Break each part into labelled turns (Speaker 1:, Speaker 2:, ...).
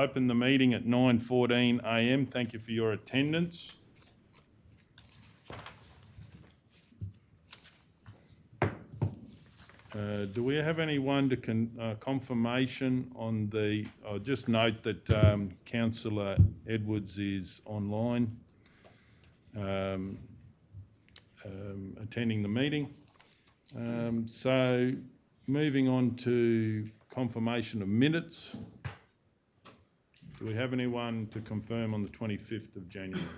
Speaker 1: open the meeting at 9:14 a.m. Thank you for your attendance. Do we have anyone to confirmation on the... I'll just note that Councillor Edwards is online attending the meeting. So moving on to confirmation of minutes. Do we have anyone to confirm on the 25th of January?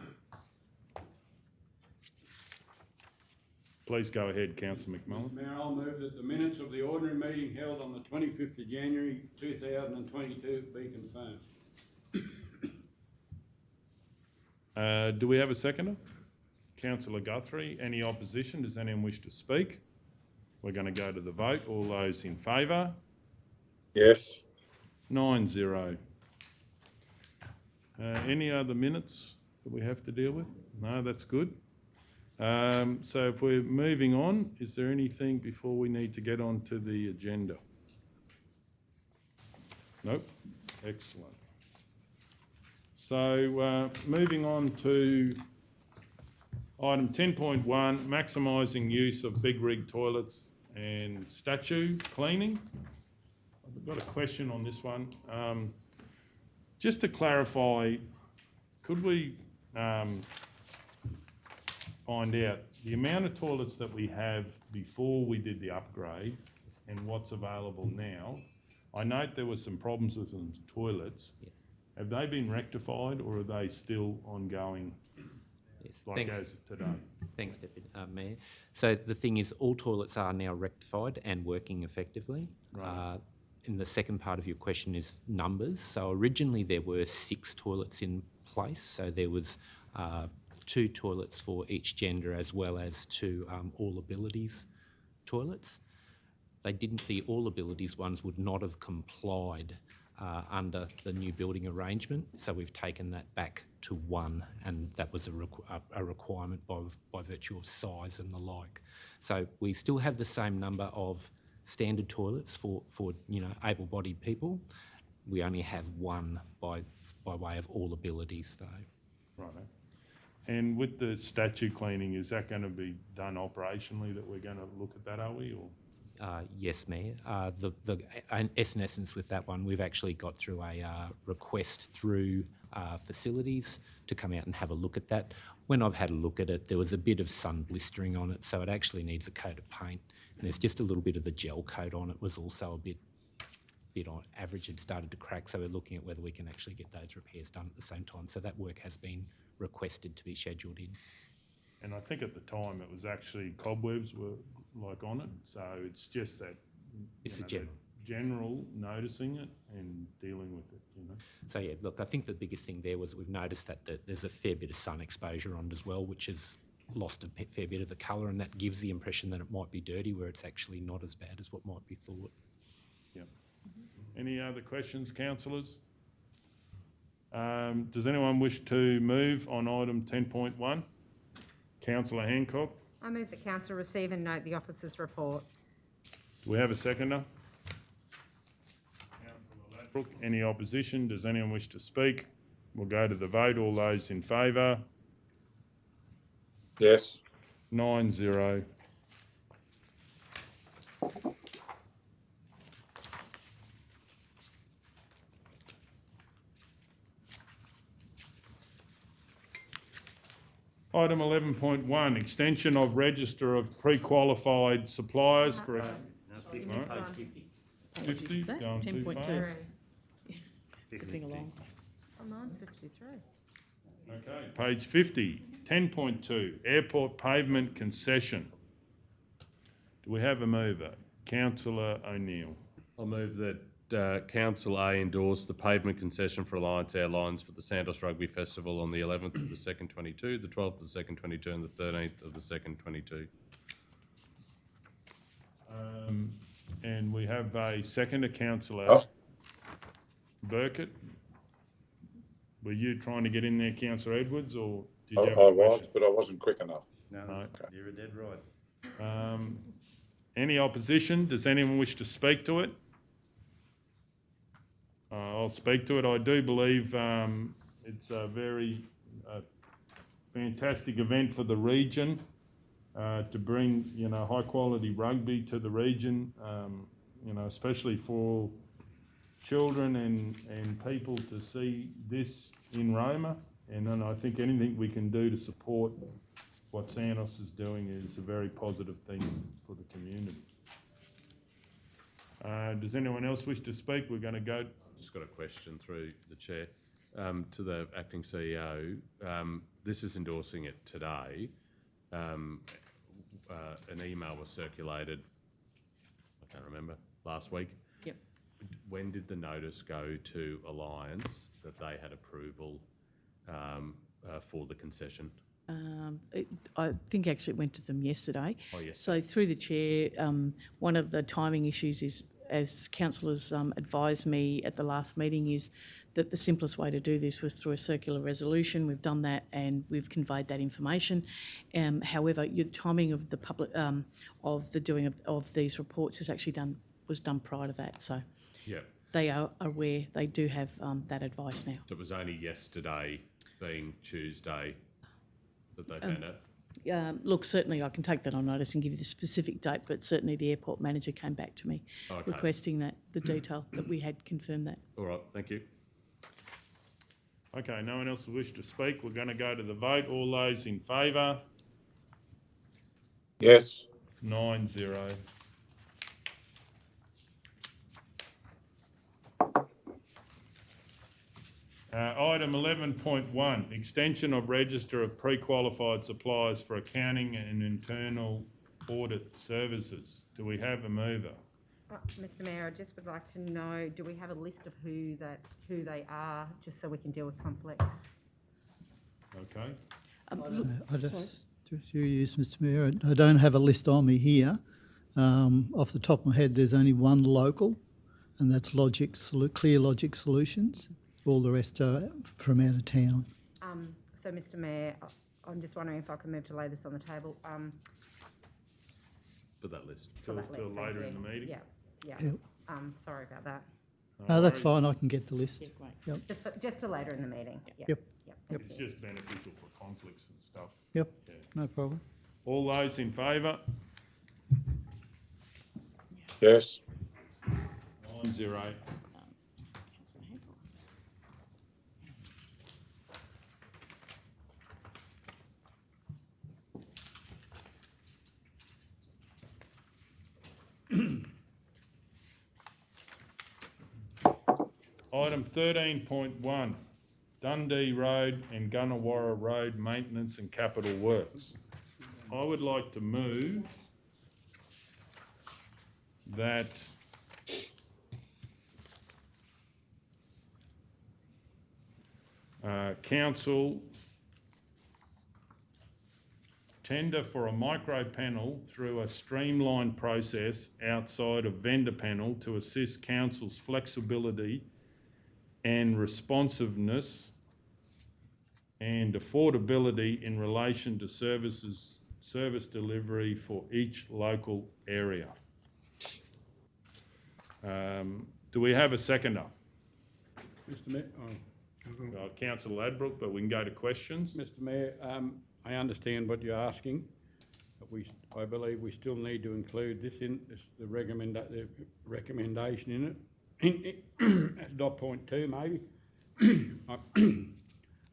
Speaker 1: Please go ahead, Councillor McMullen.
Speaker 2: Mayor, I'll move that the minutes of the ordinary meeting held on the 25th of January 2022 be confirmed.
Speaker 1: Do we have a seconder? Councillor Guthrie. Any opposition? Does anyone wish to speak? We're going to go to the vote. All those in favour?
Speaker 3: Yes.
Speaker 1: 9-0. Any other minutes that we have to deal with? No, that's good. So if we're moving on, is there anything before we need to get on to the agenda? Nope. Excellent. So moving on to item 10.1, maximising use of big rig toilets and statue cleaning. I've got a question on this one. Just to clarify, could we find out the amount of toilets that we have before we did the upgrade and what's available now? I note there were some problems with some toilets. Yes. Have they been rectified or are they still ongoing?
Speaker 4: Yes.
Speaker 1: Like as of today?
Speaker 4: Thanks, Deputy Mayor. So the thing is, all toilets are now rectified and working effectively.
Speaker 1: Right.
Speaker 4: And the second part of your question is numbers. So originally there were 6 toilets in place. So there was 2 toilets for each gender as well as 2 all abilities toilets. The all abilities ones would not have complied under the new building arrangement, so we've taken that back to 1, and that was a requirement by virtue of size and the like. So we still have the same number of standard toilets for able-bodied people. We only have 1 by way of all abilities though.
Speaker 1: Right. And with the statue cleaning, is that going to be done operationally, that we're going to look at that, are we? Or?
Speaker 4: Yes, Mayor. In essence, with that one, we've actually got through a request through facilities to come out and have a look at that. When I've had a look at it, there was a bit of sun blistering on it, so it actually needs a coat of paint. And there's just a little bit of the gel coat on it was also a bit on average. It started to crack, so we're looking at whether we can actually get those repairs done at the same time. So that work has been requested to be scheduled in.
Speaker 1: And I think at the time it was actually cobwebs were like on it, so it's just that
Speaker 4: it's
Speaker 1: the general noticing it and dealing with it,
Speaker 4: So yeah, look, I think the biggest thing there was we've noticed that there's a fair bit of sun exposure on it as well, which has lost a fair bit of the colour, and that gives the impression that it might be dirty where it's actually not as bad as what might be thought.
Speaker 1: Yep. Any other questions, councillors? Does anyone wish to move on item 10.1? Councillor Hancock.
Speaker 5: I move that council receive and note the officer's report.
Speaker 1: Do we have a seconder? Councillor Ladbrook. Any opposition? Does anyone wish to speak? We'll go to the vote. All those in favour?
Speaker 3: Yes.
Speaker 1: 9-0. Item 11.1, extension of register of pre-qualified suppliers for...
Speaker 5: Page
Speaker 1: 50, going too
Speaker 6: 10.2.
Speaker 1: fast.
Speaker 6: Zipping along.
Speaker 5: Oh, mine's 53.
Speaker 1: Okay, page 50, 10.2, airport pavement concession. Do we have a mover? Councillor O'Neill.
Speaker 7: I'll move that Council A endorse the pavement concession for Alliance Airlines for the Santos Rugby Festival on the 11th of the 2nd 22, the 12th of the 2nd 22 and the 13th of the 2nd 22.
Speaker 1: And we have a seconder, Councillor Burkett. Were you trying to get in there, Councillor Edwards, or did you have a
Speaker 3: I
Speaker 1: question?
Speaker 3: was, but I wasn't quick enough.
Speaker 1: No.
Speaker 3: Okay.
Speaker 2: You're dead right.
Speaker 1: Any opposition? Does anyone wish to speak to it? I'll speak to it. I do believe it's a very fantastic event for the region to bring, high quality rugby to the region, especially for children and people to see this in Roma. And then I think anything we can do to support what Santos is doing is a very positive thing for the community. Does anyone else wish to speak? We're going to go.
Speaker 7: Just got a question through the chair to the acting CEO. This is endorsing it today. An email was circulated, I can't remember, last week.
Speaker 6: Yep.
Speaker 7: When did the notice go to Alliance that they had approval for the concession?
Speaker 6: I think actually it went to them yesterday.
Speaker 7: Oh, yes.
Speaker 6: So through the chair, one of the timing issues is, as councillors advised me at the last meeting, is that the simplest way to do this was through a circular resolution. We've done that and we've conveyed that information. However, the timing of the public of the doing of these reports was done prior to that. So
Speaker 7: Yeah.
Speaker 6: they are aware. They do have that advice now.
Speaker 7: So it was only yesterday, being Tuesday, that they found out?
Speaker 6: Look, certainly I can take that on notice and give you the specific date, but certainly the airport manager came back to me
Speaker 7: Okay.
Speaker 6: requesting that, the detail, that we had confirmed that.
Speaker 7: All right, thank you.
Speaker 1: Okay, no one else will wish to speak. We're going to go to the vote. All those in favour?
Speaker 3: Yes.
Speaker 1: 9-0. Item 11.1, extension of register of pre-qualified suppliers for accounting and internal audit services. Do we have a mover?
Speaker 5: Mr Mayor, I just would like to know, do we have a list of who they are, just so we can deal with conflicts?
Speaker 1: Okay.
Speaker 8: I just, through you, Mr Mayor, I don't have a list on me here. Off the top of my head, there's only one local, and that's Clear Logic Solutions. All the rest are from out of town.
Speaker 5: So, Mr Mayor, I'm just wondering if I can move to lay this on the table.
Speaker 7: For that list.
Speaker 5: for that
Speaker 1: Till
Speaker 5: list, thank
Speaker 1: later in
Speaker 5: you.
Speaker 1: the meeting?
Speaker 5: Yeah, yeah.
Speaker 8: Yep.
Speaker 5: Sorry about that.
Speaker 8: No, that's
Speaker 1: worries.
Speaker 8: fine, I can get the list.
Speaker 6: Yeah, great.
Speaker 5: Just to later in the meeting. Yeah.
Speaker 8: Yep.
Speaker 5: Thank
Speaker 1: It's
Speaker 5: you.
Speaker 1: just beneficial for conflicts and stuff.
Speaker 8: Yep,
Speaker 1: Yeah.
Speaker 8: no problem.
Speaker 1: All those in favour?
Speaker 3: Yes.
Speaker 1: 9-0. Item 13.1, Dundee Road and Gunnawarra Road Maintenance and Capital Works. I would like to move that council tender for a micro panel through a streamlined process outside of vendor panel to assist council's flexibility and responsiveness and affordability in relation to service delivery for each local area. Do we have a seconder?
Speaker 2: Mr Mayor,
Speaker 1: Councillor Ladbroke, but we can go to questions.
Speaker 2: Mr Mayor, I understand what you're asking, but I believe we still need to include this in the recommendation in it. At dot point 2 maybe.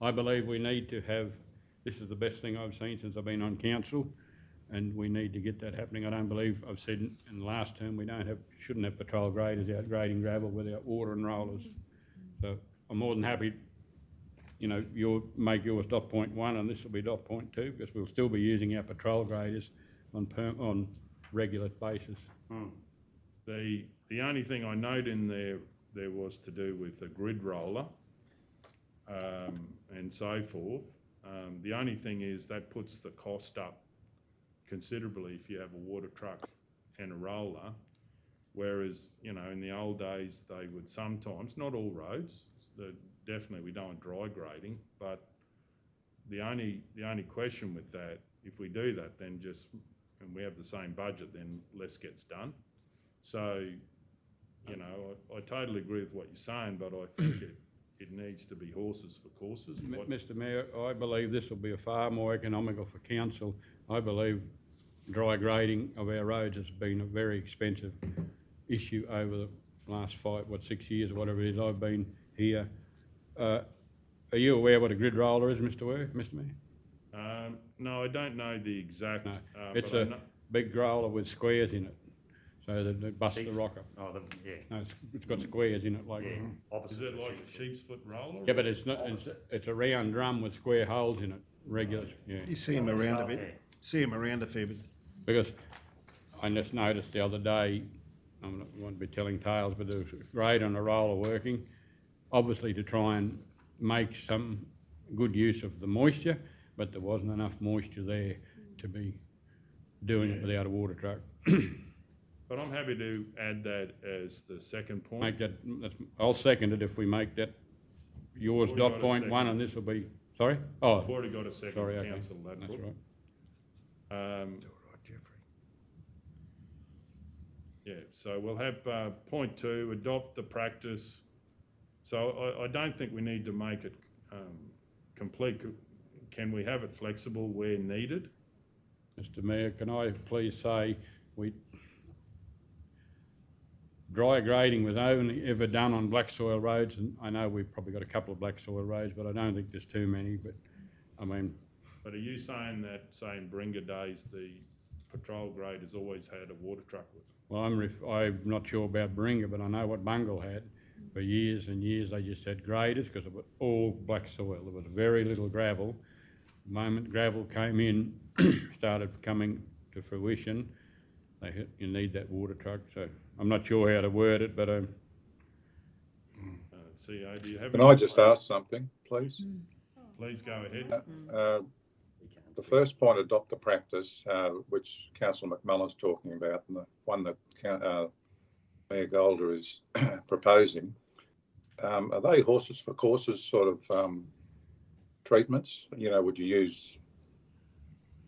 Speaker 2: I believe we need to have, this is the best thing I've seen since I've been on council, and we need to get that happening. I don't believe, I've said in the last term, shouldn't have patrol graders out grading gravel without water and rollers. So I'm more than happy, you'll make yours dot point 1 and this will be dot point 2, because we'll still be using our patrol graders on regular basis.
Speaker 1: The only thing I note in there was to do with a grid roller and so forth. The only thing is that puts the cost up considerably if you have a water truck and a roller, whereas, in the old days they would sometimes, not all roads, definitely we don't want dry grading, but the only question with that, if we do that, then and we have the same budget, then less gets done. So you know, I totally agree with what you're saying, but I think it needs to be horses for courses. What-
Speaker 2: Mr Mayor, I believe this will be a far more economical for council. I believe dry grading of our roads has been a very expensive issue over the last 6 years, or whatever it is I've been here. Are you aware what a grid roller is, Mr Mayor?
Speaker 1: No, I don't know the exact.
Speaker 2: No, it's
Speaker 1: but I
Speaker 2: a
Speaker 1: know-
Speaker 2: big roller with squares in it, so that it busts the rock up.
Speaker 9: Oh, yeah.
Speaker 2: No, it's got squares in it, like.
Speaker 9: Yeah.
Speaker 1: Is
Speaker 9: Opposite
Speaker 1: it
Speaker 9: the
Speaker 1: like
Speaker 9: sheep's
Speaker 1: a sheep's foot roller?
Speaker 2: Yeah, but it's not, it's a round drum with square holes in it, regular, yeah.
Speaker 10: You see him around a bit. See him around a fair bit.
Speaker 2: Because I just noticed the other day, I won't be telling tales, but there was a grade on a roller working, obviously to try and make some good use of the moisture, but there wasn't enough moisture there to be doing it without a water truck.
Speaker 1: But I'm happy to add that as the second point.
Speaker 2: Make that, I'll second it if we make that yours
Speaker 1: Already got
Speaker 2: dot
Speaker 1: a
Speaker 2: point one,
Speaker 1: second.
Speaker 2: and this will be, sorry? Oh,
Speaker 1: I've already got a second,
Speaker 2: sorry, okay,
Speaker 1: council, that
Speaker 2: that's
Speaker 1: book.
Speaker 2: right.
Speaker 1: Yeah, so we'll have point two, adopt the practice. So I don't think we need to make it complete. Can we have it flexible where needed?
Speaker 2: Mr Mayor, can I please say, dry grading was only ever done on black soil roads, and I know we've probably got a couple of black soil roads, but I don't think there's too many, but, I mean,
Speaker 1: But are you saying that, say in Bringa days, the patrol grade has always had a water truck with it?
Speaker 2: well, I'm not sure about Bringa, but I know what Bungle had. For years and years, they just had graders, because it was all black soil. There was very little gravel. The moment gravel came in, started coming to fruition, you need that water truck, so I'm not sure how to word it, but
Speaker 1: CEO, do you have?
Speaker 3: Can
Speaker 1: any-
Speaker 3: I just ask something, please?
Speaker 1: Please go ahead.
Speaker 3: The first point, adopt the practice, which Councillor McMullen's talking about, and the one that Mayor Golder is proposing, are they horses for courses sort of treatments? You know, would you use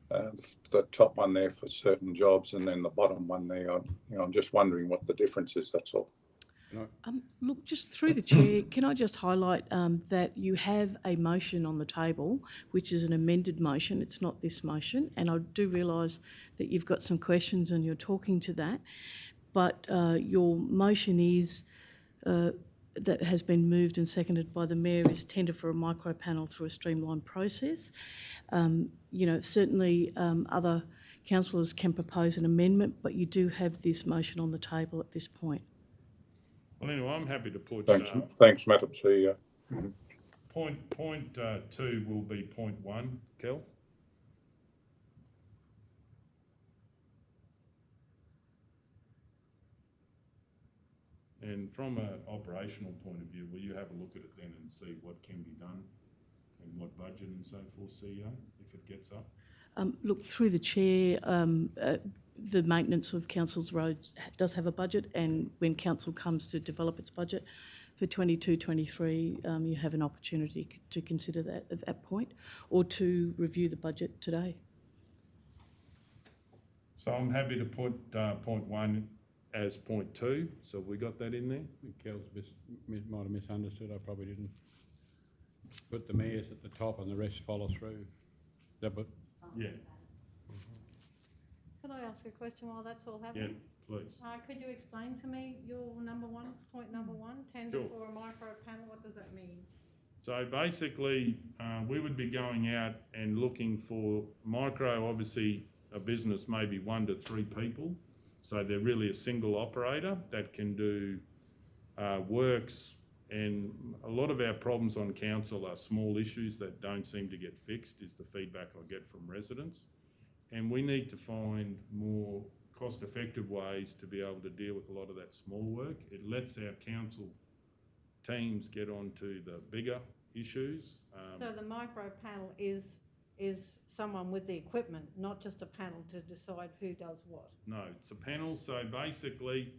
Speaker 3: the top one there for certain jobs and then the bottom one there? I'm just wondering what the difference is, that's all.
Speaker 6: Look, just through the chair, can I just highlight that you have a motion on the table, which is an amended motion. It's not this motion, and I do realise that you've got some questions and you're talking to that. But your motion is that has been moved and seconded by the Mayor is tender for a micro panel through a streamlined process. You know, certainly other councillors can propose an amendment, but you do have this motion on the table at this point.
Speaker 1: Well, anyway, I'm happy to put,
Speaker 3: Thanks, Madam CEO.
Speaker 1: point two will be point one, Kel. And from an operational point of view, will you have a look at it then and see what can be done and what budget and so forth, CEO, if it gets up?
Speaker 6: Look, through the chair, the maintenance of council's roads does have a budget, and when council comes to develop its budget for 22-23, you have an opportunity to consider that at that point, or to review the budget today.
Speaker 1: So I'm happy to put point one as point two. So we got that in there?
Speaker 2: I think Kel's might have misunderstood, I probably didn't. Put the Mayor's at the top and the rest follow through. Is that what?
Speaker 1: Yeah,
Speaker 11: Could I ask a question while that's all
Speaker 1: yeah,
Speaker 11: happening?
Speaker 1: please.
Speaker 11: Could you explain to me your number one, point number one, tender
Speaker 1: Sure.
Speaker 11: for a micro panel, what does that mean?
Speaker 1: So basically, we would be going out and looking for micro, obviously a business maybe 1 to 3 people. So they're really a single operator that can do works, and a lot of our problems on council are small issues that don't seem to get fixed, is the feedback I get from residents. And we need to find more cost-effective ways to be able to deal with a lot of that small work. It lets our council teams get onto the bigger issues.
Speaker 11: So the micro panel is someone with the equipment, not just a panel to decide who does what?
Speaker 1: No, it's a panel, so basically,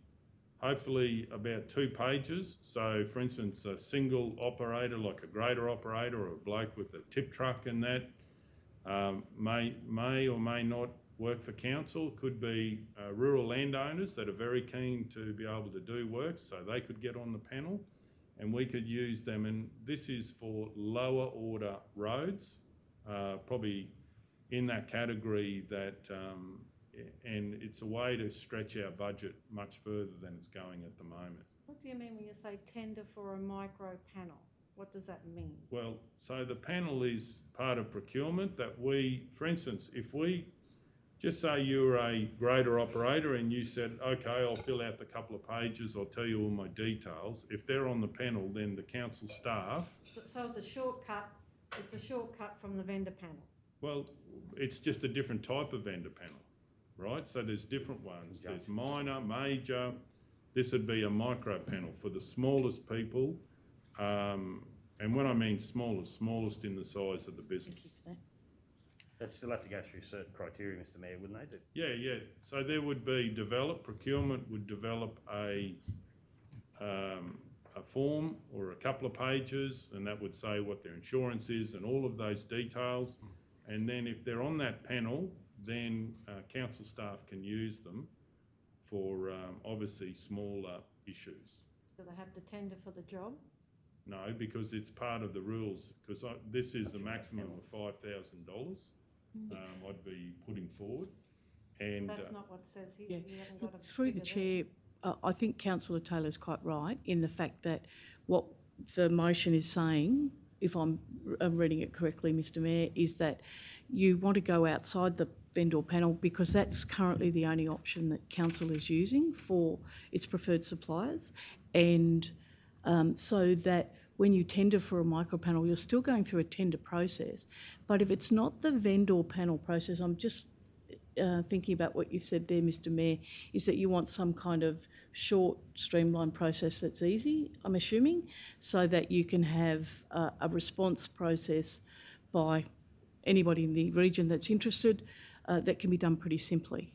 Speaker 1: hopefully about 2 pages. So for instance, a single operator, like a grader operator or a bloke with a tip truck and that, may or may not work for council. It could be rural landowners that are very keen to be able to do work, so they could get on the panel and we could use them. And this is for lower order roads, probably in that category that, and it's a way to stretch our budget much further than it's going at the moment.
Speaker 11: What do you mean when you say tender for a micro panel? What does that mean?
Speaker 1: Well, so the panel is part of procurement that we, for instance, if we, just say you're a grader operator and you said, okay, I'll fill out the couple of pages, I'll tell you all my details. If they're on the panel, then the council staff.
Speaker 11: So it's a shortcut from the vendor panel.
Speaker 1: Well, it's just a different type of vendor panel, right? So there's different ones. There's minor, major. This would be a micro panel for the smallest people. And when I mean smallest in the size of the business.
Speaker 10: They'd still have to go through certain criteria, Mr Mayor, wouldn't they?
Speaker 1: Yeah. So there would be procurement would develop a form or a couple of pages, and that would say what their insurance is and all of those details. And then if they're on that panel, then council staff can use them for obviously smaller issues.
Speaker 11: Do they have to tender for the job?
Speaker 1: No, because it's part of the rules, because this is a maximum of $5,000 I'd be putting forward. And
Speaker 11: That's not what it says here.
Speaker 6: Yeah.
Speaker 11: You haven't got a
Speaker 6: Through the
Speaker 11: figure
Speaker 6: chair, I think Councillor Taylor's quite right in the fact that what the motion is saying, if I'm reading it correctly, Mr Mayor, is that you want to go outside the vendor panel because that's currently the only option that council is using for its preferred suppliers, and so that when you tender for a micro panel, you're still going through a tender process. But if it's not the vendor panel process, I'm just thinking about what you've said there, Mr Mayor, is that you want some kind of short, streamlined process that's easy, I'm assuming, so that you can have a response process by anybody in the region that's interested that can be done pretty simply.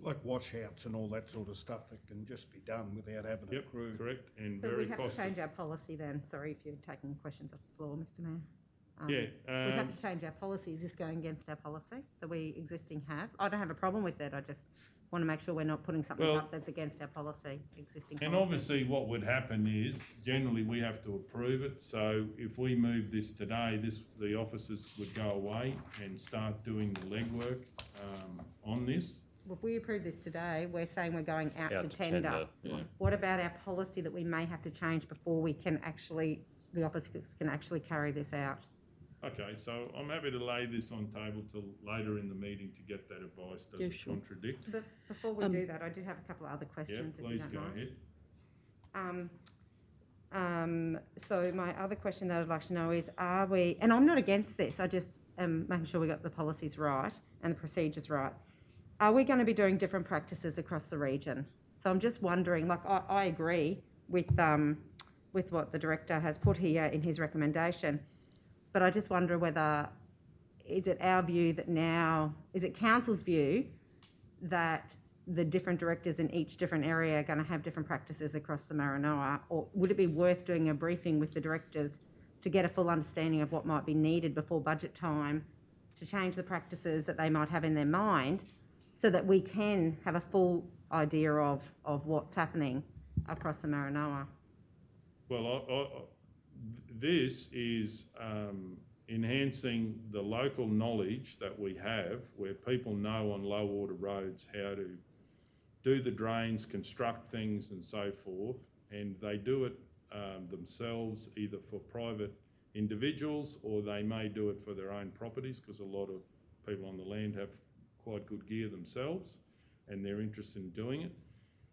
Speaker 10: Like washouts and all that sort of stuff that can just be done without having a crew.
Speaker 1: Correct, and
Speaker 5: So
Speaker 1: very
Speaker 5: we have to
Speaker 1: cost.
Speaker 5: change our policy then. Sorry if you're taking questions off the floor, Mr Mayor.
Speaker 1: Yeah,
Speaker 5: We have to change our policy. Is this going against our policy that we existing have? I don't have a problem with it. I just want to make sure we're not putting something
Speaker 1: Well,
Speaker 5: up that's against our policy, existing
Speaker 1: And
Speaker 5: policy.
Speaker 1: obviously what would happen is, generally we have to approve it, so if we move this today, the officers would go away and start doing the legwork on this.
Speaker 5: If we approve this today, we're saying we're going out to tender. What about our policy that we may have to change before we can actually, the officers can actually carry this out?
Speaker 1: Okay, so I'm happy to lay this on table till later in the meeting to get that advice, does it
Speaker 6: sure.
Speaker 1: contradict?
Speaker 5: But before we do that, I do have a couple of other
Speaker 1: Yeah,
Speaker 5: questions. if you
Speaker 1: please
Speaker 5: don't
Speaker 1: go
Speaker 5: mind.
Speaker 1: ahead.
Speaker 5: So my other question that I'd like to know is, are we, and I'm not against this, I just am making sure we got the policies right and the procedures right. Are we going to be doing different practices across the region? So I'm just wondering, like, I agree with what the director has put here in his recommendation, but I just wonder whether, is it our view that now, is it council's view that the different directors in each different area are going to have different practices across the Maranoa, or would it be worth doing a briefing with the directors to get a full understanding of what might be needed before budget time to change the practices that they might have in their mind, so that we can have a full idea of what's happening across the Maranoa?
Speaker 1: Well, this is enhancing the local knowledge that we have, where people know on low order roads how to do the drains, construct things and so forth, and they do it themselves, either for private individuals or they may do it for their own properties, because a lot of people on the land have quite good gear themselves and they're interested in doing it.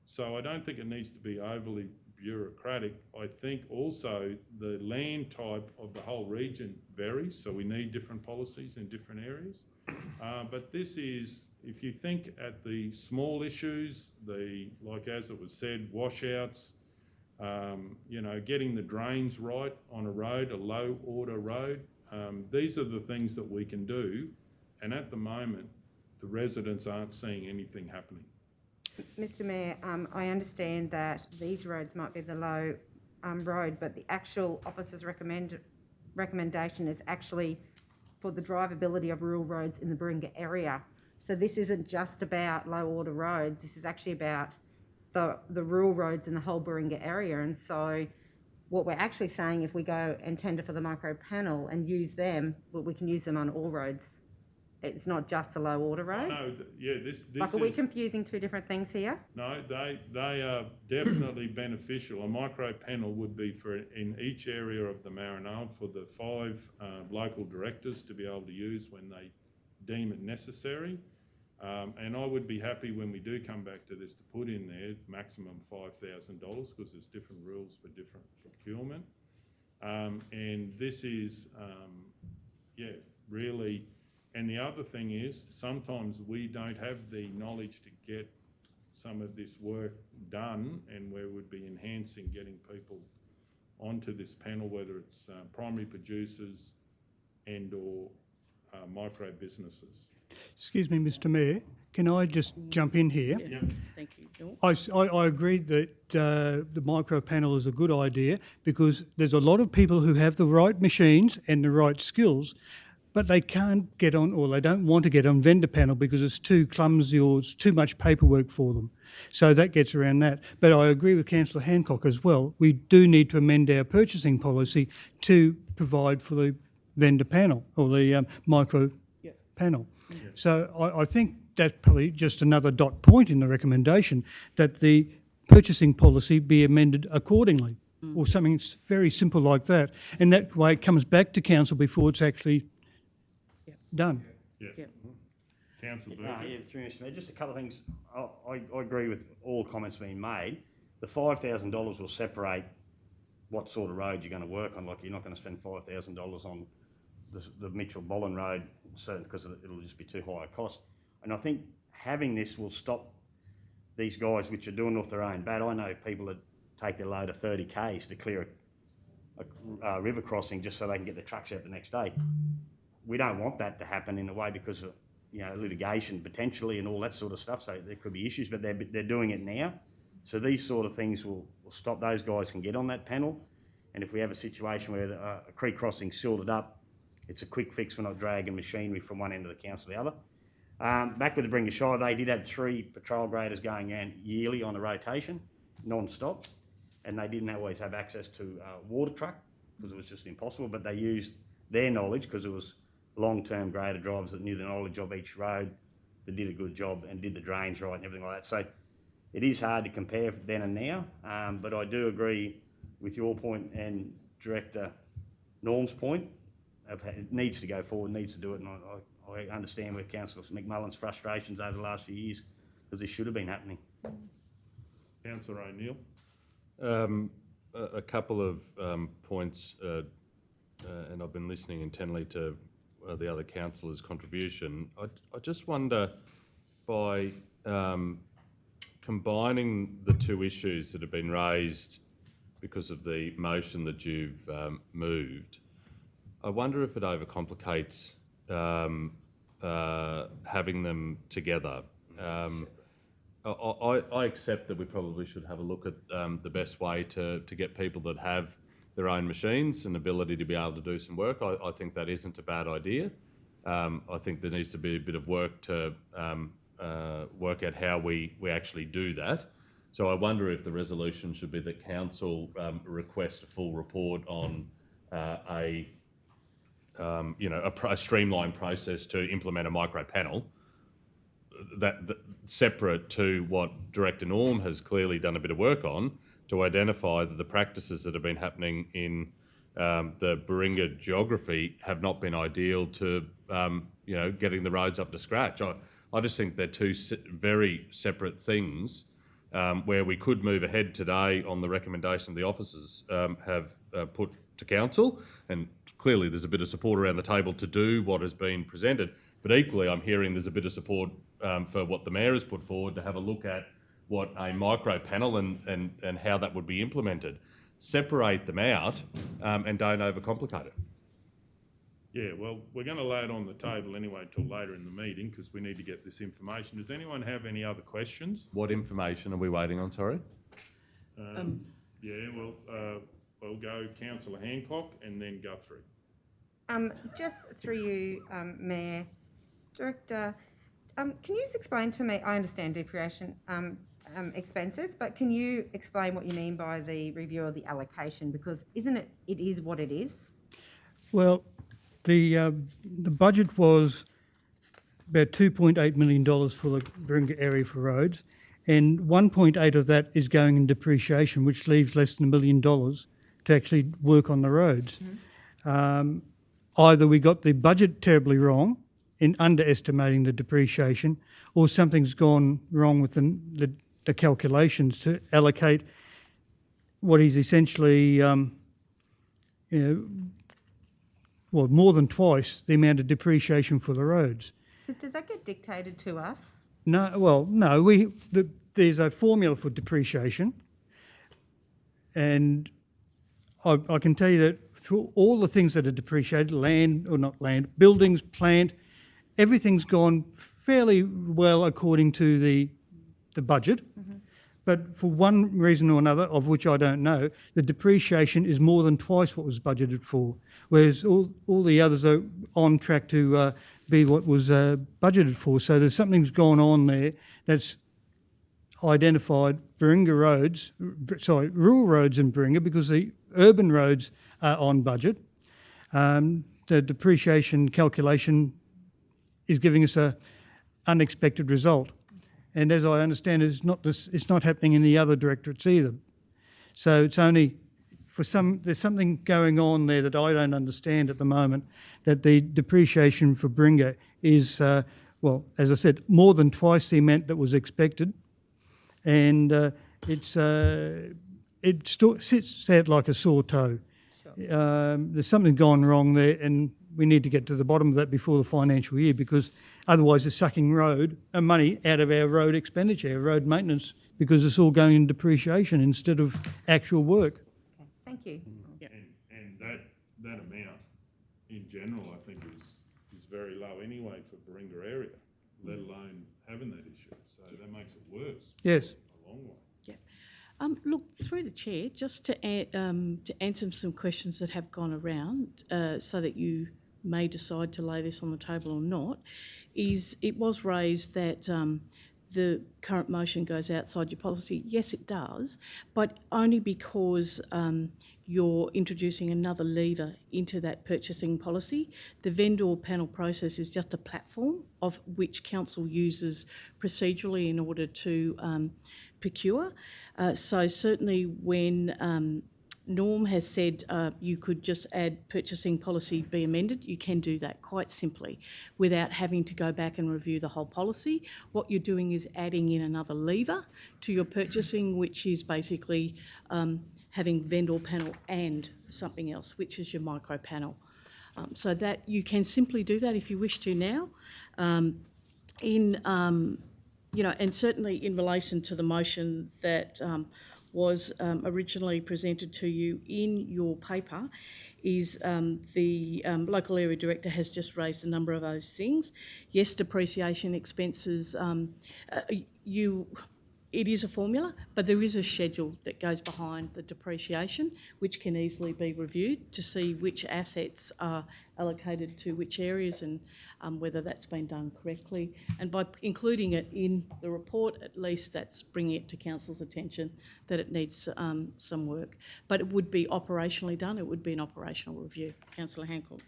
Speaker 1: So I don't think it needs to be overly bureaucratic. I think also the land type of the whole region varies, so we need different policies in different areas. But this is, if you think at the small issues, like as it was said, washouts, getting the drains right on a road, a low order road, these are the things that we can do. And at the moment, the residents aren't seeing anything happening.
Speaker 5: Mr Mayor, I understand that these roads might be the low road, but the actual officer's recommendation is actually for the drivability of rural roads in the Baringa area. So this isn't just about low order roads. This is actually about the rural roads in the whole Baringa area. And so what we're actually saying, if we go and tender for the micro panel and use them, well, we can use them on all roads. It's not just the low order roads.
Speaker 1: No, yeah, this
Speaker 5: Like, are we confusing two different things here?
Speaker 1: No, they are definitely beneficial. A micro panel would be for in each area of the Maranoa for the 5 local directors to be able to use when they deem it necessary. And I would be happy when we do come back to this to put in there maximum $5,000 because there's different rules for different procurement. And this is, really. And the other thing is, sometimes we don't have the knowledge to get some of this work done, and we would be enhancing getting people onto this panel, whether it's primary producers and or micro businesses.
Speaker 9: Excuse me, Mr Mayor, can I just jump in here?
Speaker 1: Yeah.
Speaker 6: Thank you, Dawn.
Speaker 9: I agree that the micro panel is a good idea because there's a lot of people who have the right machines and the right skills, but they can't get on, or they don't want to get on vendor panel because it's too clumsy or it's too much paperwork for them. So that gets around that. But I agree with Councillor Hancock as well. We do need to amend our purchasing policy to provide for the vendor panel or the micro panel. Yeah. So I think that's probably just another dot point in the recommendation that the purchasing policy be amended accordingly or something very simple like that. And that way it comes back to council before it's actually done.
Speaker 1: Yeah.
Speaker 6: Yeah.
Speaker 1: Councillor
Speaker 12: No,
Speaker 1: Burgess.
Speaker 12: yeah, through Mr. Mayor, just a couple of things. I agree with all comments being made. The $5,000 will separate what sort of road you're going to work on. Like, you're not going to spend $5,000 on the Mitchell-Bollen Road, because it'll just be too high a cost. And I think having this will stop these guys which are doing off their own bat. I know people that take their load of 30 Ks to clear a river crossing just so they can get their trucks out the next day. We don't want that to happen in a way because of litigation potentially and all that sort of stuff. So there could be issues, but they're doing it now. So these sort of things will stop those guys can get on that panel. And if we have a situation where a creek crossing silted up, it's a quick fix. We're not dragging machinery from one end of the council to the other. Back with the Baringa Shire, they did have 3 patrol graders going in yearly on a rotation, non-stop, and they didn't always have access to a water truck because it was just impossible, but they used their knowledge because it was long-term grader drivers that knew the knowledge of each road, that did a good job and did the drains right and everything like that. So it is hard to compare then and now, but I do agree with your point and Director Norm's point. It needs to go forward, needs to do it, and I understand with Councillor McMullen's frustrations over the last few years because this should have been happening.
Speaker 1: Councillor O'Neill.
Speaker 7: A couple of points, and I've been listening intently to the other councillors' contribution. I just wonder, by combining the 2 issues that have been raised because of the motion that you've moved, I wonder if it overcomplicates having them together. I accept that we probably should have a look at the best way to get people that have their own machines and ability to be able to do some work. I think that isn't a bad idea. I think there needs to be a bit of work to work out how we actually do that. So I wonder if the resolution should be that council request a full report on a streamlined process to implement a micro panel that separate to what Director Norm has clearly done a bit of work on to identify that the practices that have been happening in the Baringa geography have not been ideal to getting the roads up to scratch. I just think they're 2 very separate things where we could move ahead today on the recommendation the officers have put to council, and clearly there's a bit of support around the table to do what has been presented, but equally I'm hearing there's a bit of support for what the Mayor has put forward to have a look at what a micro panel and how that would be implemented. Separate them out and don't overcomplicate it.
Speaker 1: Yeah, well, we're going to lay it on the table anyway till later in the meeting because we need to get this information. Does anyone have any other questions?
Speaker 7: What information are we waiting on, sorry?
Speaker 1: We'll go Councillor Hancock and then Guthrie.
Speaker 5: Just through you, Mayor, Director, Can you just explain to me, I understand depreciation expenses, but can you explain what you mean by the review of the allocation? Because isn't it, it is what it is?
Speaker 9: Well, the budget was about $2.8 million for the Baringa area for roads, and 1.8 of that is going in depreciation, which leaves less than $1 million to actually work on the roads. Either we got the budget terribly wrong in underestimating the depreciation, or something's gone wrong with the calculations to allocate what is essentially, well, more than twice the amount of depreciation for the roads.
Speaker 5: Does that get dictated to us?
Speaker 9: No, well, no. There's a formula for depreciation, and I can tell you that through all the things that are depreciated, land or not land, buildings, plant, everything's gone fairly well according to the budget. But for one reason or another, of which I don't know, the depreciation is more than twice what was budgeted for, whereas all the others are on track to be what was budgeted for. So there's something's gone on there that's identified Baringa roads, rural roads in Baringa, because the urban roads are on budget. The depreciation calculation is giving us a unexpected result. And as I understand it, it's not happening in the other directorates either. So it's only there's something going on there that I don't understand at the moment, that the depreciation for Baringa is, well, as I said, more than twice the amount that was expected. And it sits out like a sore toe. There's something gone wrong there, and we need to get to the bottom of that before the financial year, because otherwise it's sucking money out of our road expenditure, our road maintenance, because it's all going in depreciation instead of actual work.
Speaker 5: Okay, thank you.
Speaker 1: And that amount in general, I think, is very low anyway for Baringa area, let alone having that issue. So that makes it worse.
Speaker 9: Yes.
Speaker 1: A long way.
Speaker 6: Look, through the chair, just to answer some questions that have gone around, so that you may decide to lay this on the table or not, is it was raised that the current motion goes outside your policy. Yes, it does, but only because you're introducing another lever into that purchasing policy. The vendor panel process is just a platform of which council uses procedurally in order to procure. So certainly when Norm has said you could just add purchasing policy be amended, you can do that quite simply without having to go back and review the whole policy. What you're doing is adding in another lever to your purchasing, which is basically having vendor panel and something else, which is your micro panel. So that you can simply do that if you wish to now. And certainly in relation to the motion that was originally presented to you in your paper, is the local area director has just raised a number of those things. Yes, depreciation expenses, it is a formula, but there is a schedule that goes behind the depreciation, which can easily be reviewed to see which assets are allocated to which areas and whether that's been done correctly. And by including it in the report, at least that's bringing it to council's attention that it needs some work. But it would be operationally done. It would be an operational review. Councillor Hancock.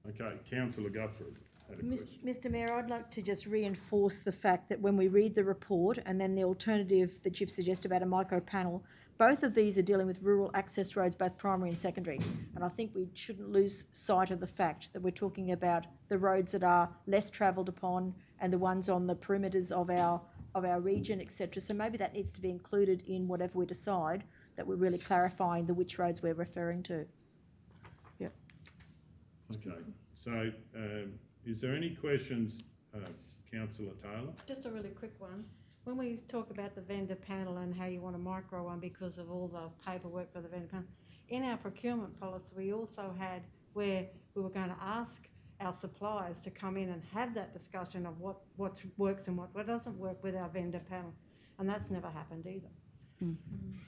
Speaker 1: Okay, Councillor Guthrie had a question.
Speaker 13: Mr Mayor, I'd like to just reinforce the fact that when we read the report and then the alternative that you've suggested about a micro panel, both of these are dealing with rural access roads, both primary and secondary. And I think we shouldn't lose sight of the fact that we're talking about the roads that are less travelled upon and the ones on the perimeters of our region, etc. So maybe that needs to be included in whatever we decide, that we're really clarifying which roads we're referring to. Yeah.
Speaker 1: Okay, so is there any questions, Councillor Taylor?
Speaker 11: Just a really quick one. When we talk about the vendor panel and how you want a micro one because of all the paperwork for the vendor panel, in our procurement policy we also had where we were going to ask our suppliers to come in and have that discussion of what works and what doesn't work with our vendor panel, and that's never happened either.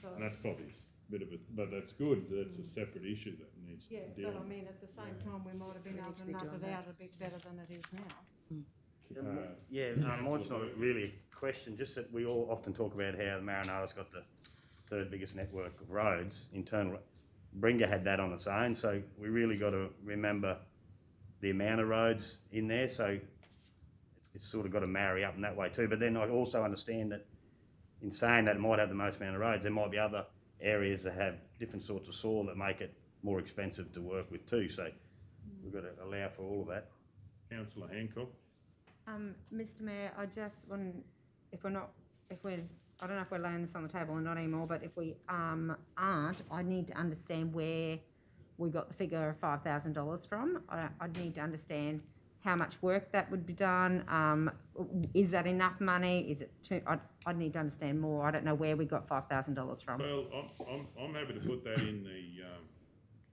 Speaker 11: So,
Speaker 1: And that's probably a bit of a, but that's good, that's a separate issue that needs to
Speaker 11: yeah,
Speaker 1: deal
Speaker 11: but I
Speaker 1: with.
Speaker 11: mean at the same time we might have been able to knock it out a bit better than it is now.
Speaker 12: Mine's not really a question, just that we all often talk about how Maranoa's got the third biggest network of roads, internal. Bringa had that on its own, so we really got to remember the amount of roads in there, so it's sort of got to marry up in that way too. But then I also understand that in saying that it might have the most amount of roads, there might be other areas that have different sorts of soil that make it more expensive to work with too, so we've got to allow for all of that.
Speaker 1: Councillor Hancock.
Speaker 5: Mr Mayor, I just want, I don't know if we're laying this on the table or not anymore, but if we aren't, I need to understand where we got the figure of $5,000 from. I'd need to understand how much work that would be done. Is that enough money? Is it too? I'd need to understand more. I don't know where we got $5,000 from.
Speaker 1: Well, I'm happy to put that in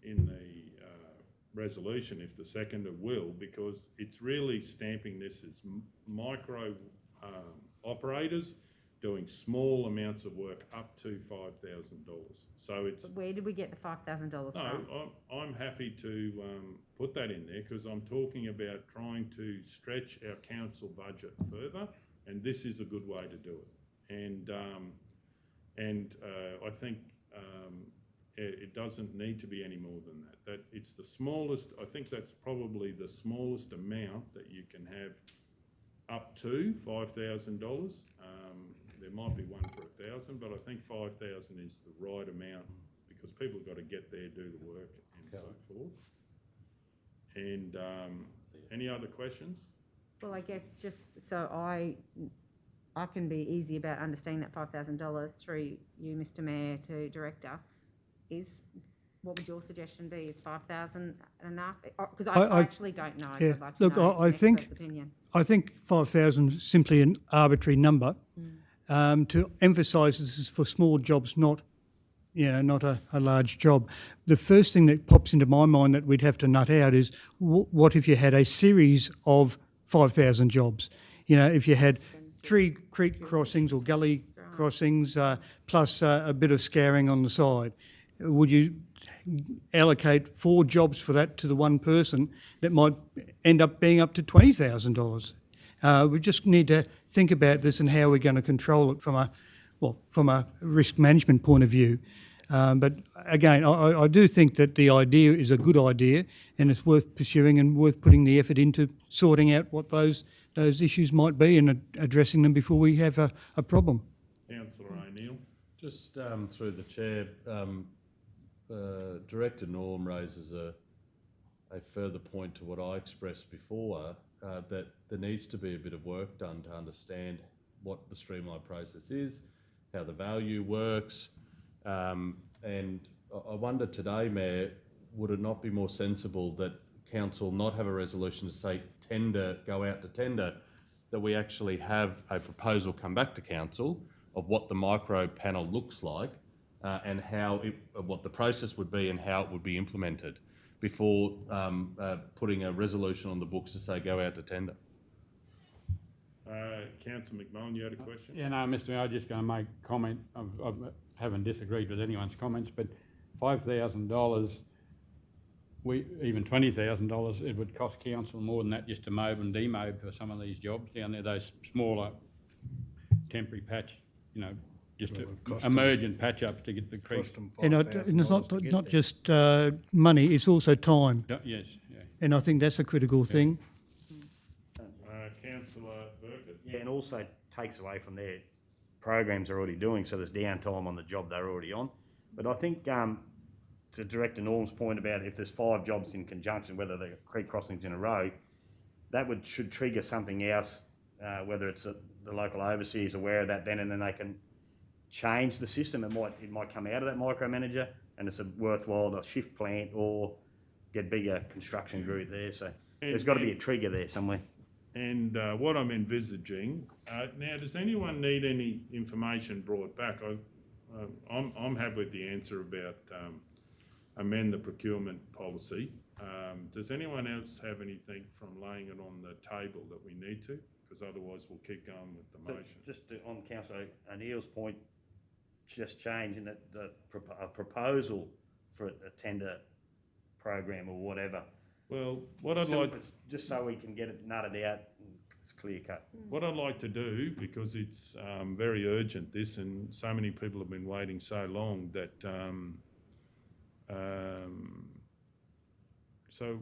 Speaker 1: the resolution if the seconder will, because it's really stamping this as micro operators doing small amounts of work up to $5,000. So it's.
Speaker 5: But where did we get the $5,000 from?
Speaker 1: No, I'm happy to put that in there because I'm talking about trying to stretch our council budget further, and this is a good way to do it. And I think it doesn't need to be any more than that. That it's the smallest. I think that's probably the smallest amount that you can have, up to $5,000. There might be one for 1,000, but I think 5,000 is the right amount because people have got to get there, do the work, and so forth. And any other questions?
Speaker 5: Well, I guess just so I can be easy about understanding that $5,000 through you, Mr Mayor, to Director, what would your suggestion be? Is 5,000 enough? Because I actually don't know.
Speaker 9: Yeah,
Speaker 5: I'd like to
Speaker 9: look,
Speaker 5: know
Speaker 9: I
Speaker 5: the
Speaker 9: think
Speaker 5: expert's opinion.
Speaker 9: I think 5,000 is simply an arbitrary number to emphasise this is for small jobs, not a large job. The first thing that pops into my mind that we'd have to nut out is what if you had a series of 5,000 jobs? You know, if you had 3 creek crossings or gully crossings plus a bit of scouring on the side, would you allocate 4 jobs for that to the one person that might end up being up to $20,000? We just need to think about this and how we're going to control it from a risk management point of view. But again, I do think that the idea is a good idea and it's worth pursuing and worth putting the effort into sorting out what those issues might be and addressing them before we have a problem.
Speaker 1: Councillor O'Neill.
Speaker 7: Just through the chair, Director Norm raises a further point to what I expressed before, that there needs to be a bit of work done to understand what the streamlined process is, how the value works, and I wonder today, Mayor, would it not be more sensible that Council not have a resolution to say tender, go out to tender, that we actually have a proposal come back to Council of what the micro panel looks like and what the process would be and how it would be implemented before putting a resolution on the books to say go out to tender?
Speaker 1: Councillor McMullen, you had a question?
Speaker 2: Yeah, no, Mr Mayor, I'm just going to make a comment. I haven't disagreed with anyone's comments, but $5,000, even $20,000, it would cost council more than that just to mow and demow for some of these jobs down there, those smaller temporary patch, just emergent patch-ups to get the creeks.
Speaker 9: And it's not just money, it's also time.
Speaker 2: Yes, yeah.
Speaker 9: And I think that's a critical thing.
Speaker 1: Councillor Burkett.
Speaker 12: Yeah, and also takes away from their programs they're already doing, so there's downtime on the job they're already on. But I think to Director Norm's point about if there's 5 jobs in conjunction, whether they're creek crossings in a row, that should trigger something else, whether it's the local overseer is aware of that then, and then they can change the system. It might come out of that micromanager and it's a worthwhile to shift plant or get bigger construction group there. So there's got to be a trigger there somewhere.
Speaker 1: And what I'm envisaging, now does anyone need any information brought back? I'm happy with the answer about amend the procurement policy. Does anyone else have anything from laying it on the table that we need to? Because otherwise we'll keep going with the motion.
Speaker 12: Just on Councillor O'Neill's point, just changing a proposal for a tender program or whatever.
Speaker 1: Well, what I'd like...
Speaker 12: Just so we can get it nutted out It's clear cut.
Speaker 1: What I'd like to do, because it's very urgent, this, and so many people have been waiting so long, that so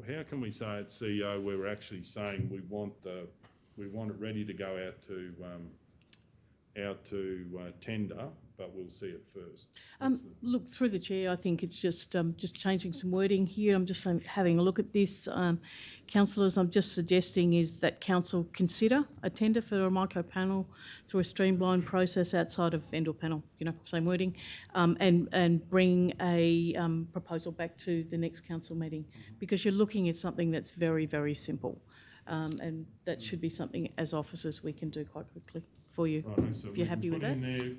Speaker 1: how can we say at CEO we're actually saying we want it ready to go out to tender, but we'll see it first.
Speaker 6: Look, through the chair, I think it's just changing some wording here. I'm just having a look at this. Councillors, I'm just suggesting is that council consider a tender for a micro panel through a streamlined process outside of vendor panel, same wording, and bring a proposal back to the next council meeting, because you're looking at something that's very, very simple, and that should be something as officers we can do quite quickly for you,
Speaker 1: Right, so
Speaker 6: if you're happy with that.
Speaker 1: we can put in there,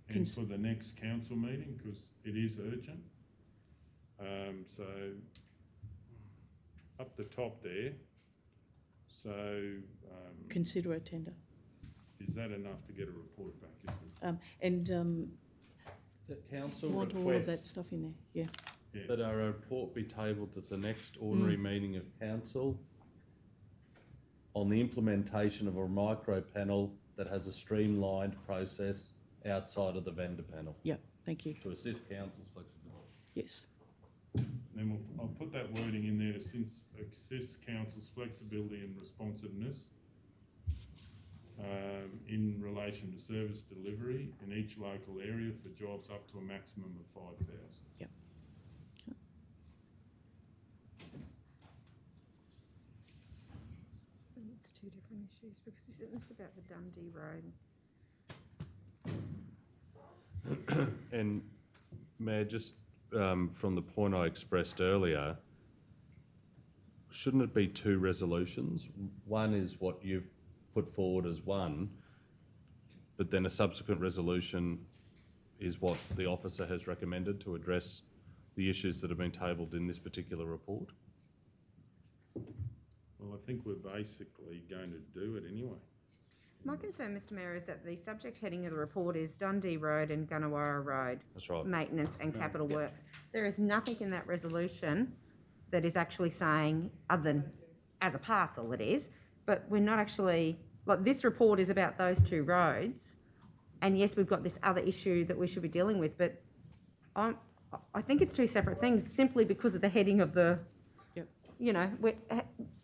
Speaker 1: and for the next council meeting, because it is urgent. So up the top there, so
Speaker 6: Consider a tender.
Speaker 1: is that enough to get a report back, isn't it?
Speaker 6: And
Speaker 7: The council
Speaker 6: want all of that
Speaker 7: requests
Speaker 6: stuff in there, yeah.
Speaker 7: that a report be tabled at the next ordinary meeting of council on the implementation of a micro panel that has a streamlined process outside of the vendor panel
Speaker 6: Yeah, thank you.
Speaker 7: to assist council's flexibility.
Speaker 6: Yes.
Speaker 1: Then I'll put that wording in there to assist council's flexibility and responsiveness in relation to service delivery in each local area for jobs up to a maximum of 5,000.
Speaker 6: Yep.
Speaker 5: I think it's two different issues, because isn't this about the Dundee Road?
Speaker 7: And Mayor, just from the point I expressed earlier, shouldn't it be two resolutions? One is what you've put forward as one, but then a subsequent resolution is what the officer has recommended to address the issues that have been tabled in this particular report?
Speaker 1: Well, I think we're basically going to do it anyway.
Speaker 5: My concern, Mr Mayor, is that the subject heading of the report is Dundee Road and Gunnawarra Road.
Speaker 7: That's right.
Speaker 5: Maintenance and capital works. There is nothing in that resolution that is actually saying, other than as a parcel it is, but we're not actually, like, this report is about those two roads, and yes, we've got this other issue that we should be dealing with, but I think it's two separate things, simply because of the heading of the,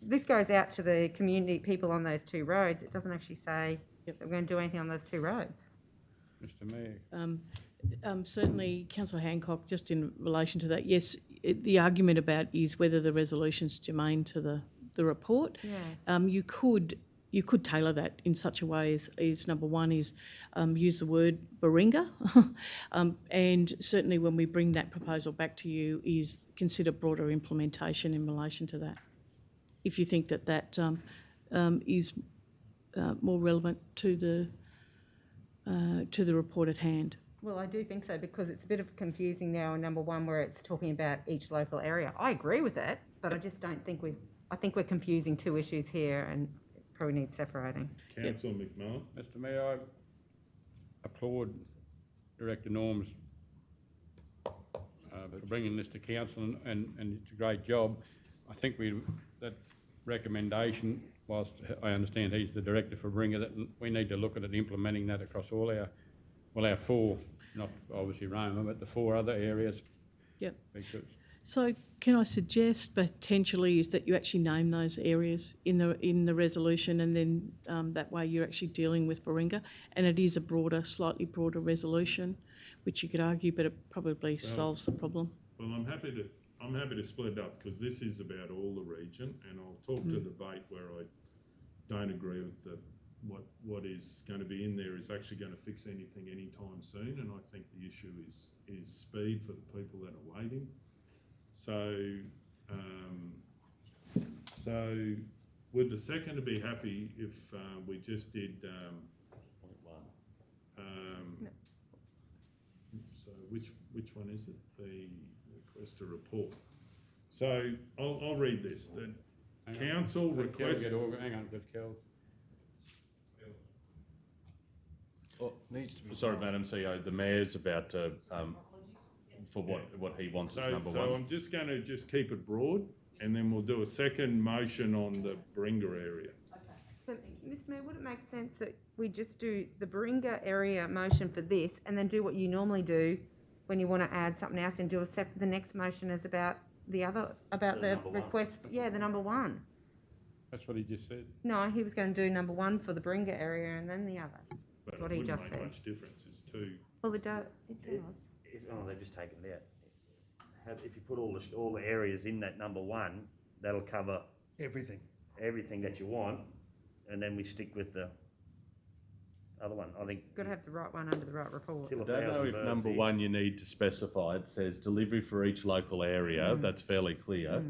Speaker 5: this goes out to the community, people on those two roads. It doesn't actually say that we're going to do anything on those two roads.
Speaker 2: Mr Mayor.
Speaker 6: Certainly, Councillor Hancock, just in relation to that, yes, the argument about is whether the resolution's germane to the report.
Speaker 5: Yeah.
Speaker 6: You could tailor that in such a way as number one is use the word Baringa, and certainly when we bring that proposal back to you is consider broader implementation in relation to that, if you think that is more relevant to the report at hand.
Speaker 5: Well, I do think so, because it's a bit of confusing now in number one where it's talking about each local area. I agree with it, but I just don't think I think we're confusing two issues here and it probably needs separating.
Speaker 1: Councillor McMillan?
Speaker 2: Mr Mayor, I applaud Director Norm's for bringing this to council, and it's a great job. I think that recommendation, whilst I understand he's the director for Baringa, that we need to look at it, implementing that across all our four, not obviously Roma, but the four other areas.
Speaker 6: Yep.
Speaker 2: Because
Speaker 6: So can I suggest potentially is that you actually name those areas in the resolution, and then that way you're actually dealing with Baringa, and it is a slightly broader resolution, which you could argue, but it probably solves the problem.
Speaker 1: Well, I'm happy to split it up, because this is about all the region, and I'll talk to debate where I don't agree with what is going to be in there is actually going to fix anything anytime soon, and I think the issue is speed for the people that are waiting. So would the second be happy if we just did so which one is it? The request a report. So I'll read this. The council requests.
Speaker 2: Hang on, good Kel.
Speaker 7: Sorry, Madam CEO, the Mayor's about to, for what he wants as number one.
Speaker 1: So I'm just going to keep it broad. and then we'll do a second motion on the Baringa area.
Speaker 5: So, Mr Mayor, would it make sense that we just do the Baringa area motion for this and then do what you normally do when you want to add something else and do the next motion is about the other, about the request, the number one?
Speaker 2: That's what he just said.
Speaker 5: No, he was going to do number one for the Baringa area and then the others.
Speaker 1: But
Speaker 5: That's what
Speaker 1: it
Speaker 5: he
Speaker 1: wouldn't
Speaker 5: just
Speaker 1: make
Speaker 5: said.
Speaker 1: much difference, it's two.
Speaker 5: Well, it does.
Speaker 12: They've just taken it out. If you put all the areas in that number one, that'll cover
Speaker 10: Everything.
Speaker 12: everything that you want, and then we stick with the other one. I think.
Speaker 5: Got to have the right one under the right report.
Speaker 12: Kill a
Speaker 7: I don't know
Speaker 12: thousand
Speaker 7: if
Speaker 12: birds
Speaker 7: number
Speaker 12: here.
Speaker 7: one you need to specify. It says delivery for each local area. That's fairly clear.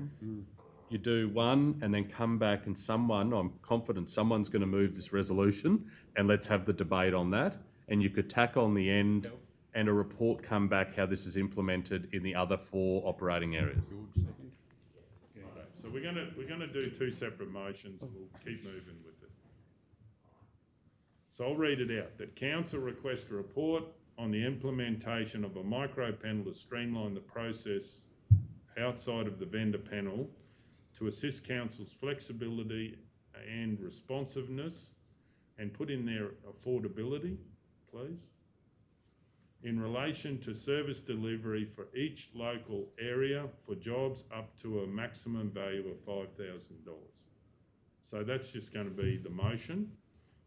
Speaker 7: You do one and then come back and I'm confident someone's going to move this resolution and let's have the debate on that. And you could tack on the end and a report come back how this is implemented in the other 4 operating areas.
Speaker 1: So we're gonna do 2 separate motions, and we'll keep moving with it. So I'll read it out, that council requests a report on the implementation of a micro panel to streamline the process outside of the vendor panel to assist council's flexibility and responsiveness, and put in there affordability, please, in relation to service delivery for each local area for jobs up to a maximum value of $5,000. So that's just going to be the motion.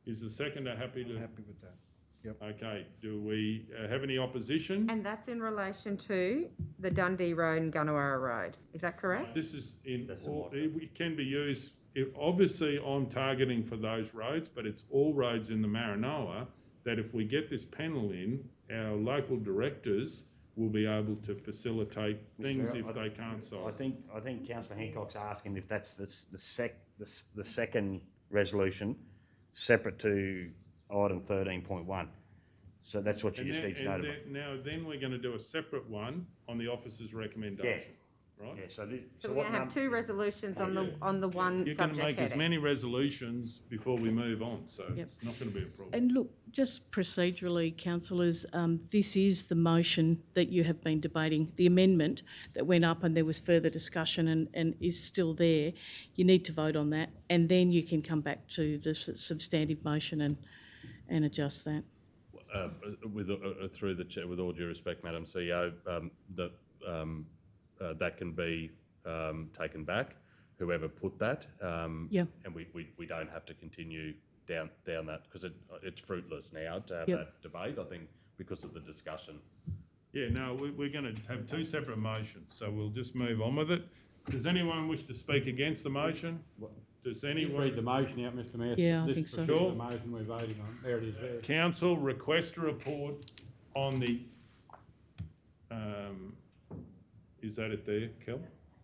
Speaker 1: Is the seconder happy to?
Speaker 10: Happy with that. Yep.
Speaker 1: Okay, do we have any opposition?
Speaker 5: And that's in relation to the Dundee Road and Gunnawarra Road. Is that correct?
Speaker 1: This is
Speaker 12: That's
Speaker 1: it can be used, obviously I'm targeting for those roads, but it's all roads in the Maranoa that if we get this panel in, our local directors will be able to facilitate things if they can't solve.
Speaker 12: I think Councillor Hancock's asking if that's the second resolution separate to item 13.1. So that's what you just need to know.
Speaker 1: Then we're going to do a separate one on the officer's recommendation, right?
Speaker 12: Yeah, so
Speaker 5: So we're going to have 2 resolutions on the one
Speaker 1: You're going to
Speaker 5: subject
Speaker 1: make as
Speaker 5: heading.
Speaker 1: many resolutions before we move on, so
Speaker 6: Yep.
Speaker 1: it's not going to be a problem.
Speaker 6: And look, just procedurally, councillors, this is the motion that you have been debating, the amendment that went up and there was further discussion and is still there. You need to vote on that and then you can come back to the substantive motion and adjust that.
Speaker 7: Through the chair, with all due respect, Madam CEO, that can be taken back, whoever put that.
Speaker 6: Yeah.
Speaker 7: And we don't have to continue down that, because it's fruitless now to have
Speaker 6: Yep.
Speaker 7: that debate, I think, because of the discussion.
Speaker 1: Yeah, no, we're going to have 2 separate motions, so we'll just move on with it. Does anyone wish to speak against the motion? Does
Speaker 2: Read
Speaker 1: anyone?
Speaker 2: the motion out, Mr Mayor.
Speaker 6: Yeah, I
Speaker 2: This
Speaker 6: think so.
Speaker 2: particular motion we're voting on. There it is there.
Speaker 1: Council request a report on the, is that it there, Kel?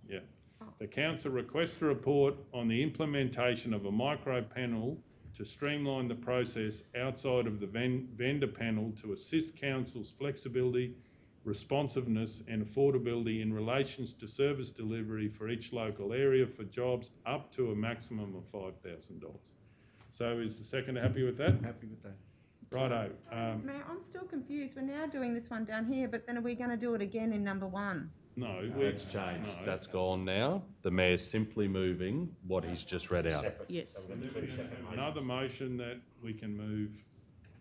Speaker 1: Yeah. The council requests a report on the implementation of a micro panel to streamline the process outside of the vendor panel to assist council's flexibility, responsiveness and affordability in relations to service delivery for each local area for jobs up to a maximum of $5,000. So is the seconder happy with that?
Speaker 10: Happy with that.
Speaker 1: Righto.
Speaker 5: Mayor, I'm still confused. We're now doing this one down here, but then are we going to do it again in number 1?
Speaker 1: No,
Speaker 7: It's changed. That's gone now. The mayor's simply moving what he's just read out.
Speaker 6: Yes.
Speaker 1: Another motion that we can move,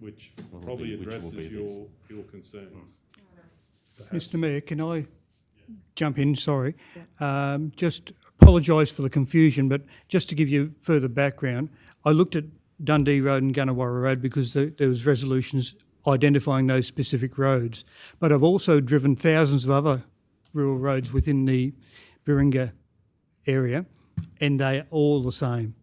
Speaker 1: which
Speaker 7: will
Speaker 1: probably
Speaker 7: be- which will
Speaker 1: addresses
Speaker 7: be this.
Speaker 1: your concerns.
Speaker 9: Mr Mayor, can I jump in? Sorry. Just apologise for the confusion, but just to give you further background, I looked at Dundee Road and Gunnawarra Road because there was resolutions identifying those specific roads. But I've also driven thousands of other rural roads within the Baringa area, and they're all the same.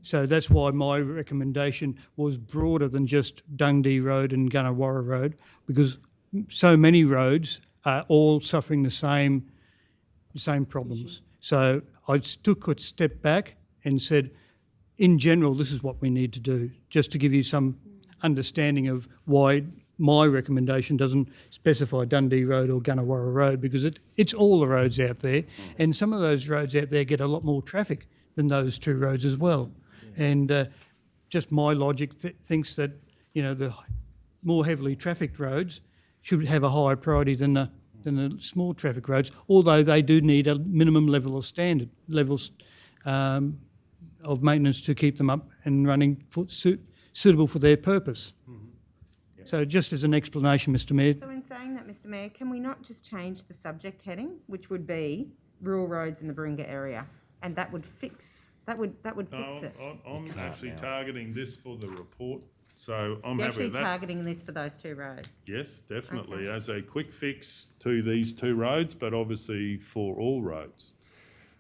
Speaker 9: So that's why my recommendation was broader than just Dundee Road and Gunnawarra Road, because so many roads are all suffering the same problems. So I took a step back and said, in general, this is what we need to do, just to give you some understanding of why my recommendation doesn't specify Dundee Road or Gunnawarra Road, because it's all the roads out there, and some of those roads out there get a lot more traffic than those 2 roads as well. And just my logic thinks that, the more heavily trafficked roads should have a higher priority than than the small traffic roads, although they do need a minimum level of standard levels of maintenance to keep them up and running suitable for their purpose. So just as an explanation, Mr Mayor.
Speaker 5: So in saying that, Mr Mayor, can we not just change the subject heading, which would be rural roads in the Baringa area, and that would fix it?
Speaker 1: I'm actually targeting this for the report, so I'm
Speaker 5: You're
Speaker 1: happy
Speaker 5: actually
Speaker 1: with that.
Speaker 5: targeting this for those two roads.
Speaker 1: Yes, definitely,
Speaker 5: Okay.
Speaker 1: as a quick fix to these two roads, but obviously for all roads.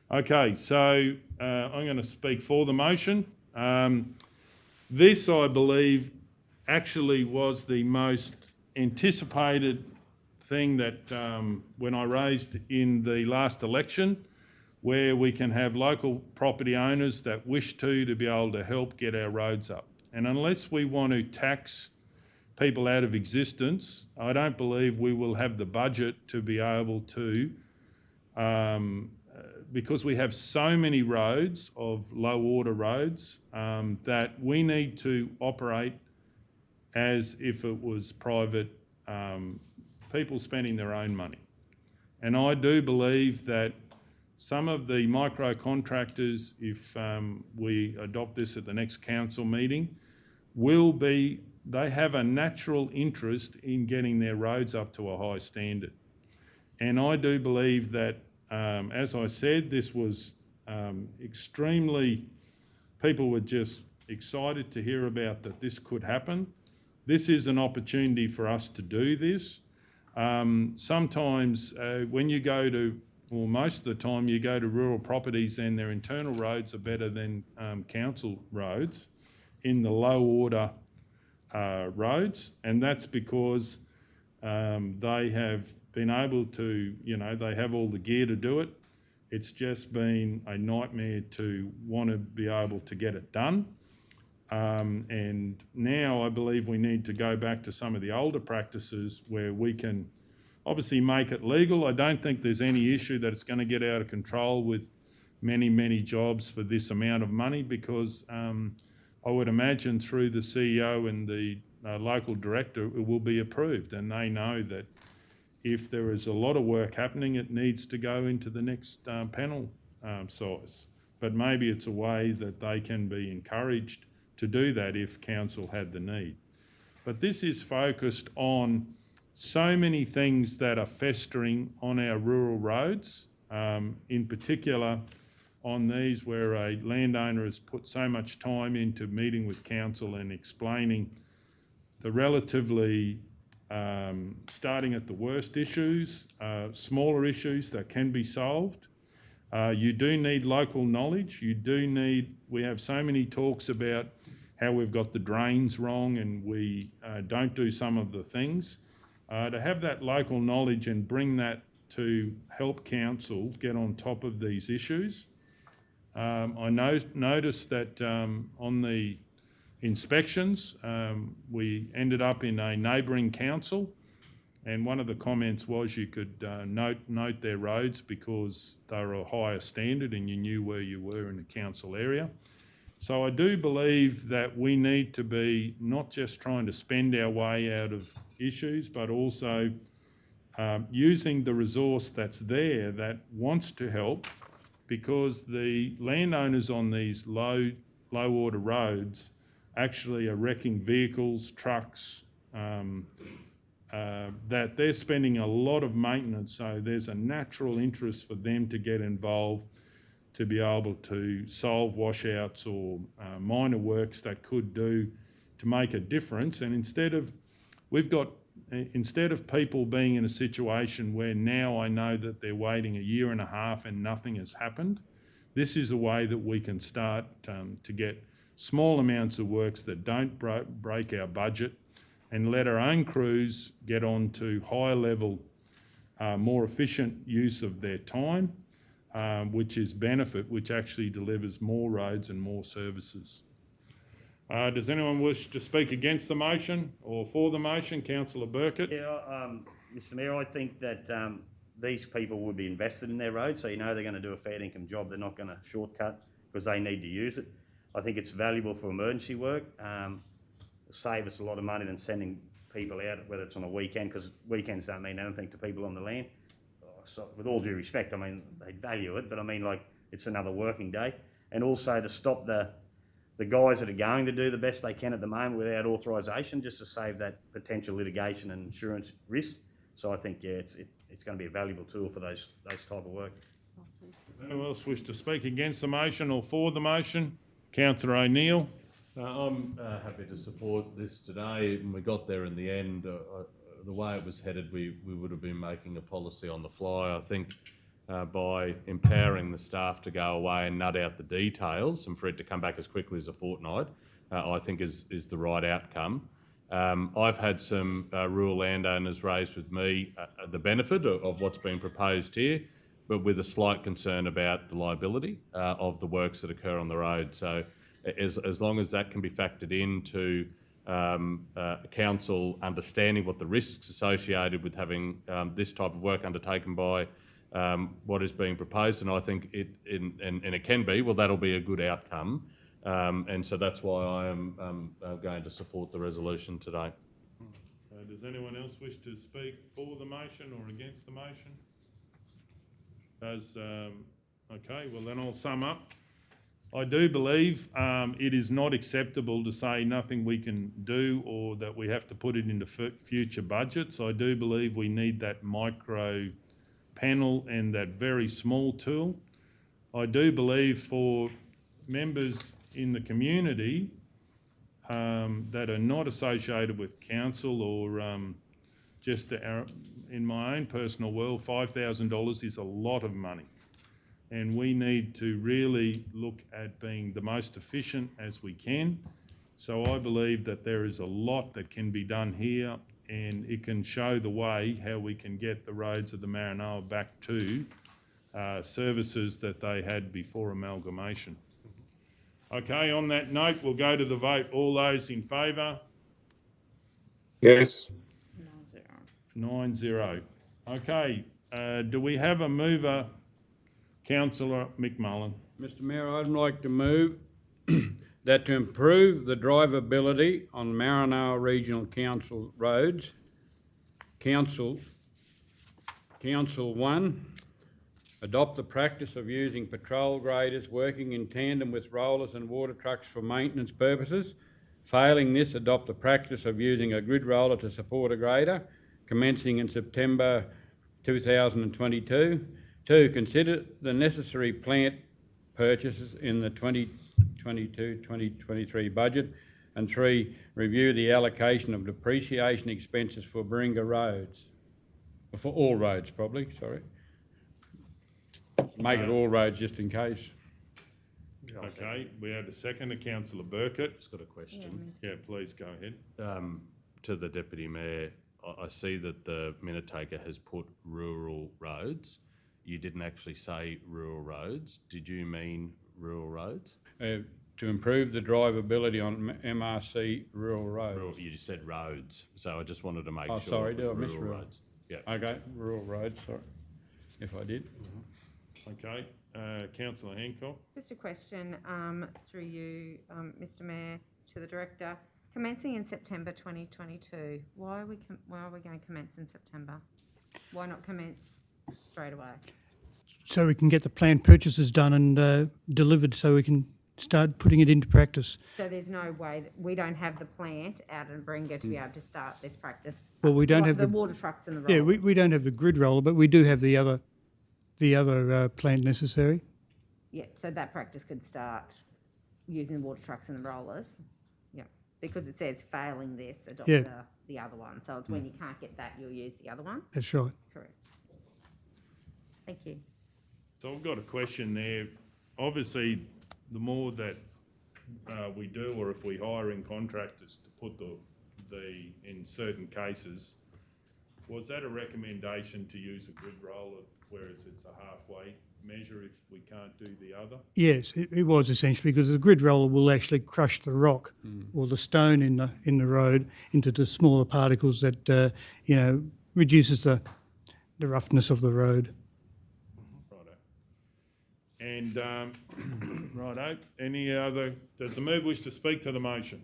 Speaker 1: Okay, so I'm going to speak for the motion. This, I believe, actually was the most anticipated thing that when I raised in the last election, where we can have local property owners that wish to be able to help get our roads up. And unless we want to tax people out of existence, I don't believe we will have the budget to be able to, because we have so many roads of low order roads, that we need to operate as if it was private people spending their own money. And I do believe that some of the micro contractors, if we adopt this at the next council meeting, they have a natural interest in getting their roads up to a high standard. And I do believe that, as I said, this was extremely, people were just excited to hear about that this could happen. This is an opportunity for us to do this. Sometimes when you go to, well, most of the time you go to rural properties and their internal roads are better than council roads in the low order roads, and that's because they have been able to, they have all the gear to do it. It's just been a nightmare to want to be able to get it done. And now I believe we need to go back to some of the older practices where we can obviously make it legal. I don't think there's any issue that it's going to get out of control with many, many jobs for this amount of money, because I would imagine through the CEO and the local director it will be approved, and they know that if there is a lot of work happening, it needs to go into the next panel size. But maybe it's a way that they can be encouraged to do that if council had the need. But this is focused on so many things that are festering on our rural roads, in particular on these where a landowner has put so much time into meeting with council and explaining the relatively, starting at the worst issues, smaller issues that can be solved. You do need local knowledge. We have so many talks about how we've got the drains wrong and we don't do some of the things. To have that local knowledge and bring that to help council get on top of these issues. I noticed that on the inspections, we ended up in a neighbouring council, and one of the comments was you could note their roads because they were a higher standard and you knew where you were in the council area. So I do believe that we need to be not just trying to spend our way out of issues, but also using the resource that's there that wants to help, because the landowners on these low order roads actually are wrecking vehicles, trucks, that they're spending a lot of maintenance, so there's a natural interest for them to get involved to be able to solve washouts or minor works that could do to make a difference. And instead of people being in a situation where now I know that they're waiting a year and a half and nothing has happened, this is a way that we can start to get small amounts of works that don't break our budget and let our own crews get on to higher level, more efficient use of their time, which is benefit, which actually delivers more roads and more services. Does anyone wish to speak against the motion or for the motion? Councillor Burkett?
Speaker 12: Yeah, Mr Mayor, I think that these people would be invested in their roads, so you know they're going to do a fair income job. They're not going to shortcut because they need to use it. I think it's valuable for emergency work. save us a lot of money than sending people out, whether it's on a weekend, because weekends don't mean anything to people on the land. So with all due respect, I mean, they value it, but I mean, like, it's another working day. And also to stop the guys that are going to do the best they can at the moment without authorisation, just to save that potential litigation and insurance risk. So I think, yeah, it's going to be a valuable tool for those type of work.
Speaker 1: Anyone else wish to speak against the motion or for the motion? Councillor O'Neill.
Speaker 7: I'm happy to support this today, and we got there in the end. The way it was headed, we would have been making a policy on the fly. I think by empowering the staff to go away and nut out the details and for it to come back as quickly as a fortnight, I think is the right outcome. I've had some rural landowners raise with me the benefit of what's been proposed here, but with a slight concern about the liability of the works that occur on the road. So as long as that can be factored into council understanding what the risks associated with having this type of work undertaken by what is being proposed, and I think it can be, well, that'll be a good outcome. And so that's why I am going to support the resolution today.
Speaker 1: Does anyone else wish to speak for the motion or against the motion? Okay, well then I'll sum up. I do believe it is not acceptable to say nothing we can do or that we have to put it into future budgets. I do believe we need that micro panel and that very small tool. I do believe for members in the community that are not associated with council or in my own personal world, $5,000 is a lot of money. And we need to really look at being the most efficient as we can. So I believe that there is a lot that can be done here, and it can show the way how we can get the roads of the Maranoa back to services that they had before amalgamation. Okay, on that note, we'll go to the vote. All those in favour?
Speaker 3: Yes.
Speaker 1: 9-0. Okay, do we have a mover? Councillor McMullen.
Speaker 2: Mr Mayor, I'd like to move that to improve the drivability on Maranoa Regional Council roads, Council 1, adopt the practice of using patrol graders working in tandem with rollers and water trucks for maintenance purposes. Failing this, adopt the practice of using a grid roller to support a grader, commencing in September 2022. 2, consider the necessary plant purchases in the 2022-2023 budget. And 3, review the allocation of depreciation expenses for Baringa roads. For all roads, probably, sorry. Make it all roads just in case.
Speaker 1: Okay, we have a second to Councillor Burkett.
Speaker 7: Just got a question.
Speaker 1: Yeah, please go ahead.
Speaker 7: To the Deputy Mayor, I see that the minute taker has put rural roads. You didn't actually say rural roads. Did you mean rural roads?
Speaker 2: To improve the drivability on MRC rural roads.
Speaker 7: You just said roads, so I just wanted to make
Speaker 2: Oh,
Speaker 7: sure.
Speaker 2: sorry,
Speaker 7: it was
Speaker 2: did I miss
Speaker 7: rural
Speaker 2: rural?
Speaker 7: roads? Yeah.
Speaker 2: Okay, rural roads, sorry, if I did.
Speaker 1: Okay, Councillor Hancock.
Speaker 5: Just a question through you, Mr Mayor, to the Director. Commencing in September 2022, why are we going to commence in September? Why not commence straight away?
Speaker 9: So we can get the planned purchases done and delivered so we can start putting it into practice.
Speaker 5: So there's no way that we don't have the plant out in Baringa to be able to start this practice?
Speaker 9: Well, we don't have
Speaker 5: the water trucks and the rollers.
Speaker 9: Yeah, we don't have the grid roller, but we do have the other plant necessary.
Speaker 5: Yeah, so that practice could start using the water trucks and the rollers. Yeah, because it says failing this, adopt the other one. So it's when you can't get that, you'll use the other one.
Speaker 9: That's right.
Speaker 5: Correct. Thank you.
Speaker 1: So I've got a question there. Obviously, the more that we do, or if we hire in contractors to put in certain cases, was that a recommendation to use a grid roller, whereas it's a halfway measure if we can't do the other?
Speaker 9: Yes, it was essentially because the grid roller will actually crush the rock or the stone in the road into the smaller particles that reduces the roughness of the road.
Speaker 1: Righto. And righto. Any other? Does the mover wish to speak to the motion?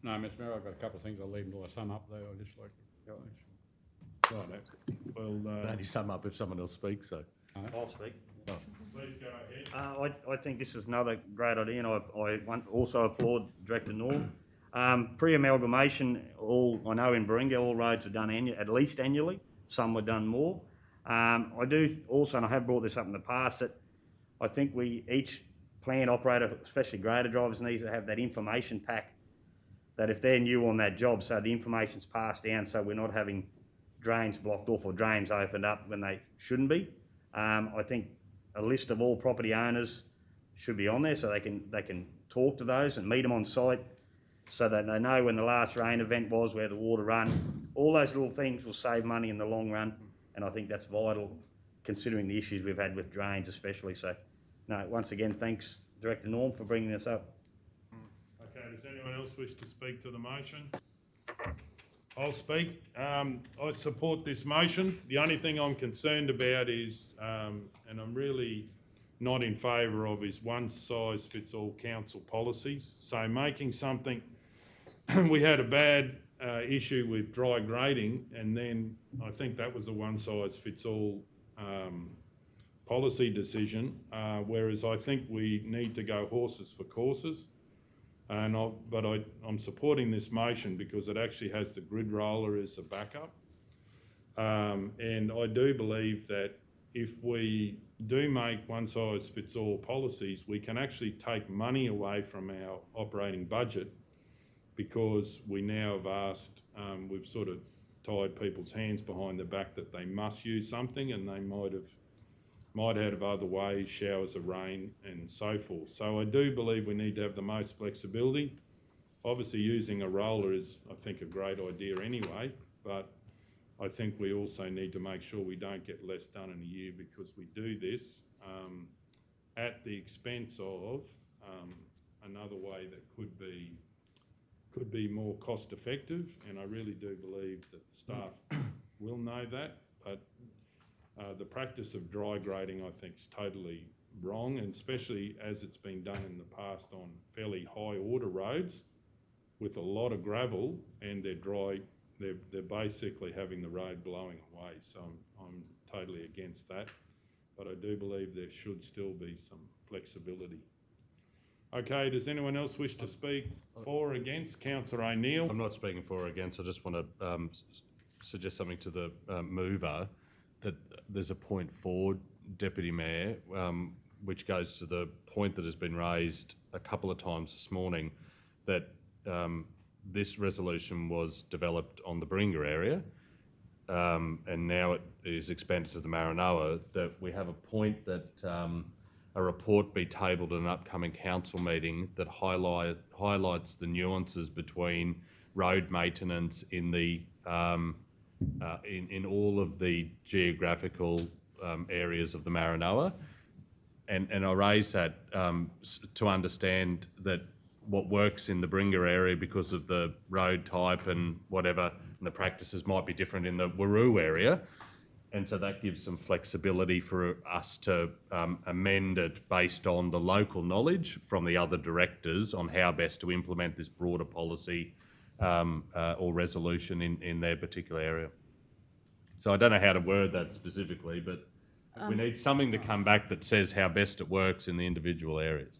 Speaker 2: No, Mr Mayor, I've got a couple of things I'll leave until I sum up there. I just like to go.
Speaker 1: Right, well,
Speaker 7: Only sum up if someone else speaks, so.
Speaker 12: I'll speak.
Speaker 1: please go ahead.
Speaker 12: I think this is another great idea, and also applaud Director Norm. Pre-amalgamation, I know in Baringa, all roads are done at least annually. Some were done more. I do also, and I have brought this up in the past, that I think each plant operator, especially grader drivers, needs to have that information pack, that if they're new on that job, so the information's passed down, so we're not having drains blocked off or drains opened up when they shouldn't be. I think a list of all property owners should be on there, so they can talk to those and meet them on site, so that they know when the last rain event was, where the water run. All those little things will save money in the long run, and I think that's vital, considering the issues we've had with drains especially. So, no, once again, thanks, Director Norm, for bringing this up.
Speaker 1: Okay, does anyone else wish to speak to the motion? I'll speak. I support this motion. The only thing I'm concerned about is, and I'm really not in favour of, is one-size-fits-all council policies. So making something, we had a bad issue with dry grading, and then I think that was a one-size-fits-all policy decision, whereas I think we need to go horses for courses. But I'm supporting this motion because it actually has the grid roller as a backup. And I do believe that if we do make one-size-fits-all policies, we can actually take money away from our operating budget, because we now have asked, we've sort of tied people's hands behind their back that they must use something, and they might have other ways, showers of rain and so forth. So I do believe we need to have the most flexibility. Obviously using a roller is, I think, a great idea anyway, but I think we also need to make sure we don't get less done in a year, because we do this at the expense of another way that could be more cost effective, and I really do believe that the staff will know that. But the practice of dry grading, I think, is totally wrong, and especially as it's been done in the past on fairly high order roads with a lot of gravel, and they're dry. They're basically having the road blowing away. So I'm totally against that. But I do believe there should still be some flexibility. Okay, does anyone else wish to speak for or against? Councillor O'Neill.
Speaker 7: I'm not speaking for or against. I just want to suggest something to the mover, that there's a point forward, Deputy Mayor, which goes to the point that has been raised a couple of times this morning, that this resolution was developed on the Baringa area, and now it is expanded to the Maranoa, that we have a point that a report be tabled at an upcoming council meeting that highlights the nuances between road maintenance in the in all of the geographical areas of the Maranoa, and I raise that to understand that what works in the Baringa area because of the road type and whatever, and the practices might be different in the Waroo area, and so that gives some flexibility for us to amend it based on the local knowledge from the other directors on how best to implement this broader policy or resolution in their particular area. So I don't know how to word that specifically, but we need something to come back that says how best it works in the individual areas.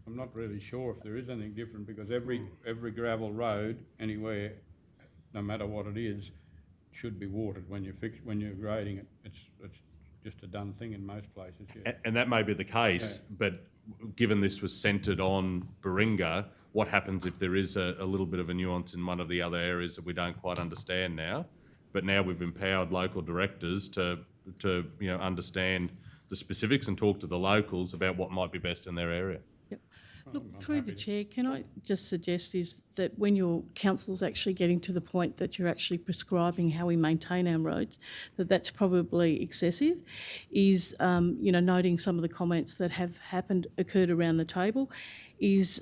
Speaker 2: I'm not really sure if there is anything different, because every gravel road anywhere, no matter what it is, should be watered when you're grading it. It's just a done thing in most places. Yeah.
Speaker 7: And that may be the case, but given this was centred on Baringa, what happens if there is a little bit of a nuance in one of the other areas that we don't quite understand now? But now we've empowered local directors to understand the specifics and talk to the locals about what might be best in their area.
Speaker 6: Look, through the chair, can I just suggest is that when your council's actually getting to the point that you're actually prescribing how we maintain our roads, that's probably excessive, is, noting some of the comments that have occurred around the table, is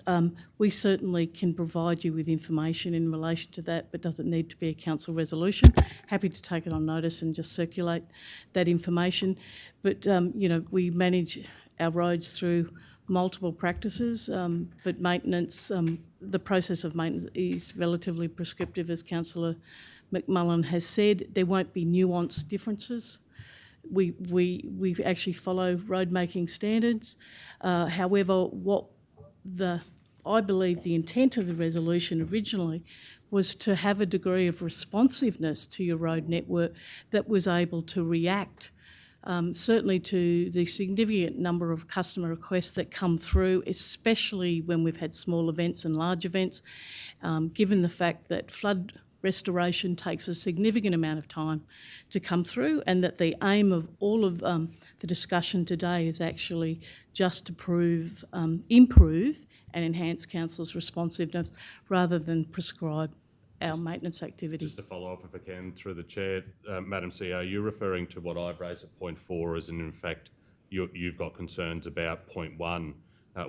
Speaker 6: we certainly can provide you with information in relation to that, but doesn't need to be a council resolution. Happy to take it on notice and just circulate that information. But, we manage our roads through multiple practices, but maintenance, the process of maintenance is relatively prescriptive, as Councillor McMullen has said. There won't be nuanced differences. We actually follow road making standards. However, I believe the intent of the resolution originally was to have a degree of responsiveness to your road network that was able to react certainly to the significant number of customer requests that come through, especially when we've had small events and large events, given the fact that flood restoration takes a significant amount of time to come through, and that the aim of all of the discussion today is actually just to improve and enhance council's responsiveness rather than prescribe our maintenance activity.
Speaker 7: Just to follow up, if I can, through the chair, Madam CEO, you're referring to what I've raised at point 4 as in fact you've got concerns about point 1,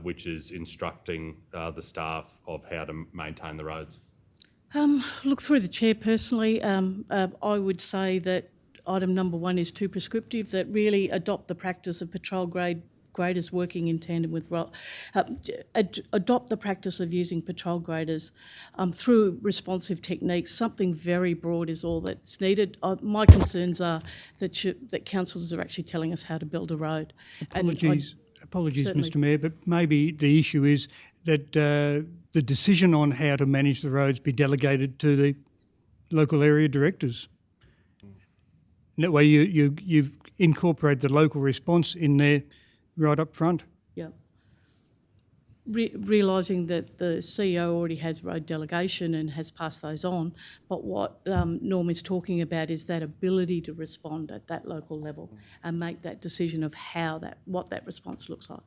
Speaker 7: which is instructing the staff of how to maintain the roads.
Speaker 6: Look, through the chair personally, I would say that item number 1 is too prescriptive, that really adopt the practice of patrol graders working in tandem with adopt the practice of using patrol graders through responsive techniques. Something very broad is all that's needed. My concerns are that councillors are actually telling us how to build a road.
Speaker 9: Apologies,
Speaker 6: certainly.
Speaker 9: Mr Mayor, but maybe the issue is that the decision on how to manage the roads be delegated to the local area directors. And that way you've incorporated the local response in there right up front.
Speaker 6: Yeah. Realising that the CEO already has road delegation and has passed those on, but what Norm is talking about is that ability to respond at that local level and make that decision of what that response looks like.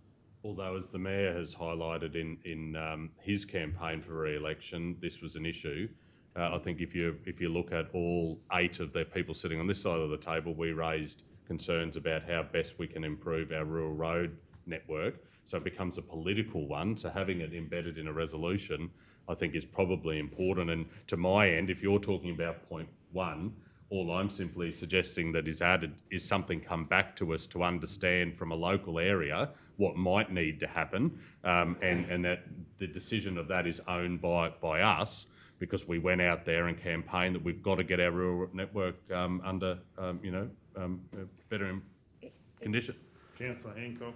Speaker 7: Although, as the Mayor has highlighted in his campaign for re-election, this was an issue. I think if you look at all 8 of the people sitting on this side of the table, we raised concerns about how best we can improve our rural road network. So it becomes a political one. So having it embedded in a resolution, I think, is probably important. And to my end, if you're talking about point 1, all I'm simply suggesting that is added is something come back to us to understand from a local area what might need to happen, and that the decision of that is owned by us, because we went out there and campaigned that we've got to get our rural network under better condition.
Speaker 1: Councillor Hancock.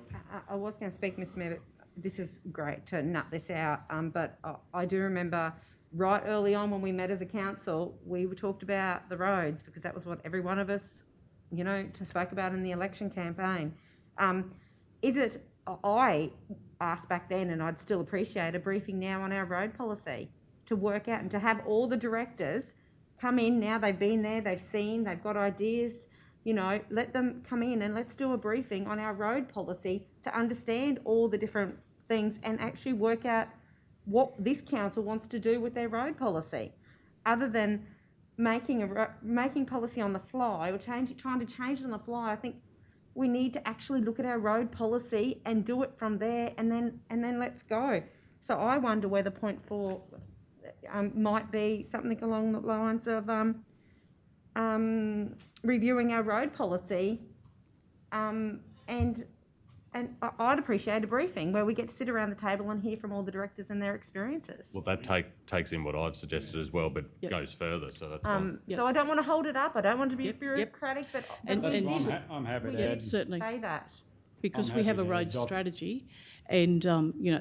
Speaker 5: I was going to speak, Mr Mayor, but this is great to nut this out, but I do remember right early on when we met as a council, we talked about the roads because that was what every one of us, spoke about in the election campaign. I asked back then, and I'd still appreciate a briefing now on our road policy to work out and to have all the directors come in now. They've been there, they've seen, they've got ideas, let them come in and let's do a briefing on our road policy to understand all the different things and actually work out what this council wants to do with their road policy, other than making policy on the fly or trying to change it on the fly. I think we need to actually look at our road policy and do it from there, and then let's go. So I wonder whether point 4 might be something along the lines of reviewing our road policy, and I'd appreciate a briefing where we get to sit around the table and hear from all the directors and their experiences.
Speaker 7: Well, that takes in what I've suggested as well, but goes further, so that's fine.
Speaker 5: So I don't want to hold it up. I don't want to be bureaucratic, but
Speaker 6: And
Speaker 2: I'm happy to add.
Speaker 6: certainly.
Speaker 5: say that.
Speaker 6: Because
Speaker 2: I'm
Speaker 6: we have a
Speaker 2: happy to
Speaker 6: road
Speaker 2: adopt-
Speaker 6: strategy, and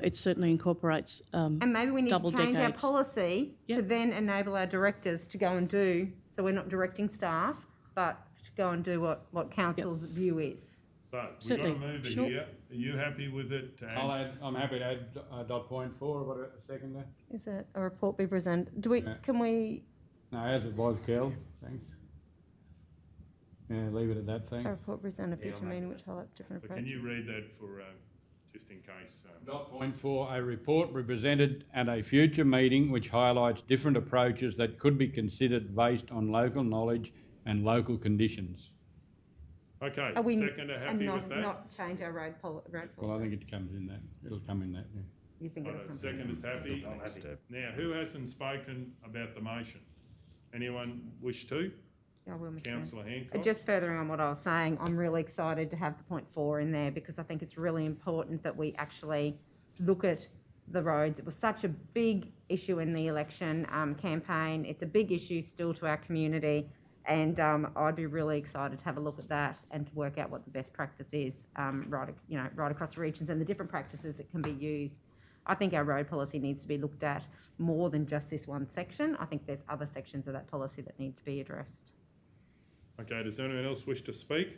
Speaker 6: it certainly incorporates
Speaker 5: And maybe we need to
Speaker 6: double
Speaker 5: change our
Speaker 6: decades.
Speaker 5: policy to
Speaker 6: Yep.
Speaker 5: then enable our directors to go and do, so we're not directing staff, but to go and do what council's view is.
Speaker 1: So we've got to
Speaker 6: Certainly.
Speaker 1: move it
Speaker 6: Sure.
Speaker 1: here. Are you happy with it?
Speaker 2: I'm happy to add dot point 4. What a second there?
Speaker 5: Is it a report be presented?
Speaker 2: Yeah.
Speaker 5: Can we,
Speaker 2: No, as it was, Kel. Thanks. Yeah, leave it at that.
Speaker 5: a
Speaker 2: Thanks.
Speaker 5: report present a
Speaker 1: Yeah,
Speaker 5: future
Speaker 1: I'll make
Speaker 5: meeting which highlights different
Speaker 1: So can you
Speaker 5: approaches?
Speaker 1: read that for, just in case?
Speaker 2: Dot point 4, a report be presented at a future meeting which highlights different approaches that could be considered based on local knowledge and local conditions.
Speaker 1: Okay,
Speaker 5: Are we,
Speaker 1: seconder
Speaker 5: and
Speaker 1: happy with that?
Speaker 5: not change our road policy?
Speaker 2: Well, I think it comes in that. It'll come in that, yeah.
Speaker 5: You think it'll
Speaker 1: Righto,
Speaker 5: come?
Speaker 1: Seconder's happy.
Speaker 7: Next step.
Speaker 1: Now, who hasn't spoken about the motion? Anyone wish to?
Speaker 5: I will, Mr. Mayor.
Speaker 1: Councillor Hancock.
Speaker 5: Just furthering on what I was saying, I'm really excited to have the point 4 in there because I think it's really important that we actually look at the roads. It was such a big issue in the election campaign. It's a big issue still to our community, and I'd be really excited to have a look at that and to work out what the best practice is right across the regions and the different practices that can be used. I think our road policy needs to be looked at more than just this one section. I think there's other sections of that policy that need to be addressed.
Speaker 1: Okay, does anyone else wish to speak?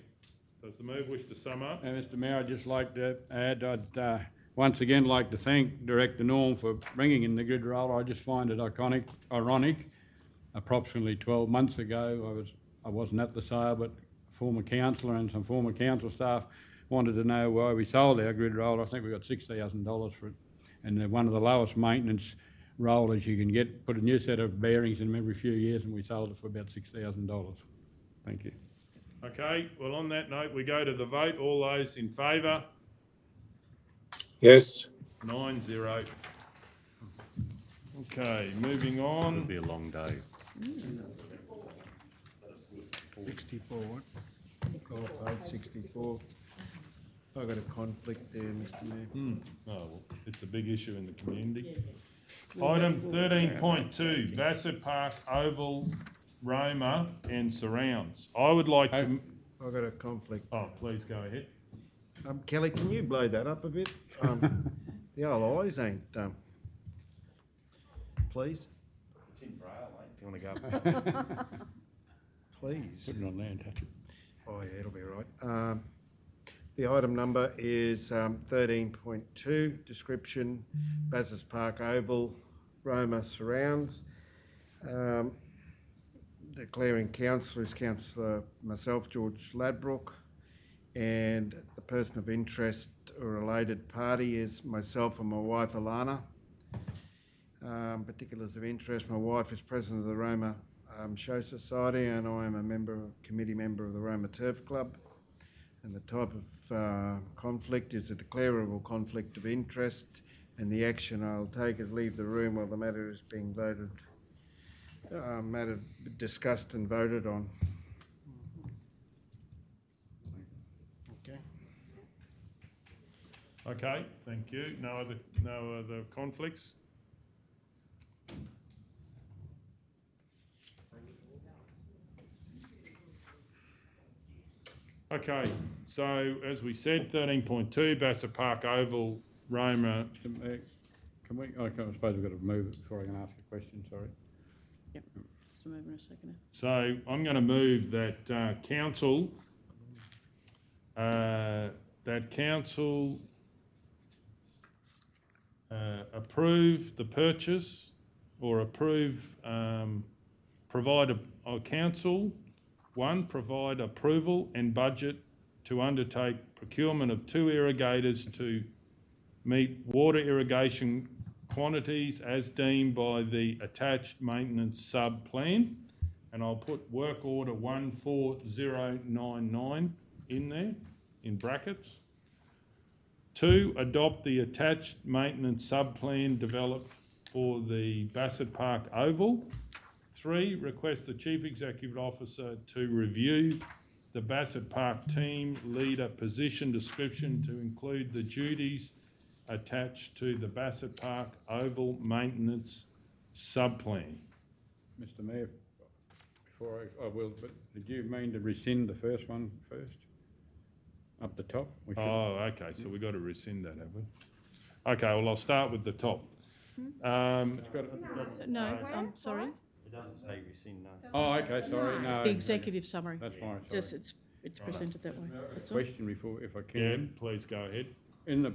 Speaker 1: Does the move wish to sum up?
Speaker 2: Mr Mayor, I'd just like to add, I'd once again like to thank Director Norm for bringing in the grid roller. I just find it ironic. Approximately 12 months ago, I wasn't at the sale, but a former councillor and some former council staff wanted to know why we sold our grid roller. I think we got $6,000 for it, and they're one of the lowest maintenance rollers you can get. Put a new set of bearings in them every few years, and we sold it for about $6,000. Thank you.
Speaker 1: Okay, well, on that note, we go to the vote. All those in favour?
Speaker 3: Yes.
Speaker 1: 9-0. Okay, moving
Speaker 7: It'll
Speaker 1: on.
Speaker 7: be a long day.
Speaker 10: 64. Oh, page 64. I've got a conflict there, Mr Mayor.
Speaker 1: Oh, well, it's a big issue in the community. Item 13.2, Bassett Park Oval, Roma and surrounds. I would like to...
Speaker 10: I've got a conflict.
Speaker 1: Oh, please go ahead.
Speaker 10: Kelly, can you blow that up a bit? The old eyes ain't, please?
Speaker 12: It's in Braille, mate, if you want to go.
Speaker 10: Please.
Speaker 2: Put it on there and touch it.
Speaker 10: Oh, yeah, it'll be all right. The item number is 13.2, description, Bassett Park Oval, Roma surrounds. Declaring councillor is Councillor myself, George Ladbrook, and the person of interest or related party is myself and my wife, Alana. Particulars of interest, my wife is president of the Roma Show Society, and I am a committee member of the Roma Turf Club. And the type of conflict is a declarable conflict of interest, and the action I'll take is leave the room while the matter is being voted, matter discussed and voted on. Okay.
Speaker 1: Okay, thank you. No other conflicts? Okay, so as we said, 13.2, Bassett Park Oval, Roma.
Speaker 2: Mr Mayor, can we, I suppose we've got to move it before I can ask a question, sorry.
Speaker 6: Yep, just a moment, a second.
Speaker 1: So I'm going to move that council approve the purchase or provide provide approval and budget to undertake procurement of 2 irrigators to meet water irrigation quantities as deemed by the attached maintenance sub-plan. And I'll put work order 14099 in there, in brackets. 2, adopt the attached maintenance sub-plan developed for the Bassett Park Oval. 3, request the Chief Executive Officer to review the Bassett Park team leader position description to include the duties attached to the Bassett Park Oval maintenance sub-plan.
Speaker 2: Mr Mayor, before I will, but did you mean to rescind the first one first? Up the top? We should-
Speaker 1: Oh, okay, so we've got to rescind that, have we? Okay, well, I'll start with the top.
Speaker 6: No, I'm sorry.
Speaker 12: It doesn't say rescind, no.
Speaker 2: Oh, okay, sorry, no.
Speaker 6: The executive summary.
Speaker 2: That's fine,
Speaker 6: Just,
Speaker 2: sorry.
Speaker 6: it's presented that way. That's all.
Speaker 2: Question before, if I
Speaker 1: Yeah,
Speaker 2: can.
Speaker 1: please go ahead.
Speaker 2: In the,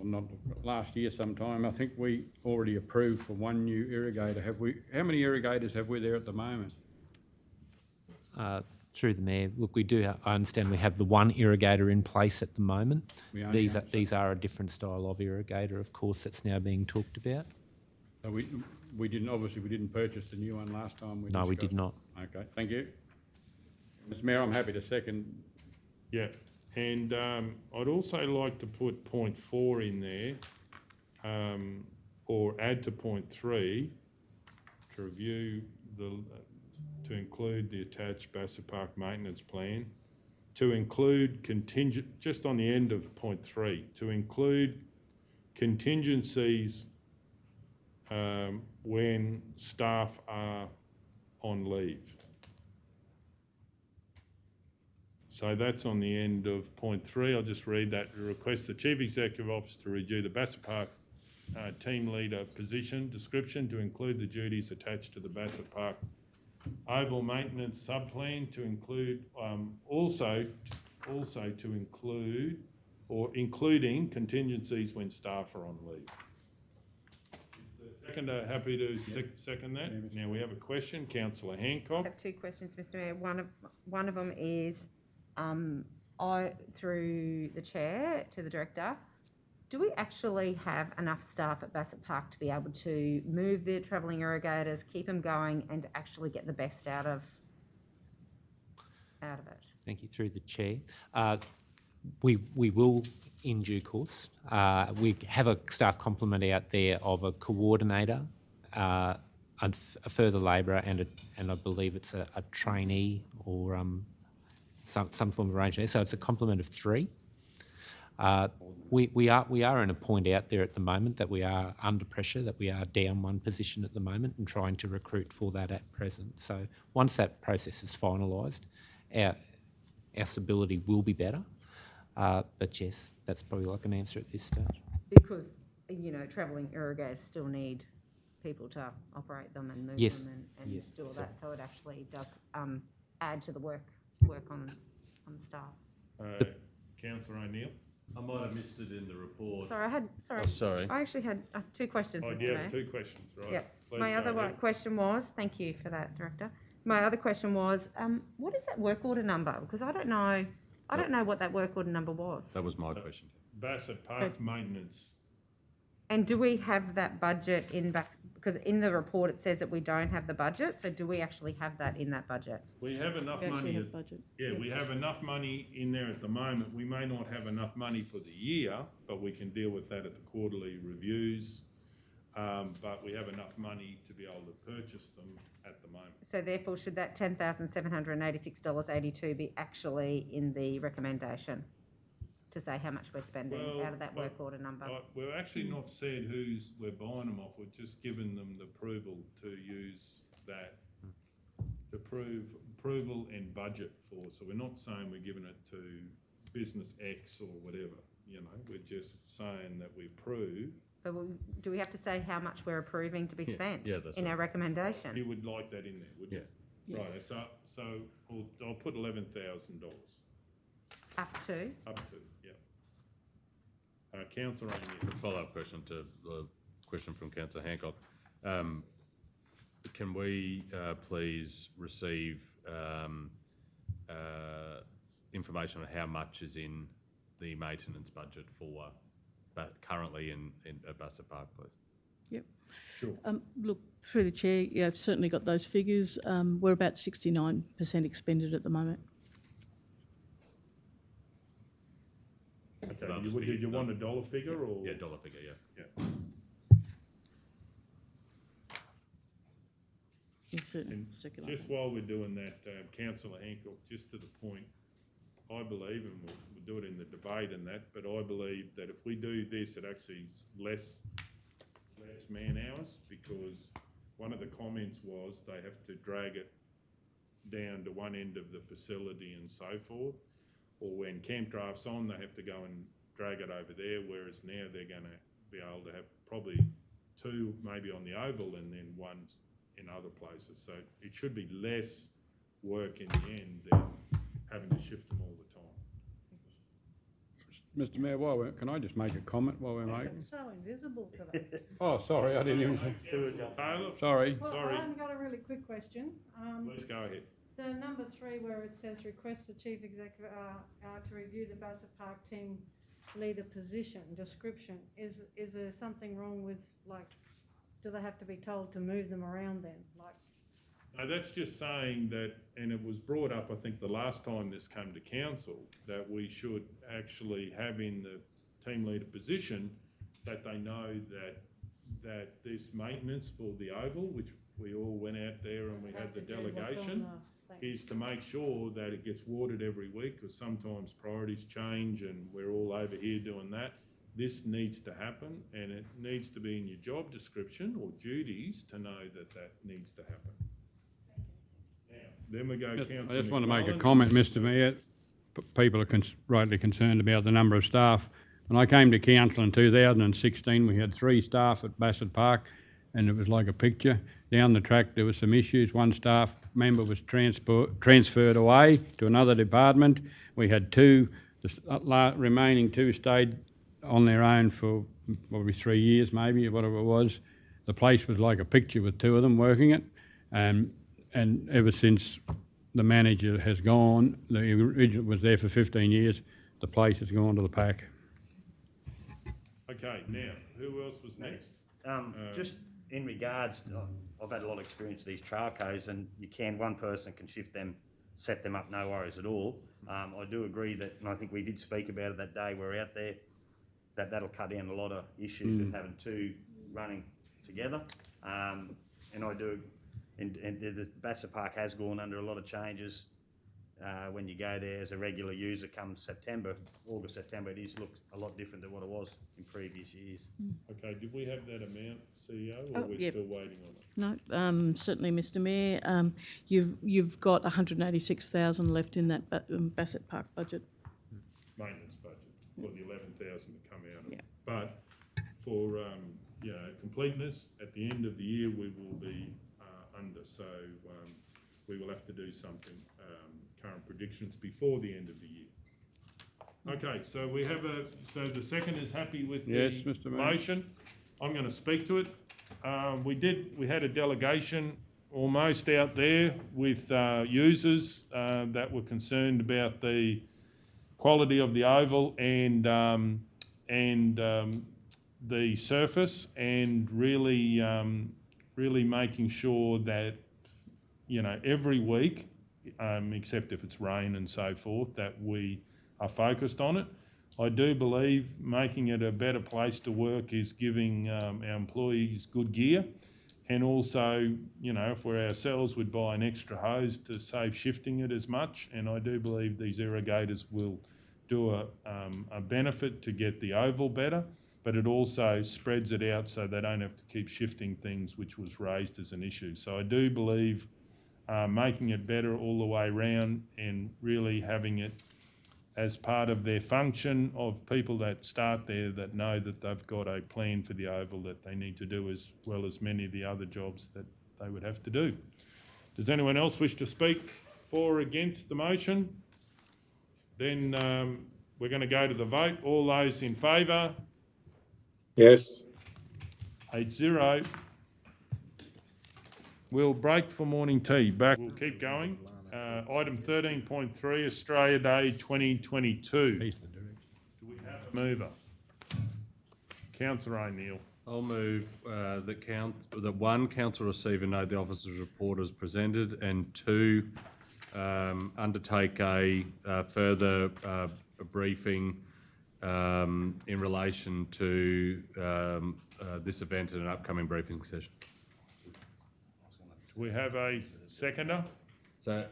Speaker 2: not last year sometime, I think we already approved for 1 new irrigator. How many irrigators have we there at the moment?
Speaker 4: Through the Mayor, look, we do, I understand we have the 1 irrigator in place at the moment.
Speaker 2: We only have
Speaker 4: These are a different style of irrigator, of course, that's now being talked about.
Speaker 2: So we didn't purchase the new one last time we
Speaker 4: No, we
Speaker 2: discussed.
Speaker 4: did not.
Speaker 2: Okay, thank you. Mr Mayor, I'm happy to second.
Speaker 1: Yeah, and I'd also like to put point 4 in there, or add to point 3 to review to include the attached Bassett Park maintenance plan, to include contingent, just on the end of point 3, to include contingencies when staff are on leave. So that's on the end of point 3. I'll just read that. Request the Chief Executive Officer to review the Bassett Park team leader position description to include the duties attached to the Bassett Park Oval maintenance subplan, to include also to include or including contingencies when staff are on leave. Is the seconder happy to second that? Now we have a question, Councillor
Speaker 5: I
Speaker 1: Hancock.
Speaker 5: have two questions, Mr Mayor. One of them is, through the chair to the director, do we actually have enough staff at Bassett Park to be able to move the travelling irrigators, keep them going, and actually get the best out of it?
Speaker 4: Thank you. Through the chair. We will, in due course, we have a staff complement out there of a coordinator, a further labourer, and I believe it's a trainee or some form of arrangement. So it's a complement of 3. We are in a point out there at the moment that we are under pressure, that we are down one position at the moment and trying to recruit for that at present. So once that process is finalised, our stability will be better. But yes, that's probably all I can answer at this stage.
Speaker 5: Because, travelling irrigators still need people to operate them and move
Speaker 4: Yes.
Speaker 5: them and
Speaker 4: Yeah.
Speaker 5: do all
Speaker 4: So-
Speaker 5: that. So it actually does add to the work on the staff.
Speaker 1: Councillor O'Neill.
Speaker 7: I might have missed it in the report.
Speaker 5: Sorry,
Speaker 7: Oh, sorry.
Speaker 5: I actually had 2 questions,
Speaker 1: Oh,
Speaker 5: Mr
Speaker 1: you
Speaker 5: Mayor.
Speaker 1: have 2 questions, right?
Speaker 5: Yeah.
Speaker 1: Please
Speaker 5: My
Speaker 1: go
Speaker 5: other
Speaker 1: ahead.
Speaker 5: question was, thank you for that, Director. My other question was, what is that work order number? Because I don't know what that work order number was.
Speaker 7: That was my question.
Speaker 1: Bassett Park maintenance.
Speaker 5: And do we have that budget in back? Because in the report it says that we don't have the budget. So do we actually have that in that budget?
Speaker 1: We have enough
Speaker 6: We actually
Speaker 1: money.
Speaker 6: have budget.
Speaker 1: Yeah, we have enough money in there at the moment. We may not have enough money for the year, but we can deal with that at the quarterly reviews. But we have enough money to be able to purchase them at the moment.
Speaker 5: So therefore, should that $10,786.82 be actually in the recommendation to say how much we're spending out of that work order number?
Speaker 1: We've actually not said who's we're buying them off. We've just given them the approval to use that, to approval and budget for. So we're not saying we're giving it to business X or whatever, we're just saying that we approve.
Speaker 5: But do we have to say how much we're approving to be spent
Speaker 7: that's
Speaker 5: in our recommendation?
Speaker 1: You would like that in there, would you?
Speaker 6: Yes.
Speaker 1: Right, so I'll put $11,000.
Speaker 5: Up to?
Speaker 1: Up to, yeah. Councillor O'Neill.
Speaker 7: A follow-up question to the question from Councillor Hancock. Can we please receive information on how much is in the maintenance budget for currently in Bassett Park, please?
Speaker 6: Yep.
Speaker 1: Sure.
Speaker 6: Look, through the chair, yeah, I've certainly got those figures. We're about 69% expended at the moment.
Speaker 1: Okay,
Speaker 7: That'll just be-
Speaker 1: did you want a dollar figure or?
Speaker 7: Yeah, dollar figure, yeah.
Speaker 1: Yeah.
Speaker 6: Yeah, certainly.
Speaker 1: And
Speaker 6: Circulate
Speaker 1: just
Speaker 6: that.
Speaker 1: while we're doing that, Councillor Hancock, just to the point, I believe, and we'll do it in the debate and that, but I believe that if we do this, it actually is less man hours, because one of the comments was they have to drag it down to one end of the facility and so forth, or when camp draft's on, they have to go and drag it over there, whereas now they're going to be able to have probably 2 maybe on the oval and then 1 in other places. So it should be less work in the end than having to shift them all the time.
Speaker 2: Mr Mayor, can I just make a comment while we're making?
Speaker 11: It's so invisible today.
Speaker 2: Oh, sorry, I didn't even,
Speaker 1: Taylor,
Speaker 2: sorry.
Speaker 11: Well,
Speaker 1: Sorry.
Speaker 11: I've only got a really quick question.
Speaker 1: please go ahead.
Speaker 11: The number 3 where it says request the chief executive to review the Bassett Park team leader position description. Is there something wrong with, like, do they have to be told to move them around then? Like,
Speaker 1: No, that's just saying that, and it was brought up, I think, the last time this came to council, that we should actually have in the team leader position that they know that this maintenance for the oval, which we all went out there and we had the delegation, is to make sure that it gets watered every week, because sometimes priorities change and we're all over here doing that. This needs to happen, and it needs to be in your job description or duties to know that that needs to happen. Now, then we go, Councillor
Speaker 2: I just want to make a
Speaker 1: McMullen.
Speaker 2: comment, Mr Mayor. People are rightly concerned about the number of staff. When I came to council in 2016, we had 3 staff at Bassett Park, and it was like a picture. Down the track, there were some issues. One staff member was transferred away to another department. We had 2, the remaining 2 stayed on their own for probably 3 years, maybe, whatever it was. The place was like a picture with 2 of them working it. And ever since the manager has gone, the original was there for 15 years, the place has gone to the pack.
Speaker 1: Okay, now, who else was next?
Speaker 12: Just in regards, I've had a lot of experience with these trailcos, and one person can shift them, set them up, no worries at all. I do agree that, and I think we did speak about it that day we were out there, that'll cut down a lot of issues with having 2 running together. And I do, and the Bassett Park has gone under a lot of changes. When you go there as a regular user come August, September, it looks a lot different than what it was in previous years.
Speaker 1: Okay, did we have that amount, CEO, or we're
Speaker 6: yep.
Speaker 1: still waiting on it?
Speaker 6: No, certainly, Mr Mayor. You've got 186,000 left in that Bassett Park budget.
Speaker 1: Maintenance budget for the 11,000 to come out of it.
Speaker 6: Yeah.
Speaker 1: But for completeness, at the end of the year we will be under, so we will have to do something, current predictions before the end of the year. Okay, so we have so the second is happy with
Speaker 2: Yes,
Speaker 1: the
Speaker 2: Mr. Mayor.
Speaker 1: motion. I'm going to speak to it. We had a delegation almost out there with users that were concerned about the quality of the oval and the surface, and really making sure that, every week, except if it's rain and so forth, that we are focused on it. I do believe making it a better place to work is giving our employees good gear, and also, if we're ourselves, we'd buy an extra hose to save shifting it as much, and I do believe these irrigators will do a benefit to get the oval better, but it also spreads it out so they don't have to keep shifting things, which was raised as an issue. So I do believe making it better all the way round, and really having it as part of their function of people that start there that know that they've got a plan for the oval that they need to do, as well as many of the other jobs that they would have to do. Does anyone else wish to speak for or against the motion? Then we're going to go to the vote. All those in favour?
Speaker 3: Yes.
Speaker 1: 8-0. We'll break for morning tea. We'll keep going. Item 13.3, Australia Day 2022. Do we have a mover? Councillor O'Neill.
Speaker 7: I'll move that 1, council receive and note the officer's report as presented, and 2, undertake a further briefing in relation to this event in an upcoming briefing session.
Speaker 1: Do we have a seconder?
Speaker 7: So,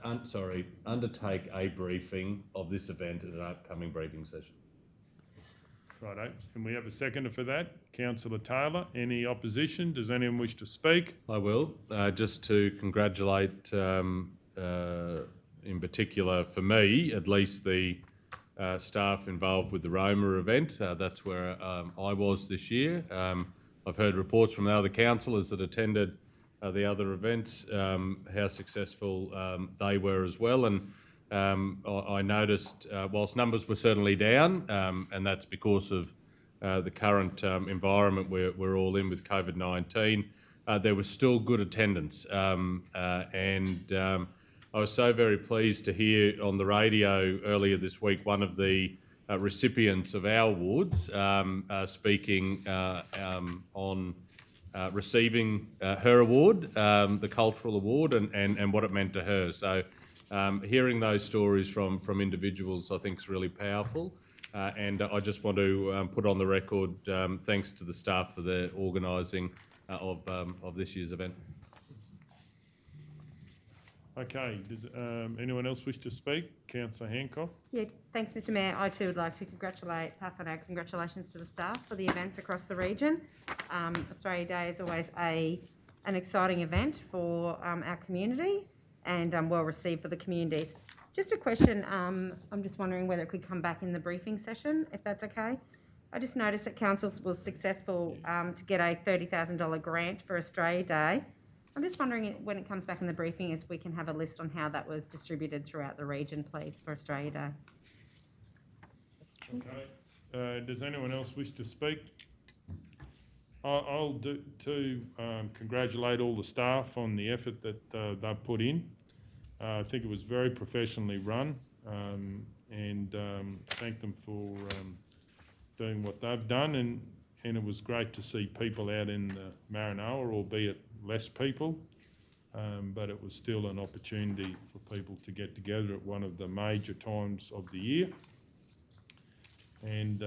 Speaker 7: undertake a briefing of this event at an upcoming briefing session.
Speaker 1: Righto. Can we have a seconder for that? Councillor Taylor. Any opposition? Does anyone wish to speak?
Speaker 7: I will. Just to congratulate, in particular for me, at least the staff involved with the Roma event. That's where I was this year. I've heard reports from the other councillors that attended the other events, how successful they were as well. And I noticed, whilst numbers were certainly down, and that's because of the current environment we're all in with COVID-19, there was still good attendance. I was so very pleased to hear on the radio earlier this week one of the recipients of our awards speaking on receiving her award, the cultural award, and what it meant to her. So hearing those stories from individuals, I think, is really powerful. And I just want to put on the record thanks to the staff for the organising of this year's event.
Speaker 1: Okay, does anyone else wish to speak? Councillor Hancock?
Speaker 5: Yeah, thanks, Mr Mayor. I too would like to pass on our congratulations to the staff for the events across the region. Australia Day is always an exciting event for our community and well received for the communities. Just a question, I'm just wondering whether it could come back in the briefing session, if that's okay. I just noticed that council was successful to get a $30,000 grant for Australia Day. I'm just wondering when it comes back in the briefing if we can have a list on how that was distributed throughout the region, please, for Australia Day.
Speaker 1: Okay. Does anyone else wish to speak? I'll do to congratulate all the staff on the effort that they've put in. I think it was very professionally run, and thank them for doing what they've done. And it was great to see people out in Maranoa, albeit less people, but it was still an opportunity for people to get together at one of the major times of the year. And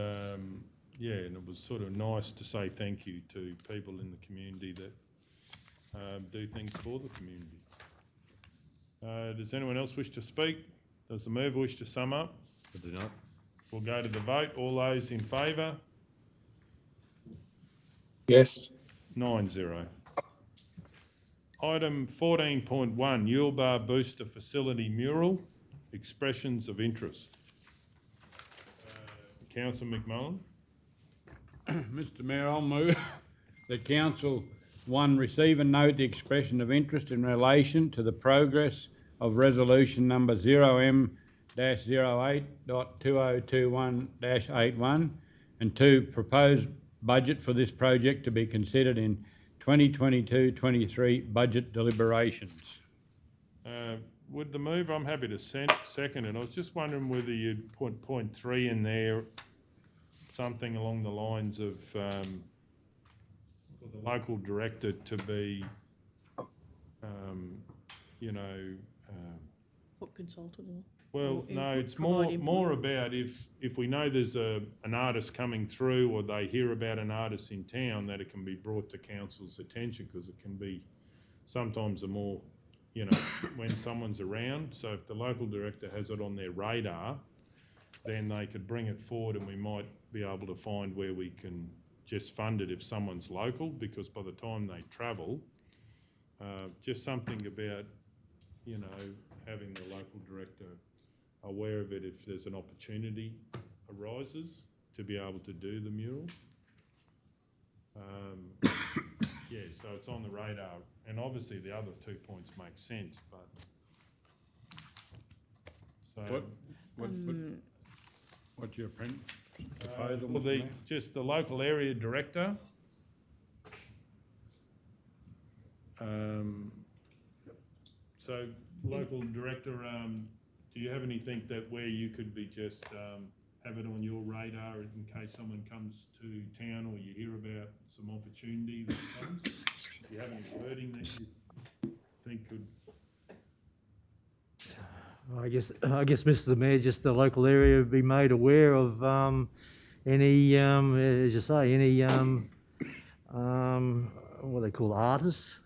Speaker 1: yeah, and it was sort of nice to say thank you to people in the community that do things for the community. Does anyone else wish to speak? Does the mover wish to sum up?
Speaker 7: I do not.
Speaker 1: We'll go to the vote. All those in favour?
Speaker 3: Yes.
Speaker 1: 9-0. Item 14.1, Yuleba Booster Facility Mural, expressions of interest. Councillor McMullen.
Speaker 2: Mr Mayor, I'll move that Council 1 receive and note the expression of interest in relation to the progress of resolution number 0M-08.2021-81 and 2, proposed budget for this project to be considered in 2022-23 budget deliberations.
Speaker 1: Would the mover, I'm happy to second it. I was just wondering whether you'd put point 3 in there, something along the lines of for the local director to be,
Speaker 6: What consultant?
Speaker 1: well,
Speaker 6: Or
Speaker 1: no,
Speaker 6: input,
Speaker 1: it's
Speaker 6: provide
Speaker 1: more
Speaker 6: input.
Speaker 1: about if we know there's an artist coming through or they hear about an artist in town, that it can be brought to council's attention, because it can be sometimes a more, when someone's around. So if the local director has it on their radar, then they could bring it forward and we might be able to find where we can just fund it if someone's local, because by the time they travel, just something about, having the local director aware of it if there's an opportunity arises to be able to do the mural. Yeah, so it's on the radar, and obviously the other 2 points make sense, but so
Speaker 2: What's your proposal,
Speaker 1: well,
Speaker 2: Mr Mayor?
Speaker 1: just the local area director. So local director, do you have anything that where you could be just have it on your radar in case someone comes to town or you hear about some opportunity that comes? Do you have any wording that you think could?
Speaker 14: I guess, Mr. Mayor, just the local area be made aware of any, as you say, any what they call artists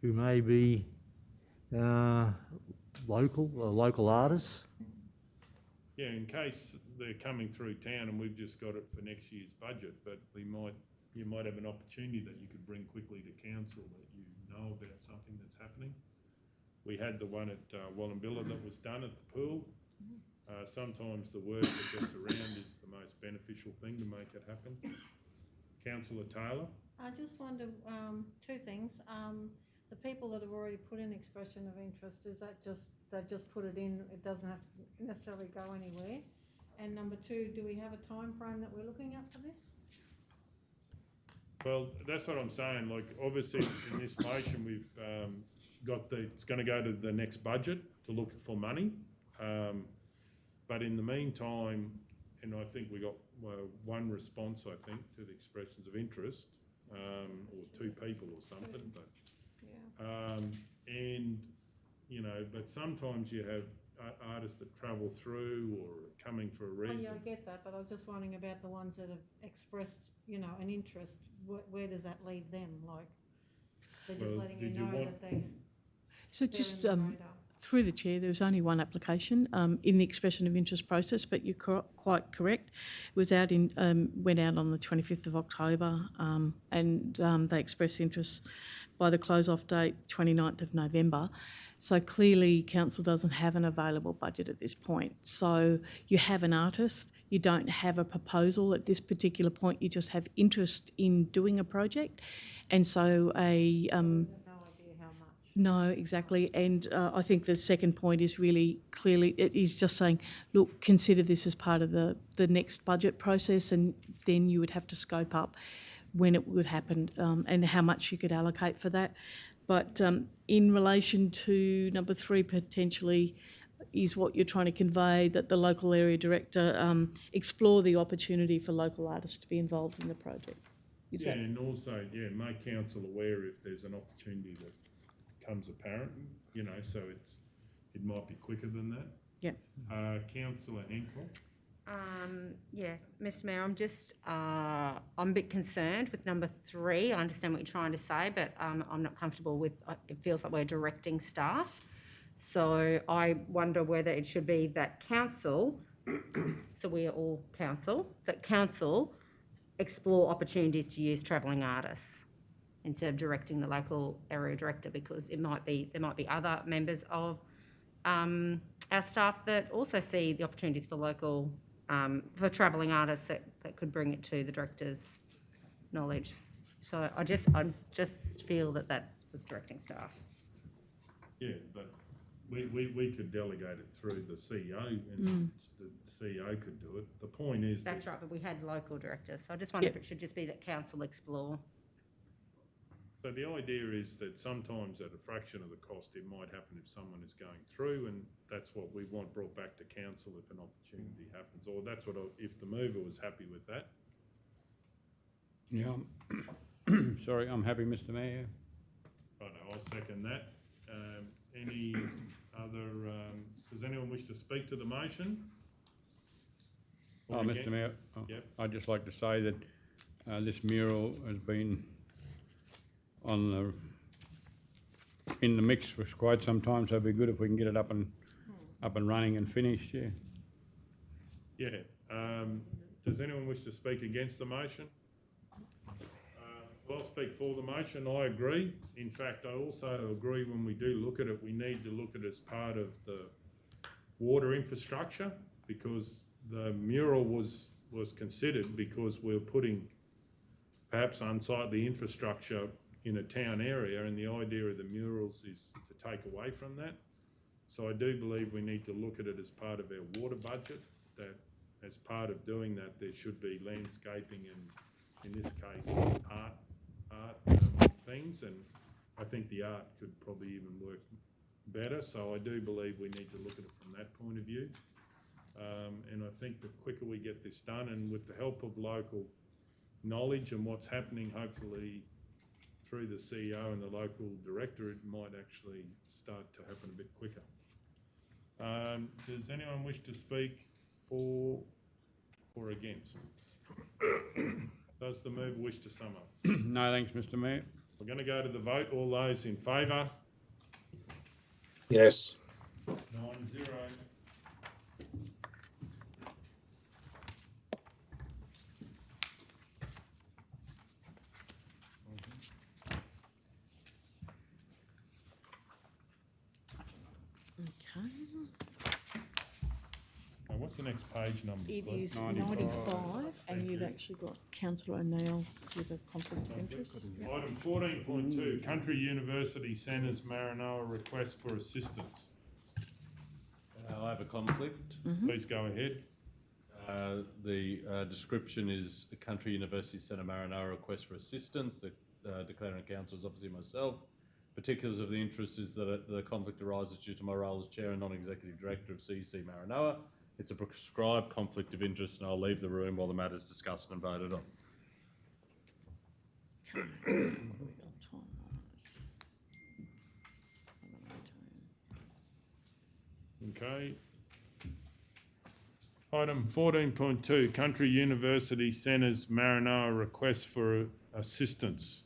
Speaker 14: who may be local artists.
Speaker 1: Yeah, in case they're coming through town and we've just got it for next year's budget, but you might have an opportunity that you could bring quickly to council that you know about something that's happening. We had the one at Wallumbilla that was done at the pool. Sometimes the word that gets around is the most beneficial thing to make it happen. Councillor Taylor?
Speaker 11: I just wonder, 2 things. The people that have already put in expression of interest, is that they've just put it in, it doesn't have to necessarily go anywhere? And number 2, do we have a time frame that we're looking at for this?
Speaker 1: Well, that's what I'm saying. Like, obviously, in this motion, we've it's going to go to the next budget to look for money. But in the meantime, and I think we got one response, I think, to the expressions of interest, or 2 people or something. But but sometimes you have artists that travel through or coming for a reason.
Speaker 11: Oh, yeah, I get that, but I was just wondering about the ones that have expressed, an interest. Where does that leave them? Like, they're just letting you know that they.
Speaker 6: So
Speaker 11: they're
Speaker 6: just
Speaker 11: in the radar.
Speaker 6: Through the chair, there was only one application in the expression of interest process, but you're quite correct. It was out went out on the 25th of October, and they expressed interest by the close-off date 29th of November. So clearly, council doesn't have an available budget at this point. So you have an artist, you don't have a proposal at this particular point. You just have interest in doing a project, and so No, exactly. And I think the second point is really clearly, it is just saying, look, consider this as part of the next budget process, and then you would have to scope up when it would happen and how much you could allocate for that. But in relation to number 3, potentially, is what you're trying to convey, that the local area director explore the opportunity for local artists to be involved in the project. Is that?
Speaker 1: And also, make council aware if there's an opportunity that comes apparent, so it might be quicker than that.
Speaker 6: Yeah.
Speaker 1: Councillor Henkel.
Speaker 5: Mr Mayor, I'm a bit concerned with number 3. I understand what you're trying to say, but I'm not comfortable with, it feels like we're directing staff. So I wonder whether it should be that council, so we are all council, that council explore opportunities to use travelling artists instead of directing the local area director, because there might be other members of our staff that also see the opportunities for local, for travelling artists that could bring it to the director's knowledge. So I just feel that was directing staff.
Speaker 1: Yeah, but we could delegate it through the CEO, and the CEO could do it. The point is...
Speaker 5: That's right, but we had local directors, so I just wonder if it should just be that council explore.
Speaker 1: So the idea is that sometimes at a fraction of the cost, it might happen if someone is going through, and that's what we want brought back to council if an opportunity happens, or that's what if the mover was happy with that.
Speaker 2: Yeah, sorry, I'm happy, Mr Mayor.
Speaker 1: Right, I'll second that. Any other, does anyone wish to speak to the motion? Or
Speaker 2: Mr
Speaker 1: again?
Speaker 2: Mayor,
Speaker 1: Yep.
Speaker 2: I'd just like to say that this mural has been in the mix for quite some time, so it'd be good if we can get it up and running and finished.
Speaker 1: Yeah. Does anyone wish to speak against the motion? Well, I'll speak for the motion. I agree. In fact, I also agree when we do look at it, we need to look at it as part of the water infrastructure, because the mural was considered because we're putting perhaps unsightly infrastructure in a town area, and the idea of the murals is to take away from that. So I do believe we need to look at it as part of our water budget, that as part of doing that, there should be landscaping and, in this case, art things, and I think the art could probably even work better. So I do believe we need to look at it from that point of view. And I think the quicker we get this done, and with the help of local knowledge and what's happening, hopefully through the CEO and the local director, it might actually start to happen a bit quicker. Does anyone wish to speak for or against? Does the mover wish to sum up?
Speaker 2: No, thanks, Mr Mayor.
Speaker 1: We're going to go to the vote. All those in favour?
Speaker 3: Yes.
Speaker 1: 9-0.
Speaker 6: Okay.
Speaker 1: What's the next page number,
Speaker 6: It
Speaker 1: please?
Speaker 6: is 95, and you've actually got Councillor O'Neill with a conflict of interest. Yep.
Speaker 1: Item 14.2, Country Universities Centre Maranoa request for assistance.
Speaker 7: I have a conflict.
Speaker 1: Please go ahead.
Speaker 7: The description is the Country Universities Centre Maranoa request for assistance. The declaring council is obviously myself. Particulars of the interest is that the conflict arises due to my role as chair and non-executive director of CEC Maranoa. It's a prescribed conflict of interest, and I'll leave the room while the matter is discussed and voted on.
Speaker 1: Okay. Item 14.2, Country University Centres Maranoa request for assistance.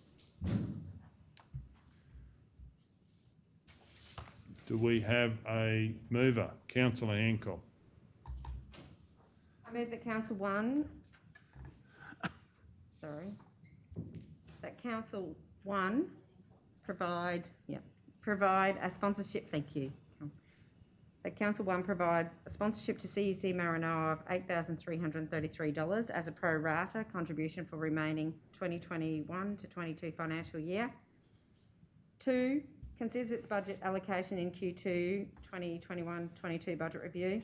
Speaker 1: Do we have a mover? Councillor Hancock.
Speaker 5: I move that Council 1 provide a sponsorship, thank you. That Council 1 provides a sponsorship to CUC Maranoa of $8,333 as a pro rata contribution for remaining 2021 to 22 financial year. 2, considers its budget allocation in Q2 2021-22 budget review.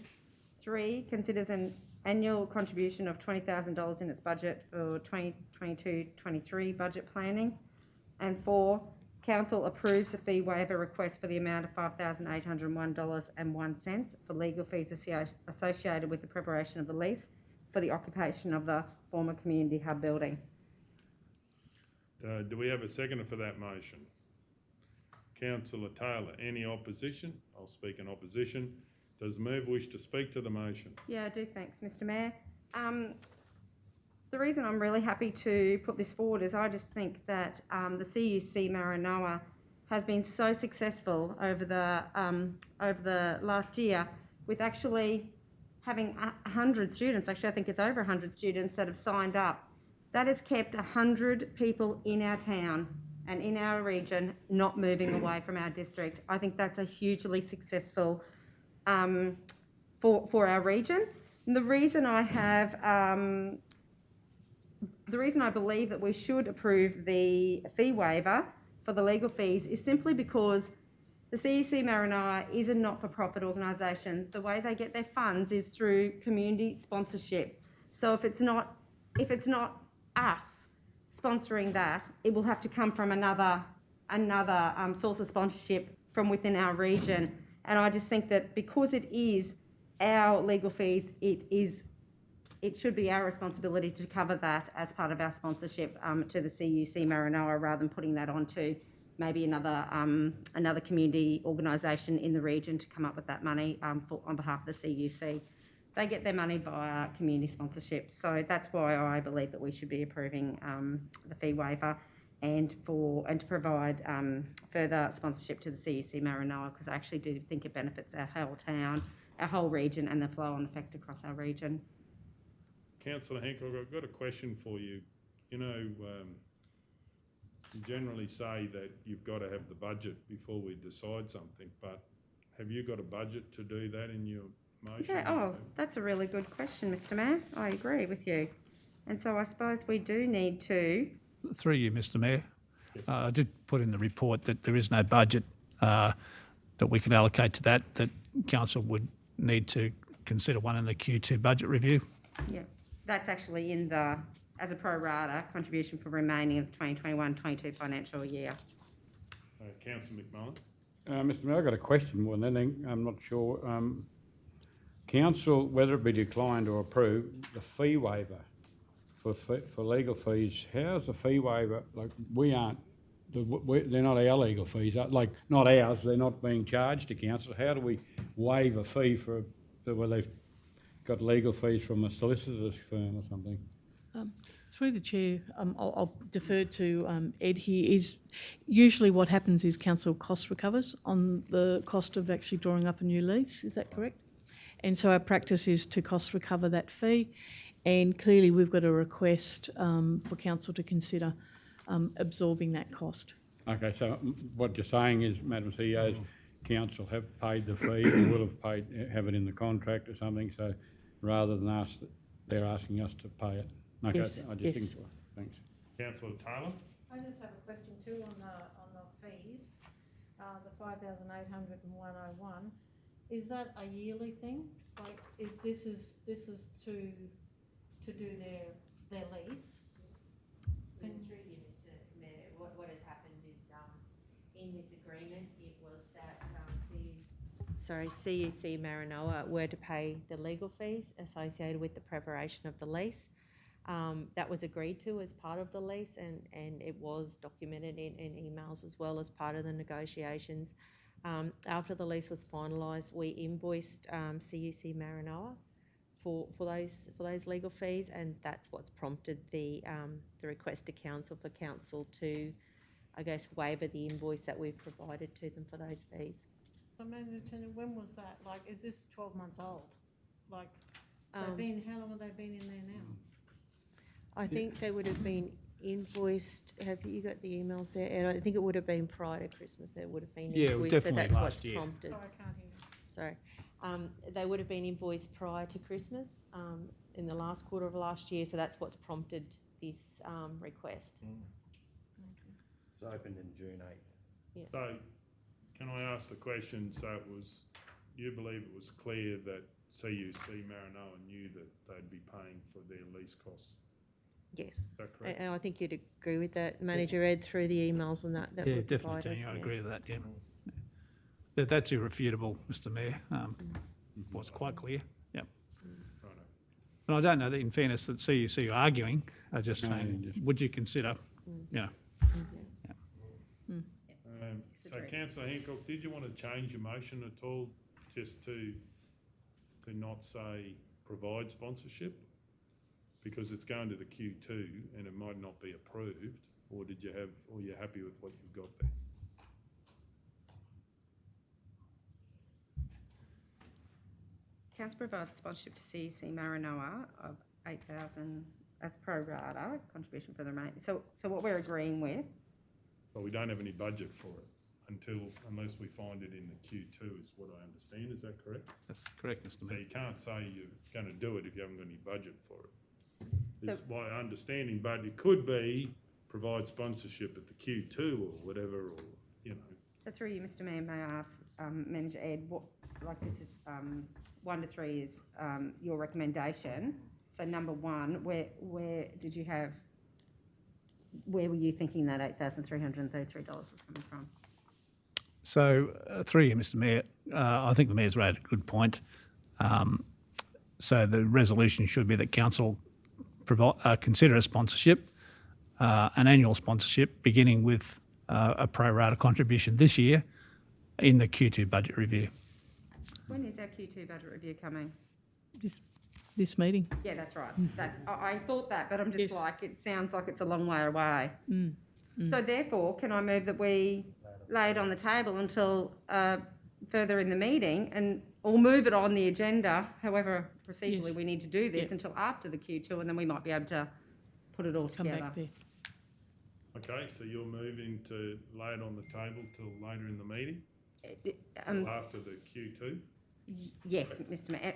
Speaker 5: 3, considers an annual contribution of $20,000 in its budget for 2022-23 budget planning. And 4, Council approves a fee waiver request for the amount of $5,801.01 for legal fees associated with the preparation of the lease for the occupation of the former community hub building.
Speaker 1: Do we have a seconder for that motion? Councillor Taylor. Any opposition? I'll speak in opposition. Does the mover wish to speak to the motion?
Speaker 5: Yeah, I do. Thanks, Mr. Mayor. The reason I'm really happy to put this forward is I just think that the CUC Maranoa has been so successful over the last year with actually having 100 students. Actually, I think it's over 100 students that have signed up. That has kept 100 people in our town and in our region not moving away from our district. I think that's a hugely successful for our region. And the reason I believe that we should approve the fee waiver for the legal fees is simply because the CUC Maranoa is a not-for-profit organisation. The way they get their funds is through community sponsorship. So if it's not us sponsoring that, it will have to come from another source of sponsorship from within our region. And I just think that because it is our legal fees, it should be our responsibility to cover that as part of our sponsorship to the CUC Maranoa, rather than putting that onto maybe another community organisation in the region to come up with that money on behalf of the CUC. They get their money via community sponsorship, so that's why I believe that we should be approving the fee waiver and to provide further sponsorship to the CUC Maranoa, because I actually do think it benefits our whole town, our whole region, and the flow-on effect across our region.
Speaker 1: Councillor Hancock, I've got a question for you. You know, you generally say that you've got to have the budget before we decide something, but have you got a budget to do that in your motion?
Speaker 5: Yeah, that's a really good question, Mr. Mayor. I agree with you. And so I suppose we do need to...
Speaker 15: Through you, Mr. Mayor.
Speaker 1: Yes.
Speaker 15: I did put in the report that there is no budget that we can allocate to that Council would need to consider one in the Q2 budget review.
Speaker 5: Yeah, that's actually as a pro rata contribution for remaining of the 2021-22 financial year.
Speaker 1: Councillor McMullen.
Speaker 2: Mr. Mayor, I've got a question more than anything. I'm not sure. Council, whether it be declined or approved, the fee waiver for legal fees, how's the fee waiver, like they're not our legal fees, like not ours, they're not being charged to council. How do we waive a fee where they've got legal fees from a solicitor's firm or something?
Speaker 6: Through the chair, I'll defer to Ed here. Is usually what happens is council cost recovers on the cost of actually drawing up a new lease. Is that correct? And so our practice is to cost recover that fee, and clearly we've got a request for council to consider absorbing that cost.
Speaker 2: Okay, so what you're saying is, Madam CEO, council have paid the fee or will have it in the contract or something, so rather than us, they're asking us to pay it. Okay,
Speaker 6: Yes,
Speaker 2: I just
Speaker 6: yes.
Speaker 2: think so. Thanks.
Speaker 1: Councillor Taylor.
Speaker 11: I just have a question too on the fees, the 5,801.01. Is that a yearly thing? Like, this is to do their lease?
Speaker 5: Through you, Mr. Mayor, what has happened is in this agreement, it was that CUC Maranoa were to pay the legal fees associated with the preparation of the lease. That was agreed to as part of the lease, and it was documented in emails as well as part of the negotiations. After the lease was finalised, we invoiced CUC Maranoa for those legal fees, and that's what's prompted the request to council for council to, I guess, waiver the invoice that we've provided to them for those fees.
Speaker 11: So Madam Lieutenant, when was that? Like, is this 12 months old? Like,
Speaker 16: Um,
Speaker 11: how long have they been in there now?
Speaker 16: I think they would have been invoiced, have you got the emails there? And I think it would have been prior to Christmas, there would have been
Speaker 15: Yeah,
Speaker 16: invoiced,
Speaker 15: definitely
Speaker 16: so that's
Speaker 15: last
Speaker 16: what's
Speaker 15: year.
Speaker 16: prompted.
Speaker 11: Sorry, I can't hear you.
Speaker 16: Sorry. They would have been invoiced prior to Christmas, in the last quarter of last year, so that's what's prompted this, request.
Speaker 12: It was opened in June 8th.
Speaker 1: So, can I ask the question, so it was, you believe it was clear that CUC Maranoa knew that they'd be paying for their lease costs?
Speaker 16: Yes.
Speaker 1: Is that correct?
Speaker 16: And I think you'd agree with that, Manager Ed, through the emails and that
Speaker 15: Yeah,
Speaker 16: were
Speaker 15: definitely,
Speaker 16: provided.
Speaker 15: Tony, I agree
Speaker 16: yes.
Speaker 15: with that, yeah. That's irrefutable, Mr Mayor. Was quite clear, yep.
Speaker 1: Righto.
Speaker 15: And I don't know that in fairness that CUC are arguing, I just
Speaker 2: No,
Speaker 15: saying,
Speaker 2: just-
Speaker 15: would you consider, you know,
Speaker 1: So councillor Hancock, did you want to change your motion at all, just to not say provide sponsorship? Because it's going to the Q2 and it might not be approved, or did you have, or you're happy with what you've got there?
Speaker 5: Council provides sponsorship to CEC Maranoa of 8,000 as pro rata contribution for the remaining. So what we're agreeing with,
Speaker 1: Well, we don't have any budget for it unless we find it in the Q2 is what I understand, is that correct?
Speaker 15: that's correct, Mr
Speaker 1: So
Speaker 15: Mayor.
Speaker 1: you can't say you're going to do it if you haven't got any budget for it. Is
Speaker 5: So-
Speaker 1: my understanding, but it could be provide sponsorship at the Q2 or whatever, or, you know.
Speaker 5: so through you, Mr Mayor, may I ask Manager Ed, what, like this is 1 to 3 is your recommendation. So number one, where did you have, where were you thinking that $8,333 was coming from?
Speaker 15: So, through you, Mr Mayor, I think the Mayor's raised a good point. So the resolution should be that council consider a sponsorship, an annual sponsorship, beginning with a pro rata contribution this year in the Q2 budget review.
Speaker 5: When is our Q2 budget review coming?
Speaker 6: This meeting.
Speaker 5: Yeah, that's right. I thought that, but I'm just
Speaker 6: Yes.
Speaker 5: like, it sounds like it's a long way away.
Speaker 6: Mm.
Speaker 5: So therefore, can I move that we lay it on the table until further in the meeting, and or move it on the agenda, however procedurally
Speaker 6: Yes.
Speaker 5: we need to do this,
Speaker 6: Yep.
Speaker 5: until after the Q2, and then we might be able to put it all
Speaker 6: Come
Speaker 5: together.
Speaker 6: back there.
Speaker 1: Okay, so you're moving to lay it on the table till later in the meeting,
Speaker 5: Um,
Speaker 1: till after the Q2?
Speaker 5: Yes, Mr Mayor.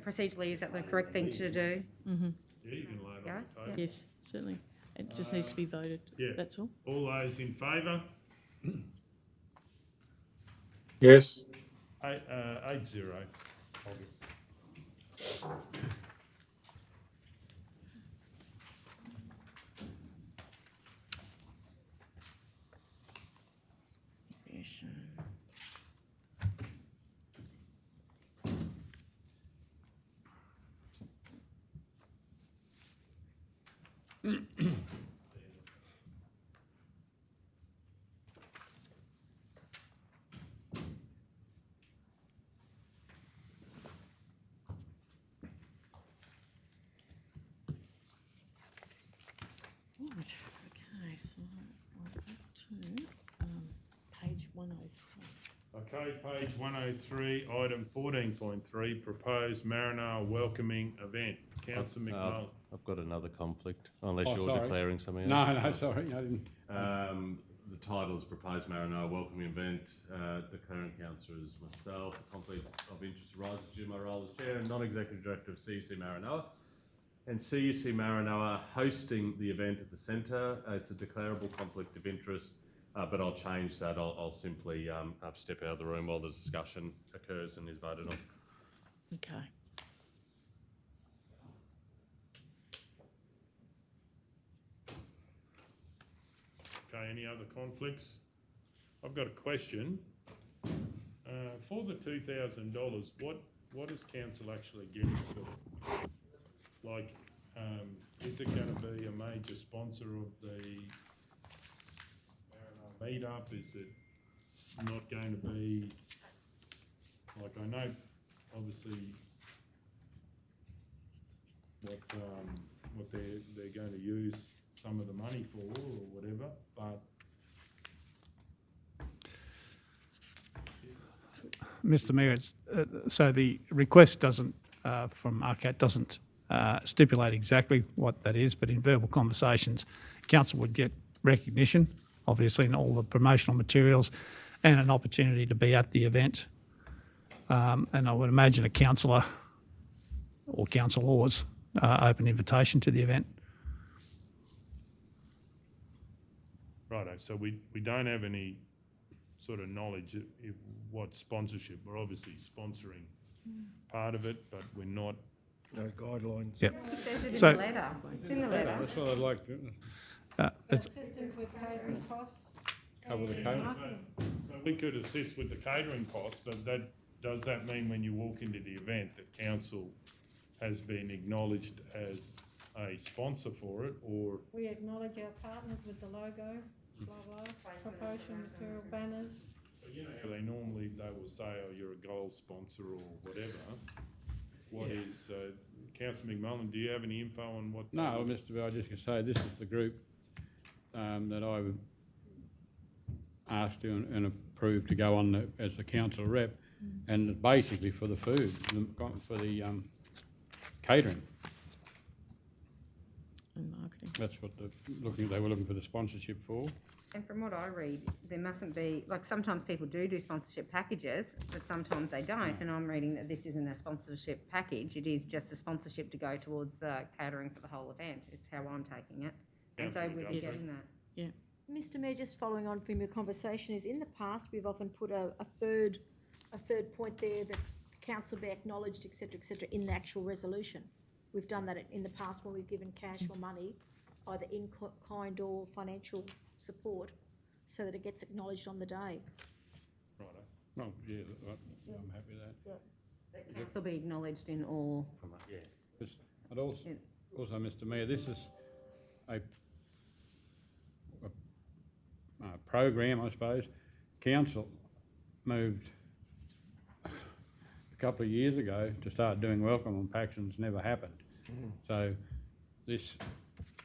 Speaker 5: Procedurally, is that the correct thing to do?
Speaker 6: Mm-hmm.
Speaker 1: Yeah, you can lay it
Speaker 5: Yeah,
Speaker 1: on the table.
Speaker 6: Yes, certainly. It just needs to be voted.
Speaker 1: Yeah.
Speaker 6: That's all.
Speaker 1: All those in favour?
Speaker 3: Yes.
Speaker 1: 8-0.
Speaker 6: Right, okay, so we're up to page 103.
Speaker 1: Okay, page 103, item 14.3, proposed Maranoa welcoming event. Councillor McMullen.
Speaker 7: I've got another conflict, unless
Speaker 2: Oh,
Speaker 7: you're
Speaker 2: sorry.
Speaker 7: declaring something
Speaker 2: No,
Speaker 7: else.
Speaker 2: no, sorry, I didn't.
Speaker 7: The title is Proposed Maranoa Welcoming Event. Declaring councillor is myself. A conflict of interest arises due to my role as Chair and Non-Executive Director of CUC Maranoa. And CUC Maranoa hosting the event at the centre. It's a declarable conflict of interest, but I'll change that. I'll simply step out of the room while the discussion occurs and is voted on.
Speaker 6: Okay.
Speaker 1: Okay, any other conflicts? I've got a question. For the $2,000, what is council actually getting for it? Like, is it going to be a major sponsor of the meetup? Is it not going to be, like, I know obviously what they're going to use some of the money for or whatever, but
Speaker 15: Mr Mayor, so the request doesn't, from RCAT doesn't stipulate exactly what that is, but in verbal conversations, council would get recognition, obviously, in all the promotional materials and an opportunity to be at the event. And I would imagine a councillor or councillors open invitation to the event.
Speaker 1: Righto, so we don't have any sort of knowledge of what sponsorship, we're obviously sponsoring part of it, but we're not.
Speaker 10: No guidelines.
Speaker 15: Yep.
Speaker 5: It says it in
Speaker 15: So-
Speaker 5: the letter. It's in the letter.
Speaker 2: That's what I'd like to,
Speaker 15: It's,
Speaker 11: Assistance with catering costs.
Speaker 2: cover the
Speaker 11: and
Speaker 2: catering.
Speaker 11: marketing.
Speaker 1: So we could assist with the catering costs, but does that mean when you walk into the event that council has been acknowledged as a sponsor for it, or?
Speaker 11: We acknowledge our partners with the logo, blah, blah, promotion material, banners.
Speaker 1: You know, they will say, oh, you're a gold sponsor or whatever. What is, Councillor McMullen, do you have any info on what?
Speaker 2: No, Mr Mayor, I just can say this is the group that I would asked to and approved to go on as the council rep, and basically for the food, for the catering.
Speaker 6: And marketing.
Speaker 2: That's what they were looking for the sponsorship for.
Speaker 5: And from what I read, there mustn't be, like sometimes people do sponsorship packages, but sometimes they don't. And I'm reading that this isn't a sponsorship package. It is just a sponsorship to go towards the catering for the whole event, is how I'm taking it. And so we'll be getting that.
Speaker 6: Yeah.
Speaker 13: Mr Mayor, just following on from your conversation, is in the past we've often put a third point there that the council be acknowledged, et cetera, in the actual resolution. We've done that in the past when we've given cash or money, either in kind or financial support, so that it gets acknowledged on the day.
Speaker 2: Righto. Oh, yeah, I'm happy with that.
Speaker 5: That council be acknowledged in all.
Speaker 12: Yeah.
Speaker 2: But also, Mr Mayor, this is a program, I suppose. Council moved a couple of years ago to start doing welcome packs, and it's never happened. So this,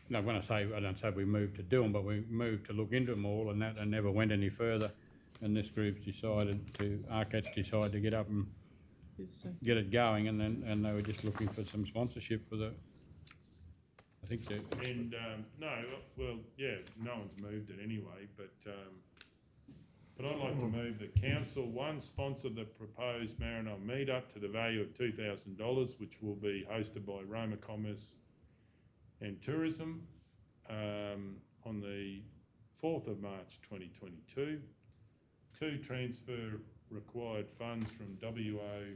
Speaker 2: no, when I don't say we moved to do them, but we moved to look into them all, and that and never went any further. And this group's RCAT's decided to get up and get it going, and they were just looking for some sponsorship for the. I think they.
Speaker 1: And, no, well, yeah, no one's moved it anyway, but I'd like to move that council, one, sponsor the proposed Maranoa meetup to the value of $2,000, which will be hosted by Roma Commerce and Tourism on the 4th of March 2022. 2, transfer required funds from WO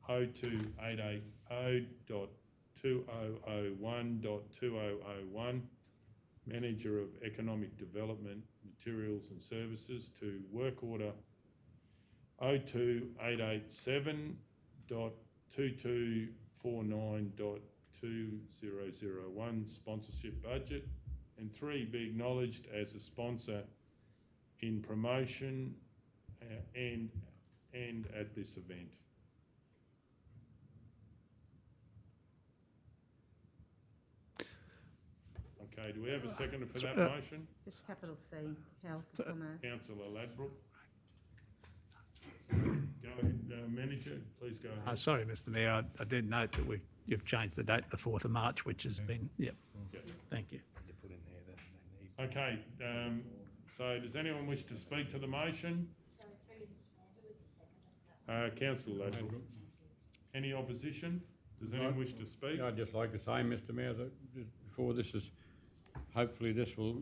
Speaker 1: 02880.2001.2001, Manager of Economic Development, Materials and Services, to work order 02887.2249.2001 sponsorship budget, and 3, be acknowledged as a sponsor in promotion and at this event. Okay, do we have a seconder for that motion?
Speaker 5: Just capital C, Health, Commerce.
Speaker 1: Councillor Ladbrook. Go ahead, Manager, please go ahead.
Speaker 15: sorry, Mr Mayor, I did note that you've changed the date to the 4th of March, which has been, yep. Thank you.
Speaker 1: Okay, so does anyone wish to speak to the motion? Councillor Ladbrook. Any opposition? Does anyone wish to speak?
Speaker 2: I'd just like to say, Mr Mayor, that before this is, hopefully this will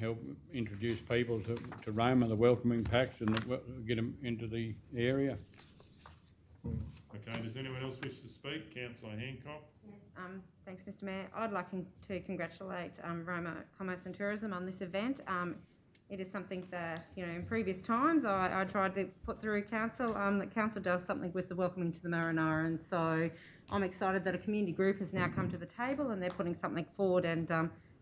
Speaker 2: help introduce people to Roma, the welcoming packs, and get them into the area.
Speaker 1: Okay, does anyone else wish to speak? Councillor Hancock.
Speaker 5: Thanks, Mr Mayor. I'd like to congratulate Roma Commerce and Tourism on this event. It is something that, in previous times I tried to put through council, that council does something with the welcoming to the Maranoa, and so I'm excited that a community group has now come to the table and they're putting something forward, and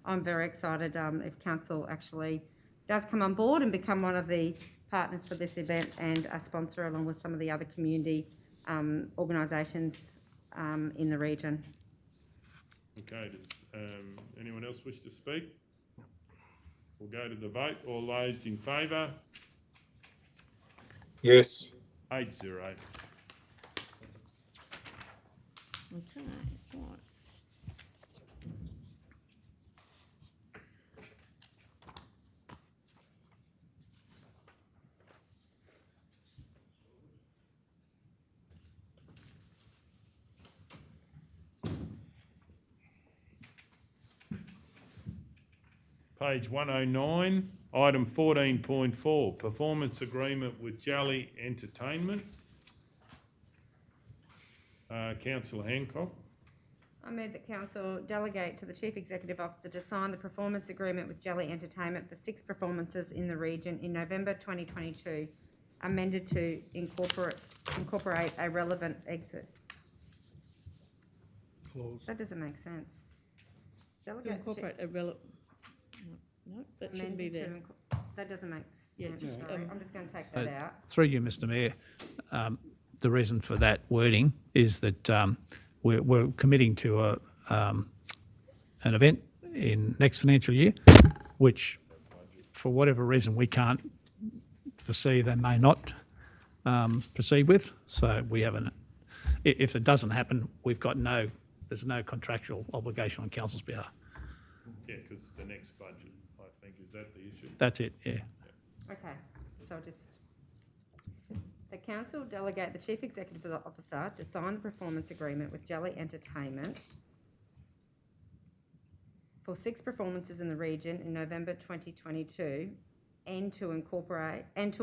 Speaker 5: I'm very excited if council actually does come on board and become one of the partners for this event and a sponsor along with some of the other community organisations in the region.
Speaker 1: Okay, does anyone else wish to speak? We'll go to the vote. All those in favour?
Speaker 3: Yes.
Speaker 1: 8-0.
Speaker 6: Okay, right.
Speaker 1: Page 109, item 14.4, performance agreement with Jolly Entertainment. Councillor Hancock.
Speaker 5: I move that council delegate to the Chief Executive Officer to sign the performance agreement with Jelly Entertainment for 6 performances in the region in November 2022, amended to incorporate a relevant exit
Speaker 8: Clause.
Speaker 5: That doesn't make sense.
Speaker 6: To
Speaker 5: Delegate
Speaker 6: incorporate a relevant, no, that shouldn't be there.
Speaker 5: That doesn't make
Speaker 6: Yeah,
Speaker 5: sense.
Speaker 6: just,
Speaker 5: Sorry, I'm just going to take that out.
Speaker 15: Through you, Mr Mayor, the reason for that wording is that we're committing to an event in next financial year, which for whatever reason we can't foresee they may not proceed with. So we haven't, if it doesn't happen, there's no contractual obligation on council's behalf.
Speaker 1: Yeah, because it's the next budget, I think. Is that the issue?
Speaker 15: That's it, yeah.
Speaker 5: Okay, so the council delegate the Chief Executive Officer to sign the performance agreement with Jelly Entertainment for 6 performances in the region in November 2022 and to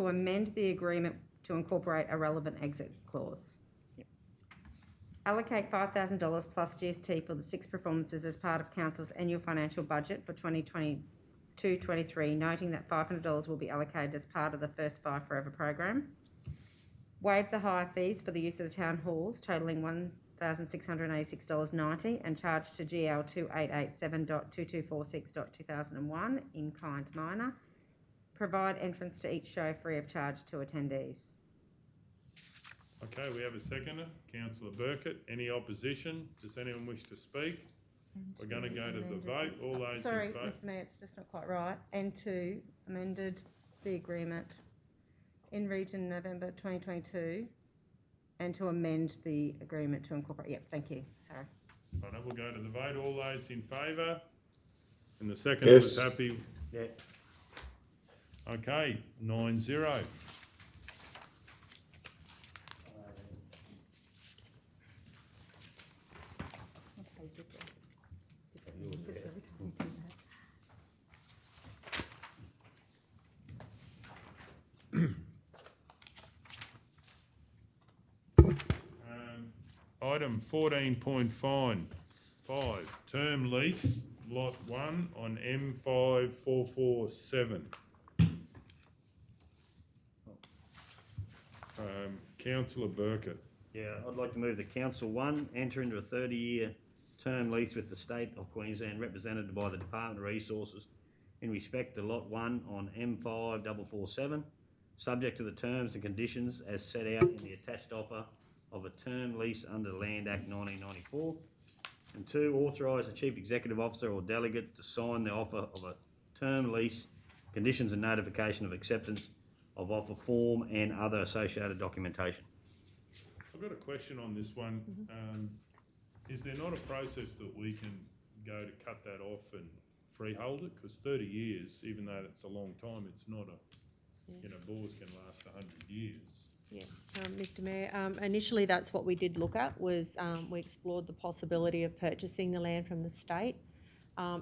Speaker 5: amend the agreement to incorporate a relevant exit clause. Allocate $5,000 plus GST for the 6 performances as part of council's annual financial budget for 2022-23, noting that $500 will be allocated as part of the First 5 Forever program. Waive the hire fees for the use of the town halls, totalling $1,686.90, and charge to GL 2887.2246.2001 in kind minor. Provide entrance to each show free of charge to attendees.
Speaker 1: Okay, we have a seconder, Councillor Burkett. Any opposition? Does anyone wish to speak? We're going to go to the vote. All those
Speaker 5: Sorry,
Speaker 1: in favour?
Speaker 5: Mr Mayor, it's just not quite right. And to amended the agreement in region November 2022 and to amend the agreement to incorporate. Yep, thank you. Sorry.
Speaker 1: Right, we'll go to the vote. All those in favour? And the seconder was
Speaker 3: Yes.
Speaker 1: happy?
Speaker 12: Yeah.
Speaker 1: Okay, 9-0. Item 14.5, term lease, lot 1 on M5447. Councillor Burkett.
Speaker 12: Yeah, I'd like to move the Council 1 enter into a 30-year term lease with the State of Queensland represented by the Department of Resources in respect to Lot 1 on M5447, subject to the terms and conditions as set out in the attached offer of a term lease under the Land Act 1994. And 2, authorise the Chief Executive Officer or delegate to sign the offer of a term lease, conditions and notification of acceptance of offer form and other associated documentation.
Speaker 1: I've got a question on this one. Is there not a process that we can go to cut that off and freehold it? Because 30 years, even though it's a long time, it's not bores can last 100 years.
Speaker 16: Yeah, Mr Mayor, initially that's what we did look at was we explored the possibility of purchasing the land from the state.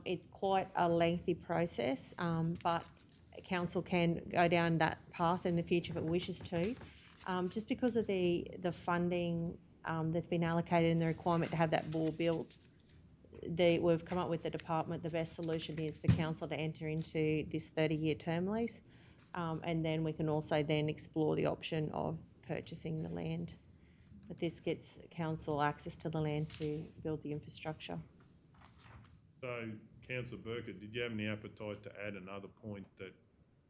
Speaker 16: It's quite a lengthy process, but council can go down that path in the future if it wishes to. Just because of the funding that's been allocated and the requirement to have that bore built, we've come up with the department, the best solution is the council to enter into this 30-year term lease. And then we can also then explore the option of purchasing the land. But this gets council access to the land to build the infrastructure.
Speaker 1: So, Councillor Burkett, did you have any appetite to add another point that,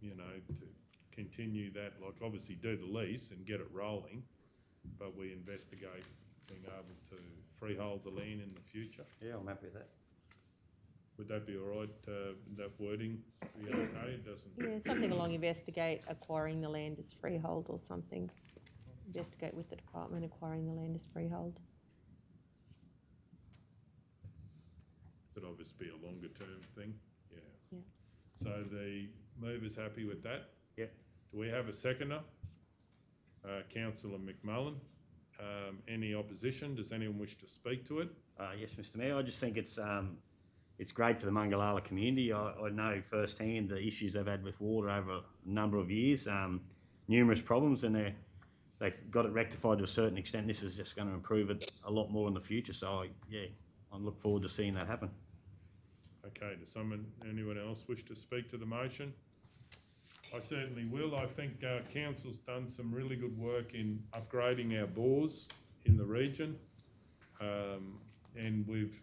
Speaker 1: to continue that, like obviously do the lease and get it rolling, but we investigate being able to freehold the land in the future?
Speaker 12: Yeah, I'm happy with that.
Speaker 1: Would that be all right, that wording, be okay? It doesn't.
Speaker 16: Yeah, something along investigate acquiring the land as freehold or something. Investigate with the department acquiring the land as freehold.
Speaker 1: Could obviously be a longer term thing, yeah.
Speaker 16: Yeah.
Speaker 1: So the mover's happy with that?
Speaker 12: Yep.
Speaker 1: Do we have a seconder? Councillor McMullen. Any opposition? Does anyone wish to speak to it?
Speaker 12: Yes, Mr Mayor, I just think it's great for the Mungallala community. I know firsthand the issues they've had with water over a number of years, numerous problems, and they've got it rectified to a certain extent. This is just going to improve it a lot more in the future. So, I look forward to seeing that happen.
Speaker 1: Okay, does anyone else wish to speak to the motion? I certainly will. I think council's done some really good work in upgrading our bores in the region, and we've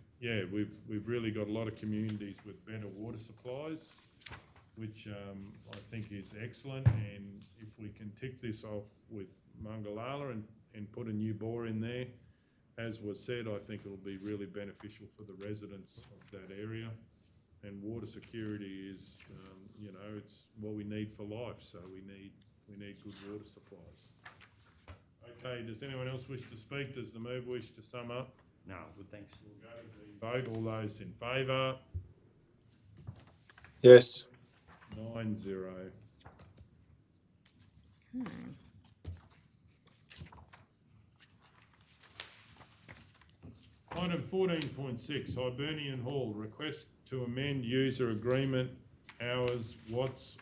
Speaker 1: really got a lot of communities with better water supplies, which I think is excellent. And if we can tick this off with Mungallala and put a new bore in there, as was said, I think it'll be really beneficial for the residents of that area. And water security is, it's what we need for life. So we need good water supplies. Okay, does anyone else wish to speak? Does the mover wish to sum up?
Speaker 12: No, good, thanks.
Speaker 1: We'll go to the vote. All those in favour?
Speaker 3: Yes.
Speaker 1: 9-0. Item 14.6, Hibernian Hall, request to amend user agreement hours, Watts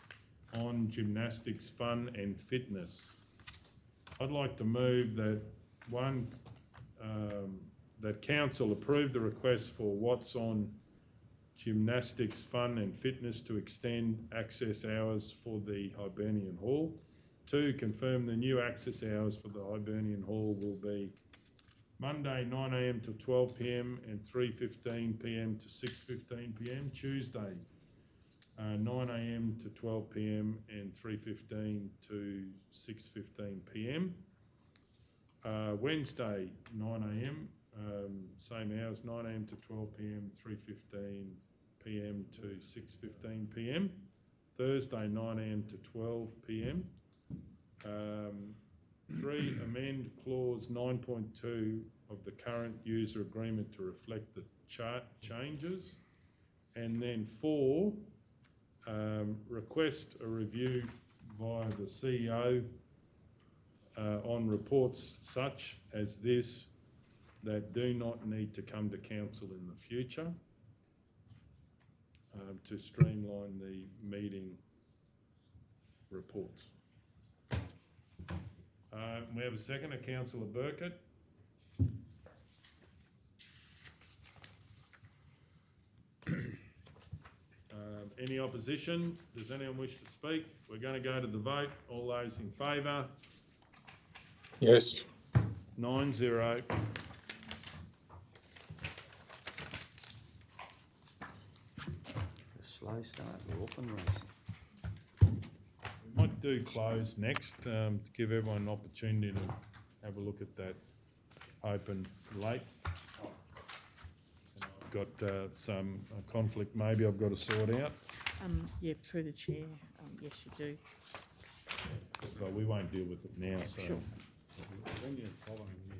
Speaker 1: on gymnastics, fun and fitness. I'd like to move that that council approve the request for Watts on gymnastics, fun and fitness to extend access hours for the Hibernian Hall. 2, confirm the new access hours for the Hibernian Hall will be Monday 9 a.m. to 12 p.m. and 3:15 p.m. to 6:15 p.m. Tuesday 9 a.m. to 12 p.m. and 3:15 to 6:15 p.m. Wednesday 9 a.m. Same hours, 9 a.m. to 12 p.m. 3:15 p.m. to 6:15 p.m. Thursday 9 a.m. to 12 p.m. 3, amend clause 9.2 of the current user agreement to reflect the chart changes. And then 4, request a review via the CEO on reports such as this that do not need to come to council in the future to streamline the meeting reports. We have a second, Councillor Burkett. Any opposition? Does anyone wish to speak? We're going to go to the vote. All those in favour?
Speaker 3: Yes.
Speaker 1: 9-0.
Speaker 12: Slow start, we're off and racing.
Speaker 1: Might do close next to give everyone an opportunity to have a look at that open late. I've got some conflict maybe I've got to sort out.
Speaker 6: Yeah, through the chair, yes you do.
Speaker 1: But we won't deal with it now, so.
Speaker 6: Sure.
Speaker 2: When you're following this,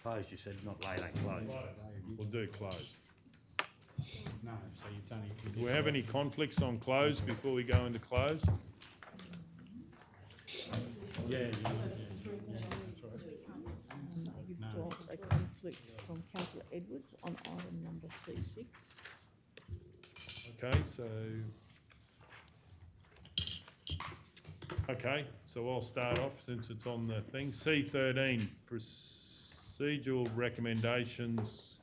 Speaker 12: Closed, you said, not late, ain't closed.
Speaker 1: We'll do close.
Speaker 2: no, so you've done it.
Speaker 1: Do we have any conflicts on close before we go into close?
Speaker 2: Yeah.
Speaker 6: You've got a conflict from Councillor Edwards on item number C6.
Speaker 1: Okay, so I'll start off since it's on the thing. C13, procedural recommendations,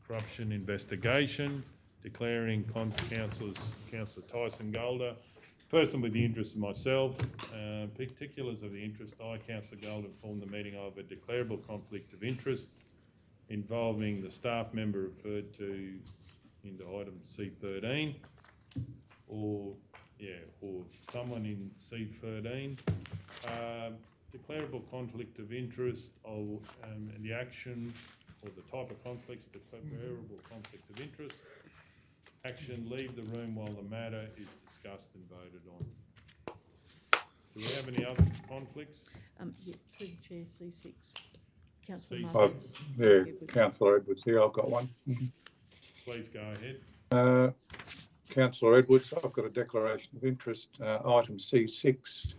Speaker 1: corruption investigation, declaring Councillor Tyson Golder, person with the interest of myself, particulars of the interest. I, Councillor Golder, informed the meeting of a declarable conflict of interest involving the staff member referred to into item C13, or someone in C13. Declarable conflict of interest and the action or the type of conflicts, declarable conflict of interest. Action, leave the room while the matter is discussed and voted on. Do we have any other conflicts?
Speaker 6: Yeah, through the chair, C6. Councillor
Speaker 1: C6.
Speaker 6: Martin.
Speaker 3: Yeah, Councillor Edwards here, I've got one.
Speaker 1: Please go ahead.
Speaker 3: Councillor Edwards, I've got a declaration of interest, item C6,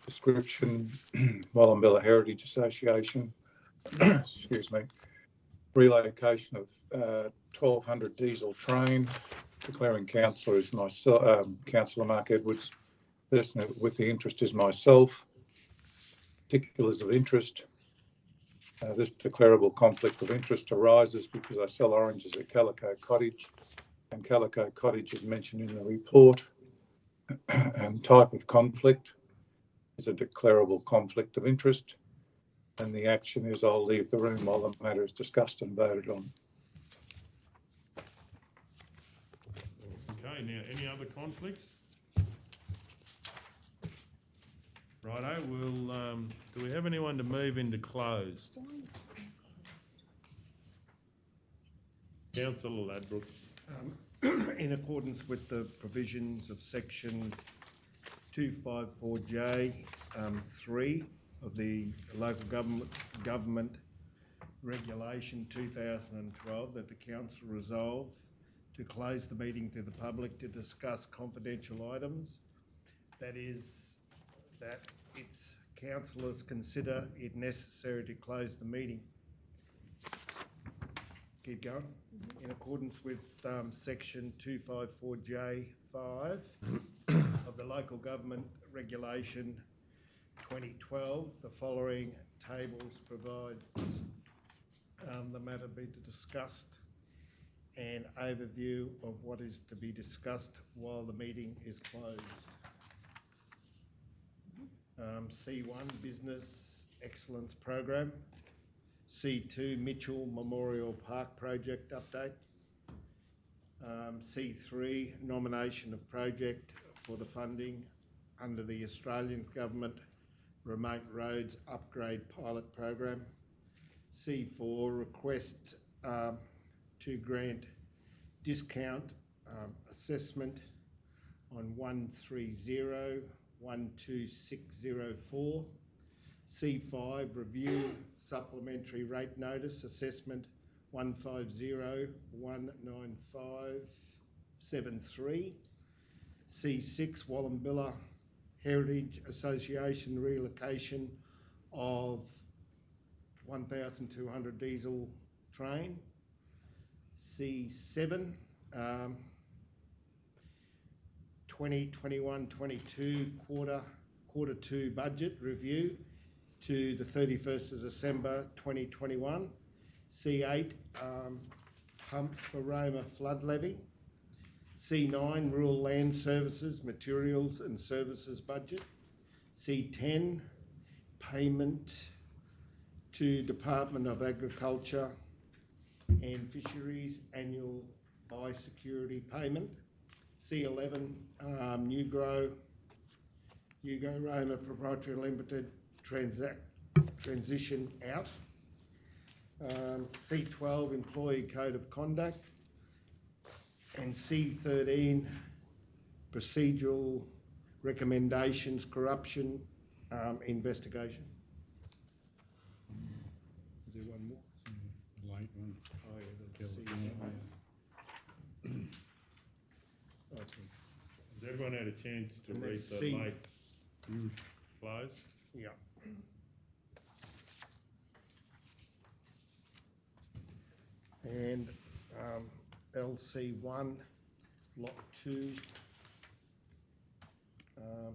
Speaker 3: description, Wallumbilla Heritage Association, excuse me, relocation of 1200 diesel train, declaring councillor is myself, Councillor Mark Edwards, person with the interest is myself. Particulars of interest. This declarable conflict of interest arises because I sell oranges at Calico Cottage, and Calico Cottage is mentioned in the report. And type of conflict is a declarable conflict of interest. And the action is I'll leave the room while the matter is discussed and voted on.
Speaker 1: Okay, now any other conflicts? Righto, do we have anyone to move into closed? Councillor Ladbrook.
Speaker 10: In accordance with the provisions of section 254J 3 of the Local Government Regulation 2012, that the council resolve to close the meeting to the public to discuss confidential items. That is, that its councillors consider it necessary to close the meeting. Keep going. In accordance with section 254J 5 of the Local Government Regulation 2012, the following tables provide the matter be discussed, an overview of what is to be discussed while the meeting is closed. C1, Business Excellence Program. C2, Mitchell Memorial Park Project Update. C3, Nomination of Project for the funding under the Australian Government Remote Roads Upgrade Pilot Program. C4, Request to grant discount assessment on 130-12604. C5, Review Supplementary Rate Notice Assessment 150-19573. C6, Wallumbilla Heritage Association relocation of 1,200 diesel train. C7, 2021-22 quarter two budget review to the 31st of December 2021. C8, pumps for Roma flood levy. C9, rural land services, materials and services budget. C10, payment to Department of Agriculture and Fisheries annual biosecurity payment. C11, New Roma Proprietary Limited transition out. C12, Employee Code of Conduct. And C13, Procedural Recommendations, Corruption Investigation. Is there one more?
Speaker 2: Late one.
Speaker 10: Oh, yeah, that's C9.
Speaker 1: Has everyone had a chance to
Speaker 10: And
Speaker 1: read
Speaker 10: there's
Speaker 1: the
Speaker 10: C.
Speaker 1: late close?
Speaker 10: Yeah. And LC1, Lot 2, on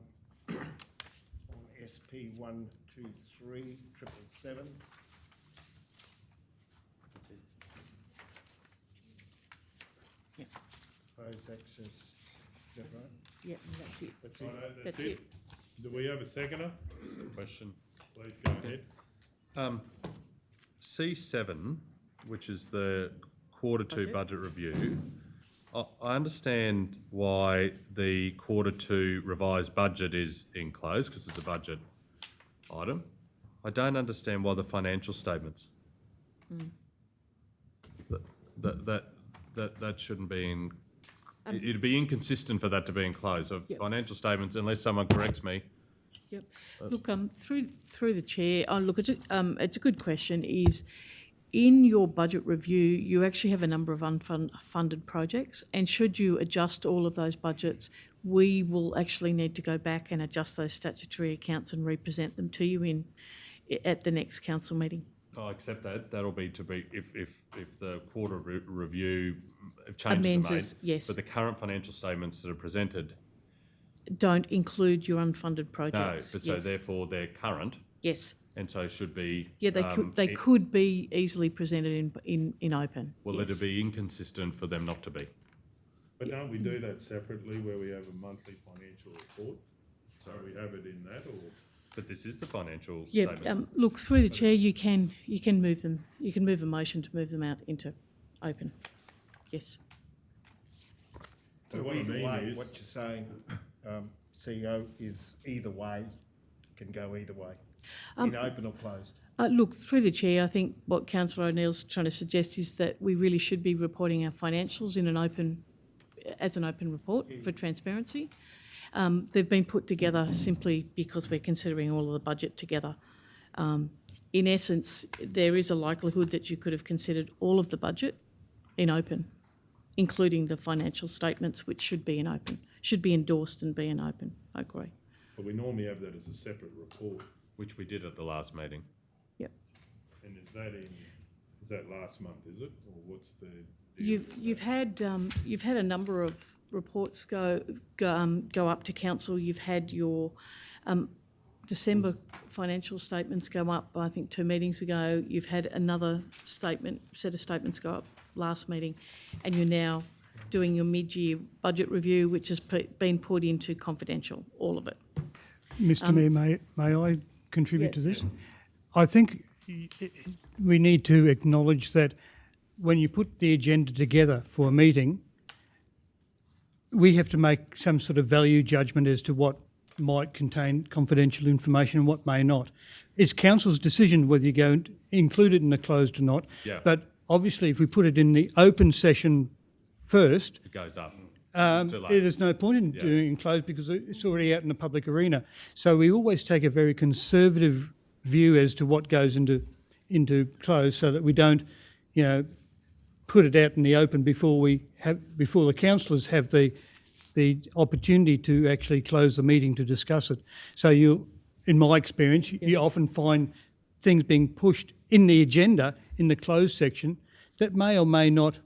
Speaker 10: SP 123 777.
Speaker 6: Yeah.
Speaker 10: Proposed access, is that right?
Speaker 6: Yeah, that's it.
Speaker 10: That's it.
Speaker 1: Righto,
Speaker 6: That's
Speaker 1: it.
Speaker 6: it.
Speaker 1: Do we have a seconder?
Speaker 7: Question.
Speaker 1: Please go ahead.
Speaker 7: C7, which is the quarter two budget review, I understand why the quarter two revised budget is enclosed because it's a budget item. I don't understand why the financial statements. That shouldn't be in, it'd be inconsistent for that to be enclosed. So financial statements, unless someone corrects me.
Speaker 6: Yep. Look, through the chair, look, it's a good question, is in your budget review, you actually have a number of unfunded projects, and should you adjust all of those budgets, we will actually need to go back and adjust those statutory accounts and represent them to you at the next council meeting.
Speaker 7: I accept that. That'll be if the quarter review changes are made.
Speaker 6: Yes.
Speaker 7: But the current financial statements that are presented
Speaker 6: don't include your unfunded projects.
Speaker 7: No, but so therefore they're current.
Speaker 6: Yes.
Speaker 7: And so should be.
Speaker 6: Yeah, they could be easily presented in open.
Speaker 7: Well, it'd be inconsistent for them not to be.
Speaker 1: But don't we do that separately where we have a monthly financial report? So we have it in that, or?
Speaker 7: But this is the financial
Speaker 6: Yeah,
Speaker 7: statement.
Speaker 6: look, through the chair, you can move them. You can move a motion to move them out into open. Yes.
Speaker 10: So
Speaker 1: what I
Speaker 10: either
Speaker 1: mean
Speaker 10: way,
Speaker 1: is-
Speaker 10: what you're saying, CEO, is either way, can go either way, in open or closed.
Speaker 6: Look, through the chair, I think what Councillor O'Neill's trying to suggest is that we really should be reporting our financials as an open report for transparency. They've been put together simply because we're considering all of the budget together. In essence, there is a likelihood that you could have considered all of the budget in open, including the financial statements, which should be in open, should be endorsed and be in open. I agree.
Speaker 1: But we normally have that as a separate report.
Speaker 7: Which we did at the last meeting.
Speaker 6: Yep.
Speaker 1: And is that last month, is it? Or what's the?
Speaker 6: You've had a number of reports go up to council. You've had your December financial statements go up, I think 2 meetings ago. You've had another set of statements go up last meeting, and you're now doing your mid-year budget review, which has been put into confidential, all of it.
Speaker 9: Mr Mayor, may I contribute to
Speaker 6: Yes.
Speaker 9: this? I think we need to acknowledge that when you put the agenda together for a meeting, we have to make some sort of value judgment as to what might contain confidential information and what may not. It's council's decision whether you go and include it in the closed or not.
Speaker 7: Yeah.
Speaker 9: But obviously, if we put it in the open session first,
Speaker 7: It goes up. It's too late.
Speaker 9: there's no point in doing it closed because it's already out in the public arena. So we always take a very conservative view as to what goes into closed, so that we don't, put it out in the open before the councillors have the opportunity to actually close the meeting to discuss it. So in my experience, you often find things being pushed in the agenda in the closed section that may or may not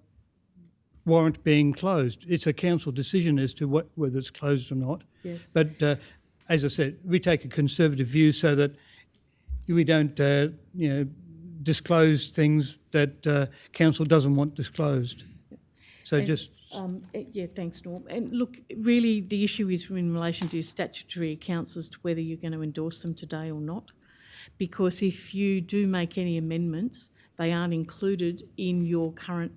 Speaker 9: warrant being closed. It's a council decision as to whether it's closed or not.
Speaker 6: Yes.
Speaker 9: But as I said, we take a conservative view so that we don't, disclose things that council doesn't want disclosed. So just.
Speaker 6: Thanks, Norm. And look, really, the issue is in relation to statutory accounts as to whether you're going to endorse them today or not. Because if you do make any amendments, they aren't included in your current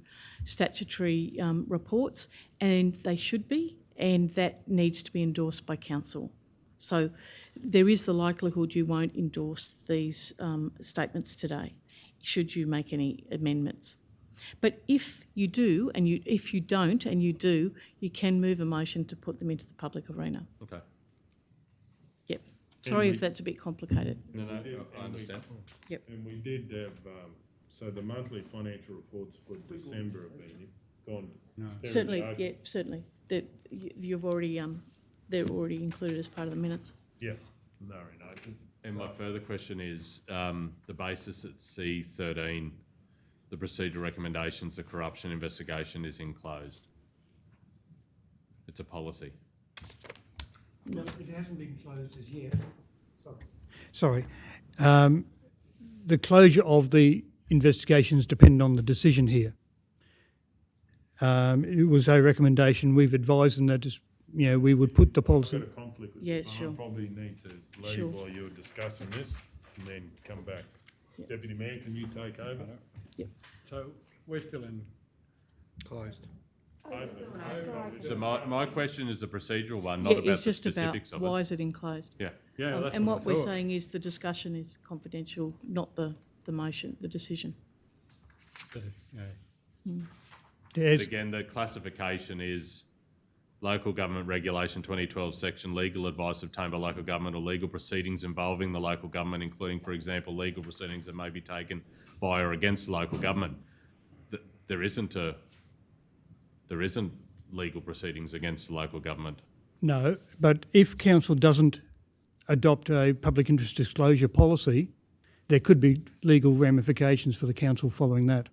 Speaker 6: statutory reports, and they should be, and that needs to be endorsed by council. So there is the likelihood you won't endorse these statements today, should you make any amendments. But if you do, and if you don't, and you do, you can move a motion to put them into the public arena.
Speaker 7: Okay.
Speaker 6: Yep. Sorry if that's a bit complicated.
Speaker 7: No, I understand.
Speaker 6: Yep.
Speaker 1: And we did have, so the monthly financial reports for December have been gone. They're
Speaker 6: Certainly,
Speaker 1: open.
Speaker 6: yeah, certainly. You've already, they're already included as part of the minutes.
Speaker 1: Yeah, they're in open.
Speaker 7: And my further question is, the basis at C13, the procedure recommendations, the corruption investigation is enclosed. It's a policy.
Speaker 9: No, it hasn't been closed as yet. Sorry. The closure of the investigations depend on the decision here. It was a recommendation. We've advised them that we would put the policy.
Speaker 1: I've got a conflict with
Speaker 6: Yeah,
Speaker 1: this,
Speaker 6: sure.
Speaker 1: I probably need to leave
Speaker 6: Sure.
Speaker 1: while you're discussing this and then come back. Deputy Mayor, can you take over?
Speaker 2: So we're still in.
Speaker 10: Closed.
Speaker 7: So my question is a procedural one, not
Speaker 6: Yeah,
Speaker 7: about
Speaker 6: it's
Speaker 7: the
Speaker 6: just about
Speaker 7: specifics of
Speaker 6: why
Speaker 7: it.
Speaker 6: is it enclosed.
Speaker 7: Yeah.
Speaker 1: Yeah, that's
Speaker 6: And what
Speaker 1: I
Speaker 6: we're
Speaker 1: thought.
Speaker 6: saying is the discussion is confidential, not the motion, the decision.
Speaker 9: There's-
Speaker 7: Again, the classification is local government regulation 2012 section, legal advice obtained by local government or legal proceedings involving the local government, including, for example, legal proceedings that may be taken by or against the local government. There isn't legal proceedings against the local government.
Speaker 9: No, but if council doesn't adopt a public interest disclosure policy, there could be legal ramifications for the council following that.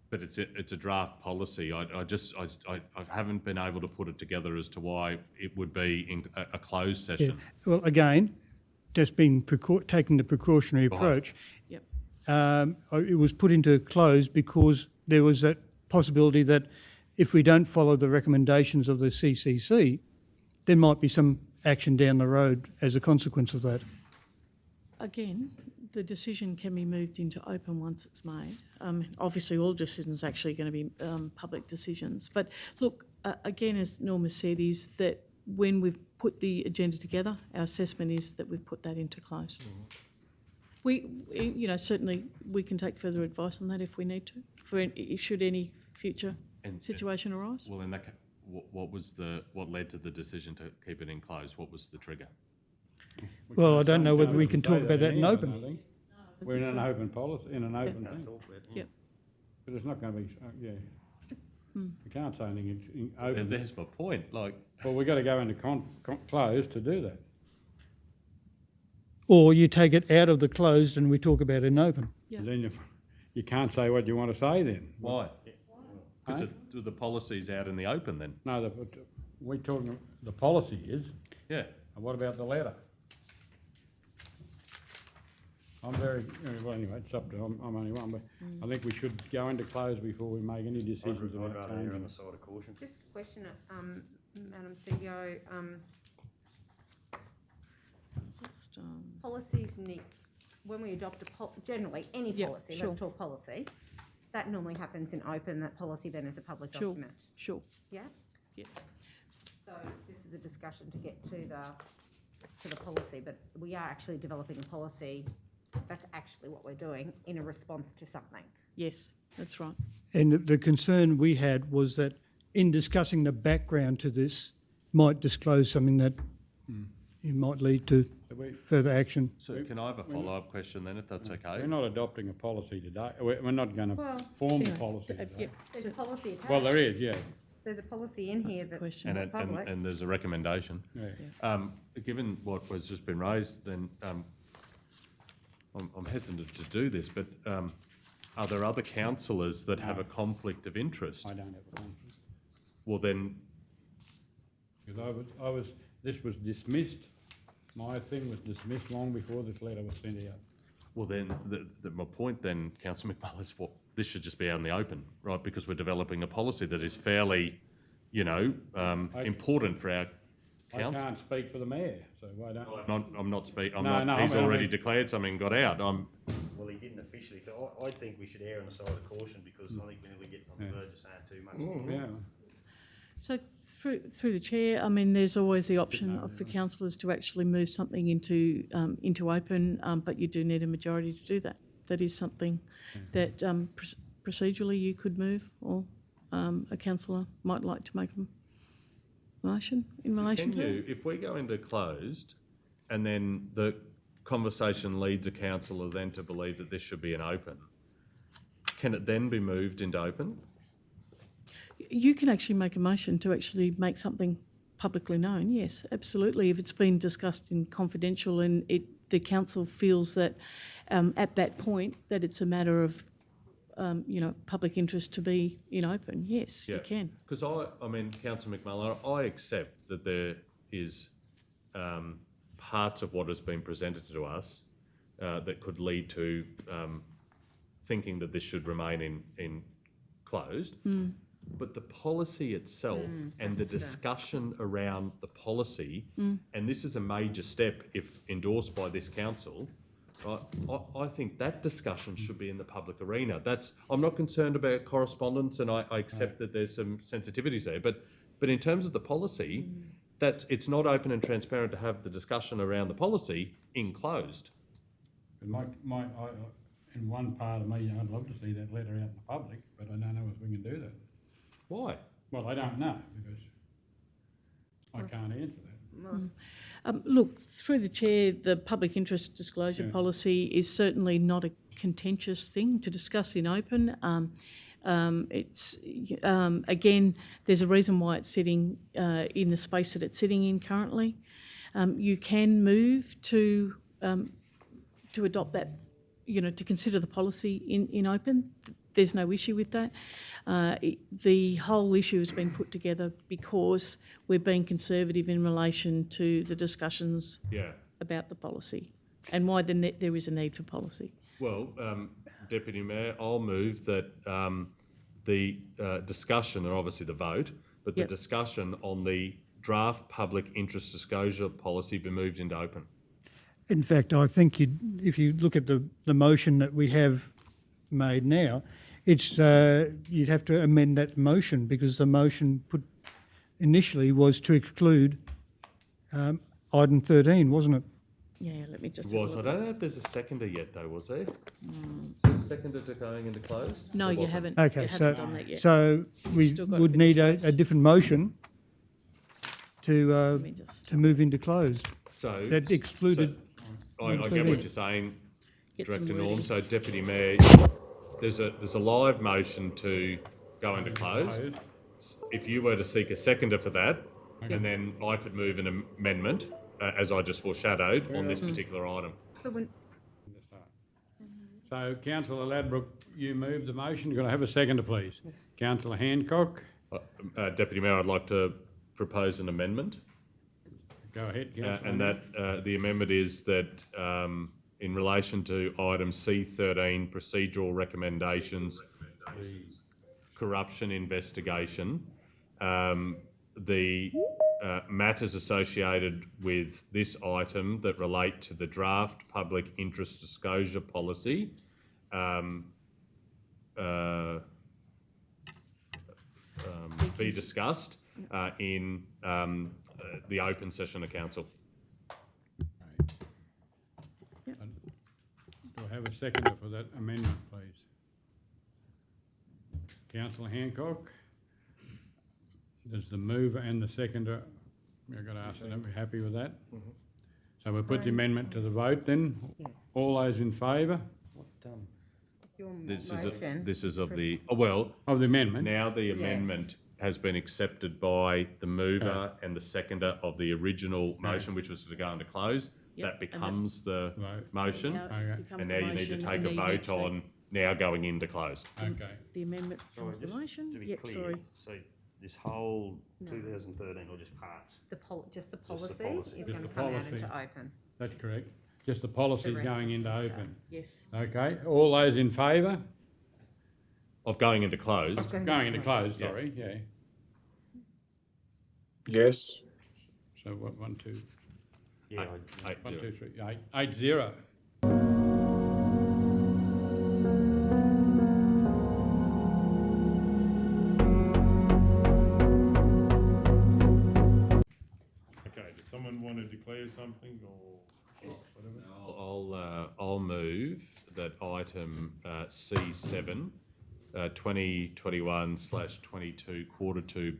Speaker 7: But it's a draft policy. I haven't been able to put it together as to why it would be in a closed
Speaker 9: Yeah.
Speaker 7: session.
Speaker 9: Well, again, just being taking the precautionary approach.
Speaker 6: Yep.
Speaker 9: It was put into closed because there was that possibility that if we don't follow the recommendations of the CCC, there might be some action down the road as a consequence of that.
Speaker 6: Again, the decision can be moved into open once it's made. Obviously, all decisions are actually going to be public decisions. But look, again, as Norma said, is that when we've put the agenda together, our assessment is that we've put that into close. Certainly we can take further advice on that if we need to, should any future situation arise.
Speaker 7: Well, in that case, what led to the decision to keep it in closed? What was the trigger?
Speaker 9: Well, I don't know whether we can talk about that in open.
Speaker 2: We're in an open policy, in an open thing.
Speaker 6: Yep.
Speaker 2: But it's not going to be, we can't say anything in open.
Speaker 7: And there's my point. Well,
Speaker 2: we've got to go into closed to do that.
Speaker 9: Or you take it out of the closed and we talk about it in open.
Speaker 6: Yeah.
Speaker 2: Then you can't say what you want to say then.
Speaker 7: Why? Because the policy's out in the open then.
Speaker 2: No, we're talking, the policy is.
Speaker 7: Yeah.
Speaker 2: And what about the letter? Well, anyway, it's up to, I'm only one, but I think we should go into close before we make any decisions
Speaker 12: I'd
Speaker 2: about
Speaker 12: rather err on
Speaker 2: changing.
Speaker 12: the side of caution.
Speaker 5: Just a question, Madam CEO, policies, Nick, when we adopt generally any
Speaker 6: Yep,
Speaker 5: policy,
Speaker 6: sure.
Speaker 5: let's talk policy, that normally happens in open, that policy then is a public
Speaker 6: Sure.
Speaker 5: document.
Speaker 6: Sure.
Speaker 5: Yeah?
Speaker 6: Yeah.
Speaker 5: So this is the discussion to get to the policy, but we are actually developing a policy. That's actually what we're doing in a response to something.
Speaker 6: Yes, that's right.
Speaker 9: And the concern we had was that in discussing the background to this might disclose something that it might lead to further action.
Speaker 7: So can I have a follow-up question then, if that's okay?
Speaker 2: We're not adopting a policy today. We're not going to form a policy today.
Speaker 6: Yep.
Speaker 5: There's a policy attached.
Speaker 2: Well, there is, yeah.
Speaker 5: There's a policy in here
Speaker 6: the
Speaker 5: that's
Speaker 6: question.
Speaker 5: not public.
Speaker 7: And there's a recommendation.
Speaker 2: Yeah.
Speaker 7: Given what was just been raised, then I'm hesitant to do this, but are there other councillors that have a conflict of interest?
Speaker 2: I don't have a conflict.
Speaker 7: Well, then,
Speaker 2: Because this was dismissed, my thing was dismissed long before this letter was sent out.
Speaker 7: well, then my point then, Councillor McMullen, is this should just be out in the open, right? Because we're developing a policy that is fairly, important for our council.
Speaker 2: I can't speak for the mayor, so why don't?
Speaker 7: I'm not speaking.
Speaker 2: No,
Speaker 7: He's
Speaker 2: I mean-
Speaker 7: already declared something, got out.
Speaker 12: Well, he didn't officially, so I think we should err on the side of caution because I think we're getting on the verge of saying too much.
Speaker 2: Yeah.
Speaker 6: So through the chair, I mean, there's always the option for councillors to actually move something into open, but you do need a majority to do that. That is something that procedurally you could move, or a councillor might like to make a motion in relation
Speaker 7: Can
Speaker 6: to
Speaker 7: you, if we go into closed, and then the conversation leads a councillor then to believe that this should be an open, can it then be moved into open?
Speaker 6: You can actually make a motion to actually make something publicly known, yes, absolutely. If it's been discussed in confidential and the council feels that at that point that it's a matter of, public interest to be in open, yes, you can.
Speaker 7: Because I mean, Councillor McMullen, I accept that there is parts of what has been presented to us that could lead to thinking that this should remain in closed. But the policy itself and the discussion around the policy, and this is a major step if endorsed by this council, right, I think that discussion should be in the public arena. I'm not concerned about correspondence, and I accept that there's some sensitivities there, but in terms of the policy, it's not open and transparent to have the discussion around the policy in closed.
Speaker 2: in one part of me, I'd love to see that letter out in the public, but I don't know if we can do that.
Speaker 7: Why?
Speaker 2: Well, I don't know, because I can't answer that.
Speaker 6: Look, through the chair, the public interest disclosure policy is certainly not a contentious thing to discuss in open. It's again, there's a reason why it's sitting in the space that it's sitting in currently. You can move to adopt that, to consider the policy in open. There's no issue with that. The whole issue has been put together because we're being conservative in relation to the discussions about the policy and why there is a need for policy.
Speaker 7: Well, Deputy Mayor, I'll move that the discussion, and obviously the vote, but the discussion on the draft public interest disclosure policy be moved into open.
Speaker 9: In fact, I think if you look at the motion that we have made now, it's you'd have to amend that motion because the motion put initially was to exclude item 13, wasn't it?
Speaker 6: Yeah, let me just...
Speaker 7: I don't know if there's a seconder yet though, was there? Seconder to going into closed?
Speaker 6: No, you haven't.
Speaker 9: Okay,
Speaker 6: you haven't done that yet.
Speaker 9: so we
Speaker 6: still got a
Speaker 9: would
Speaker 6: bit of
Speaker 9: need a
Speaker 6: space.
Speaker 9: different motion to
Speaker 6: me just-
Speaker 9: move into closed.
Speaker 7: So
Speaker 9: That excluded.
Speaker 7: I get what you're saying,
Speaker 6: Get some
Speaker 7: Director Norm.
Speaker 6: wording.
Speaker 7: So Deputy Mayor, there's a live motion to go into closed. If you were to seek a seconder for that, and then I could move an amendment, as I just foreshadowed, on this particular item.
Speaker 2: So Councillor Ladbroke, you moved the motion. Could I have a seconder, please? Councillor Hancock.
Speaker 7: Deputy Mayor, I'd like to propose an amendment.
Speaker 2: Go ahead, Councillor.
Speaker 7: And that the amendment is that in relation to item C13, procedural recommendations, corruption investigation, the matters associated with this item that relate to the draft public interest disclosure policy be discussed in the open session of council.
Speaker 2: Do I have a seconder for that amendment, please? Councillor Hancock. Does the mover and the seconder, I've got to ask them, are we happy with that? So we'll put the amendment to the vote then. All those in favour?
Speaker 7: This is of the of
Speaker 2: the amendment.
Speaker 7: Now the amendment has been accepted by the mover and the seconder of the original motion, which was to go into close.
Speaker 6: Yep.
Speaker 7: That becomes the motion,
Speaker 6: Now it becomes
Speaker 7: and
Speaker 6: the
Speaker 7: now you need to
Speaker 6: motion,
Speaker 7: take
Speaker 6: and
Speaker 7: a
Speaker 6: then you need
Speaker 7: vote
Speaker 6: to
Speaker 7: on now going into closed.
Speaker 2: Okay.
Speaker 6: The amendment becomes the motion.
Speaker 12: To be
Speaker 6: Yep,
Speaker 12: clear,
Speaker 6: sorry.
Speaker 12: so this whole 2013 or just parts?
Speaker 5: Just the policy
Speaker 12: policy.
Speaker 5: is
Speaker 2: Just
Speaker 5: going
Speaker 2: the
Speaker 5: to come out
Speaker 2: policy.
Speaker 5: into open.
Speaker 2: That's correct. Just the policy
Speaker 5: rest
Speaker 2: going
Speaker 5: is
Speaker 2: into
Speaker 5: stuff.
Speaker 2: open.
Speaker 6: Yes.
Speaker 2: Okay. All those in favour?
Speaker 7: Of going into closed.
Speaker 2: Going into close, sorry, yeah.
Speaker 3: Yes.
Speaker 2: So what, 1, 2,
Speaker 12: Yeah,
Speaker 2: 1, 2, 3, 8, 0.
Speaker 1: Okay, does someone want to declare something or whatever?
Speaker 7: I'll move that item C7, 2021/22 quarter two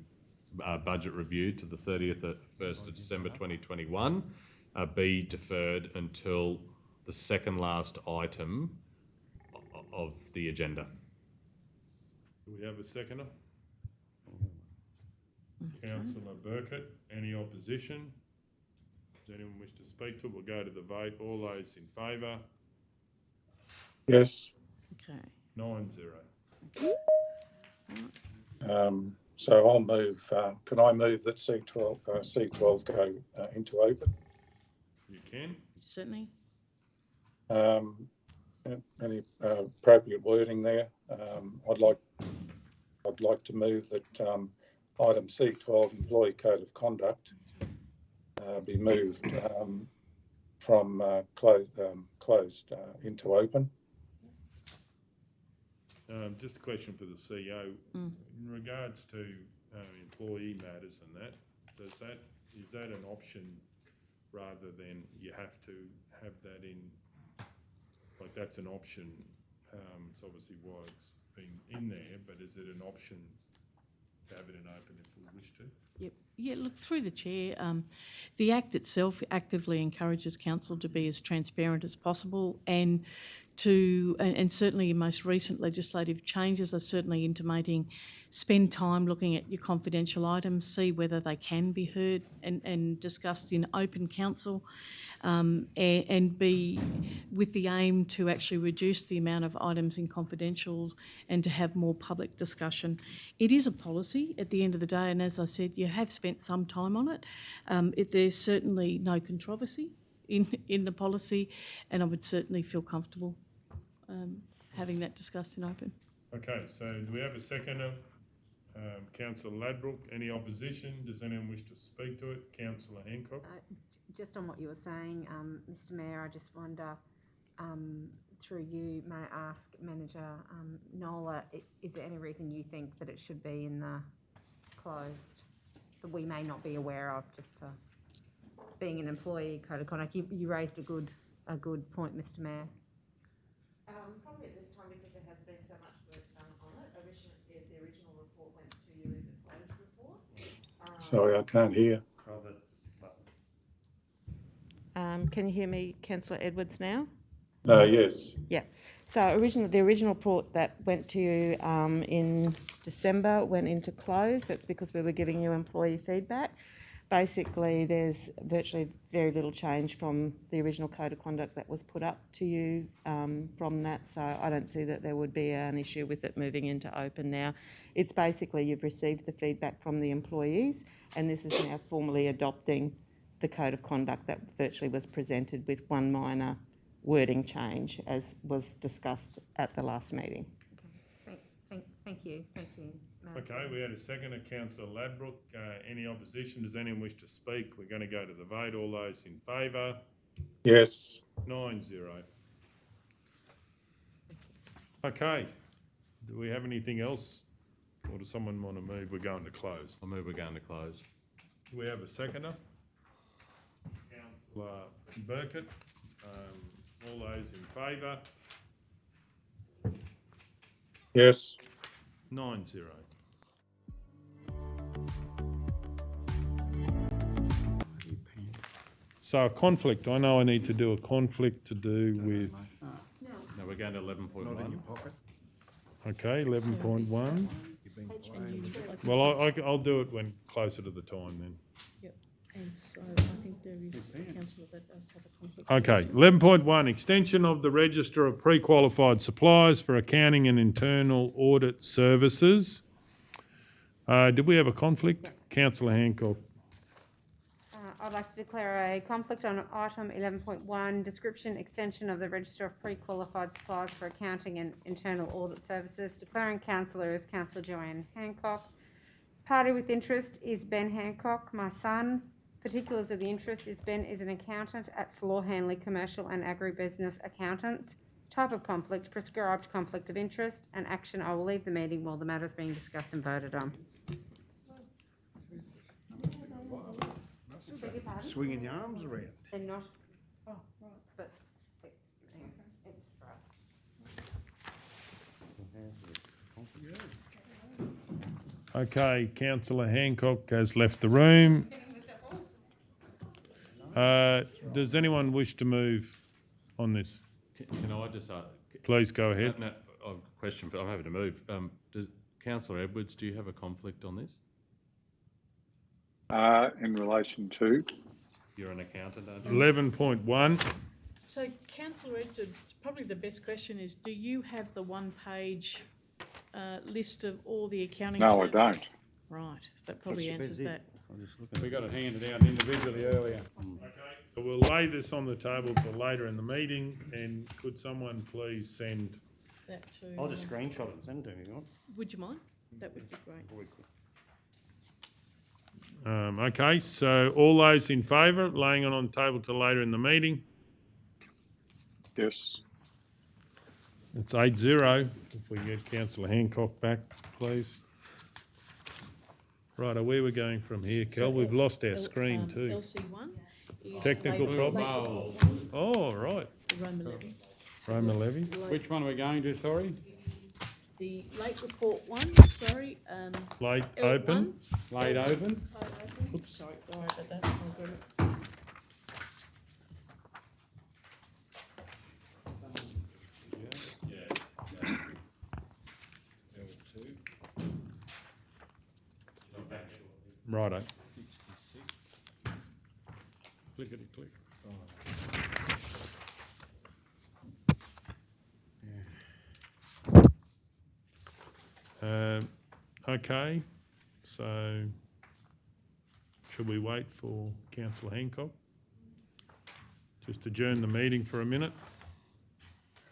Speaker 7: budget review to the 1st of December 2021 be deferred until the second last item of the agenda.
Speaker 1: Do we have a seconder? Councillor Burkett, any opposition? Does anyone wish to speak to it? We'll go to the vote. All those in favour?
Speaker 3: Yes.
Speaker 6: Okay.
Speaker 1: 9-0.
Speaker 3: So I'll move. Can I move that C12 go into open?
Speaker 1: You can.
Speaker 6: Certainly.
Speaker 3: Any appropriate wording there? I'd like to move that item C12, employee code of conduct, be moved from closed into open.
Speaker 1: Just a question for the CEO. In regards to employee matters and that, is that an option rather than you have to have that in, like that's an option It's obviously why it's been in there, but is it an option to have it in open if we wish to?
Speaker 6: Yep. Yeah, look, through the chair, the Act itself actively encourages council to be as transparent as possible and and certainly your most recent legislative changes are certainly intimating spend time looking at your confidential items, see whether they can be heard and discussed in open council, and be with the aim to actually reduce the amount of items in confidential and to have more public discussion. It is a policy at the end of the day, and as I said, you have spent some time on it. There's certainly no controversy in the policy, and I would certainly feel comfortable having that discussed in open.
Speaker 1: Okay, so do we have a seconder? Councillor Ladbroke, any opposition? Does anyone wish to speak to it? Councillor Hancock?
Speaker 5: Just on what you were saying, Mr Mayor, I just wonder, through you, may I ask Manager Nola, is there any reason you think that it should be in the closed, that we may not be aware of, just being an employee code of conduct? You raised a good point, Mr Mayor.
Speaker 16: Probably at this time because there has been so much work done on it. The original report went to you as a closed report.
Speaker 3: Sorry, I can't hear.
Speaker 16: Can you hear me, Councillor Edwards, now?
Speaker 3: Yes.
Speaker 16: Yeah. So the original report that went to you in December went into close. That's because we were giving you employee feedback. Basically, there's virtually very little change from the original code of conduct that was put up to you from that, so I don't see that there would be an issue with it moving into open now. It's basically you've received the feedback from the employees, and this is now formally adopting the code of conduct that virtually was presented with one minor wording change, as was discussed at the last meeting.
Speaker 5: Okay. Thank you.
Speaker 1: Okay, we had a seconder, Councillor Ladbroke. Any opposition? Does anyone wish to speak? We're going to go to the vote. All those in favour?
Speaker 3: Yes.
Speaker 1: 9-0. Okay. Do we have anything else? Or does someone want to move? We're going to close.
Speaker 7: I move we're going to close.
Speaker 1: Do we have a seconder? Councillor Burkett. All those in favour?
Speaker 3: Yes.
Speaker 1: 9-0. So a conflict, I know I need to do a conflict to do with,
Speaker 7: No, we're going to 11.1.
Speaker 10: Not in your pocket.
Speaker 1: okay, 11.1.
Speaker 10: You've been playing.
Speaker 1: Well, I'll do it when closer to the time then.
Speaker 6: Yep. And so I think there is a councillor that does have a conflict.
Speaker 1: Okay, 11.1, extension of the register of pre-qualified suppliers for accounting and internal audit services. Did we have a conflict?
Speaker 5: Yeah.
Speaker 1: Councillor Hancock.
Speaker 5: I'd like to declare a conflict on item 11.1, description extension of the register of pre-qualified suppliers for accounting and internal audit services. Declaring councillor is Councillor Joanne Hancock. Party with interest is Ben Hancock, my son. Particulars of the interest is Ben is an accountant at Floor Hanley Commercial and Agribusiness Accountants. Type of conflict, prescribed conflict of interest, and action. I will leave the meeting while the matter is being discussed and voted on.
Speaker 10: Swinging your arms around.
Speaker 5: They're not. Oh, right. But anyway, it's right.
Speaker 1: Okay, Councillor Hancock has left the room. Does anyone wish to move on this?
Speaker 7: Can I just
Speaker 1: Please go ahead.
Speaker 7: No, I've a question, but I'm happy to move. Does Councillor Edwards, do you have a conflict on this?
Speaker 3: In relation to?
Speaker 7: You're an accountant, aren't you?
Speaker 1: 11.1.
Speaker 6: So councillor Edwards, probably the best question is, do you have the one-page list of all the accounting
Speaker 3: No, I
Speaker 6: services?
Speaker 3: don't.
Speaker 6: Right, that probably answers that.
Speaker 2: We got it handed out individually earlier.
Speaker 1: Okay, so we'll lay this on the table for later in the meeting, and could someone please send?
Speaker 6: That to.
Speaker 12: I'll just screenshot it and send it to you if you want.
Speaker 6: Would you mind? That would be great.
Speaker 1: Okay, so all those in favour of laying it on the table till later in the meeting?
Speaker 3: Yes.
Speaker 1: It's 8-0. If we get Councillor Hancock back, please. Right, where we're going from here, Kel? We've lost our screen too.
Speaker 6: LC1 is
Speaker 1: Technical
Speaker 6: label-
Speaker 1: problem?
Speaker 6: label
Speaker 1: Oh, right.
Speaker 6: Roma 11.
Speaker 1: Roma levy.
Speaker 2: Which one are we going to, sorry?
Speaker 6: The late report one, sorry.
Speaker 1: Late
Speaker 6: L
Speaker 1: open.
Speaker 2: Late open?
Speaker 6: Oops, sorry about that. I'll grab it.
Speaker 1: Righto. Clickety click. Okay, so should we wait for Councillor Hancock? Just adjourn the meeting for a minute.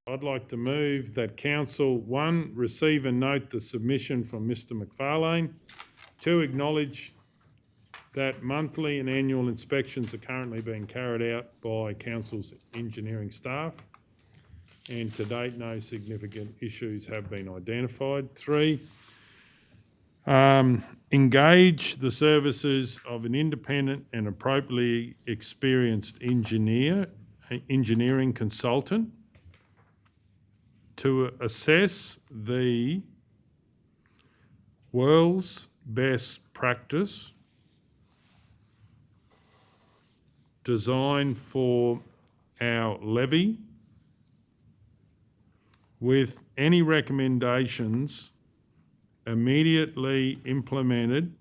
Speaker 1: I'd like to move that Council, 1, receive and note the submission from Mr McFarlane. 2, acknowledge that monthly and annual inspections are currently being carried out by Council's engineering staff, and to date no significant issues have been identified. 3, engage the services of an independent and appropriately experienced engineering consultant to assess the world's best practice design for our levy, with any recommendations immediately implemented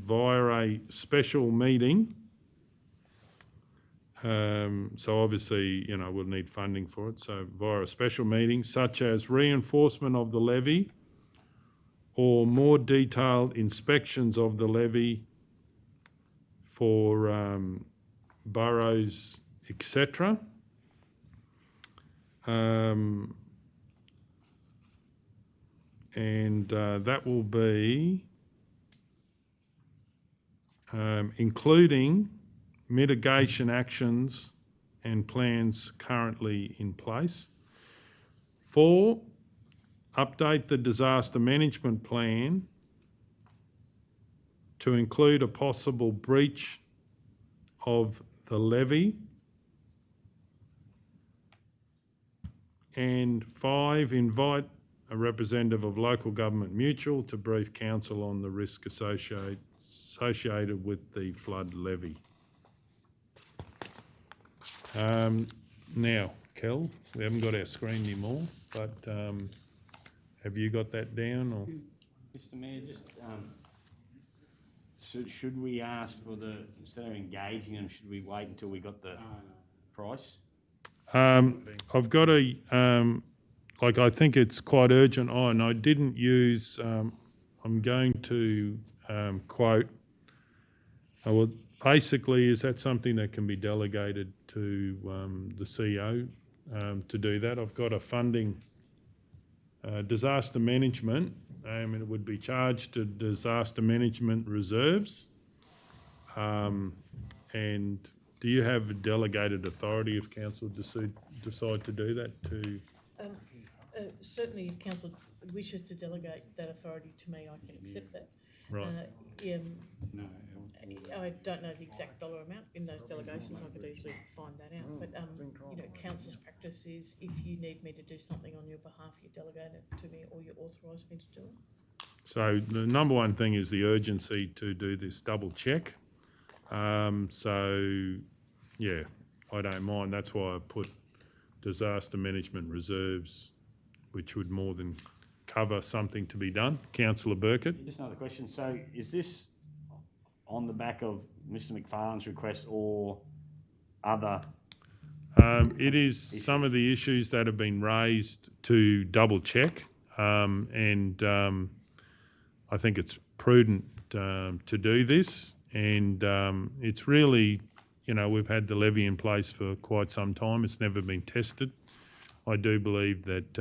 Speaker 1: via a special meeting. So obviously, we'll need funding for it. So via a special meeting, such as reinforcement of the levy or more detailed inspections of the levy for boroughs, etc. That will be including mitigation actions and plans currently in place. 4, update the disaster management plan to include a possible breach of the levy. And 5, invite a representative of local government mutual to brief council on the risk associated with the flood levy. Now, Kel, we haven't got our screen anymore, but have you got that down? Or?
Speaker 12: Mr Mayor, should we ask for instead of engaging them, should we wait until we got the price?
Speaker 1: I've got I think it's quite urgent on. I didn't use, I'm going to quote, basically, is that something that can be delegated to the CEO to do that? I've got a funding, disaster management, and it would be charged to disaster management reserves. And do you have delegated authority if council decide to do that to?
Speaker 6: Certainly, if council wishes to delegate that authority to me, I can accept that.
Speaker 1: Right.
Speaker 2: No.
Speaker 6: I don't know the exact dollar amount in those delegations. I could easily find that out. But council's practice is if you need me to do something on your behalf, you delegate it to me or you authorise me to do it.
Speaker 1: So the number one thing is the urgency to do this double check. So yeah, I don't mind. That's why I put disaster management reserves, which would more than cover something to be done. Councillor Burkett.
Speaker 12: Just another question. So is this on the back of Mr McFarlane's request or other?
Speaker 1: It is some of the issues that have been raised to double check, and I think it's prudent to do this. And it's really, we've had the levy in place for quite some time. It's never been tested. I do believe that,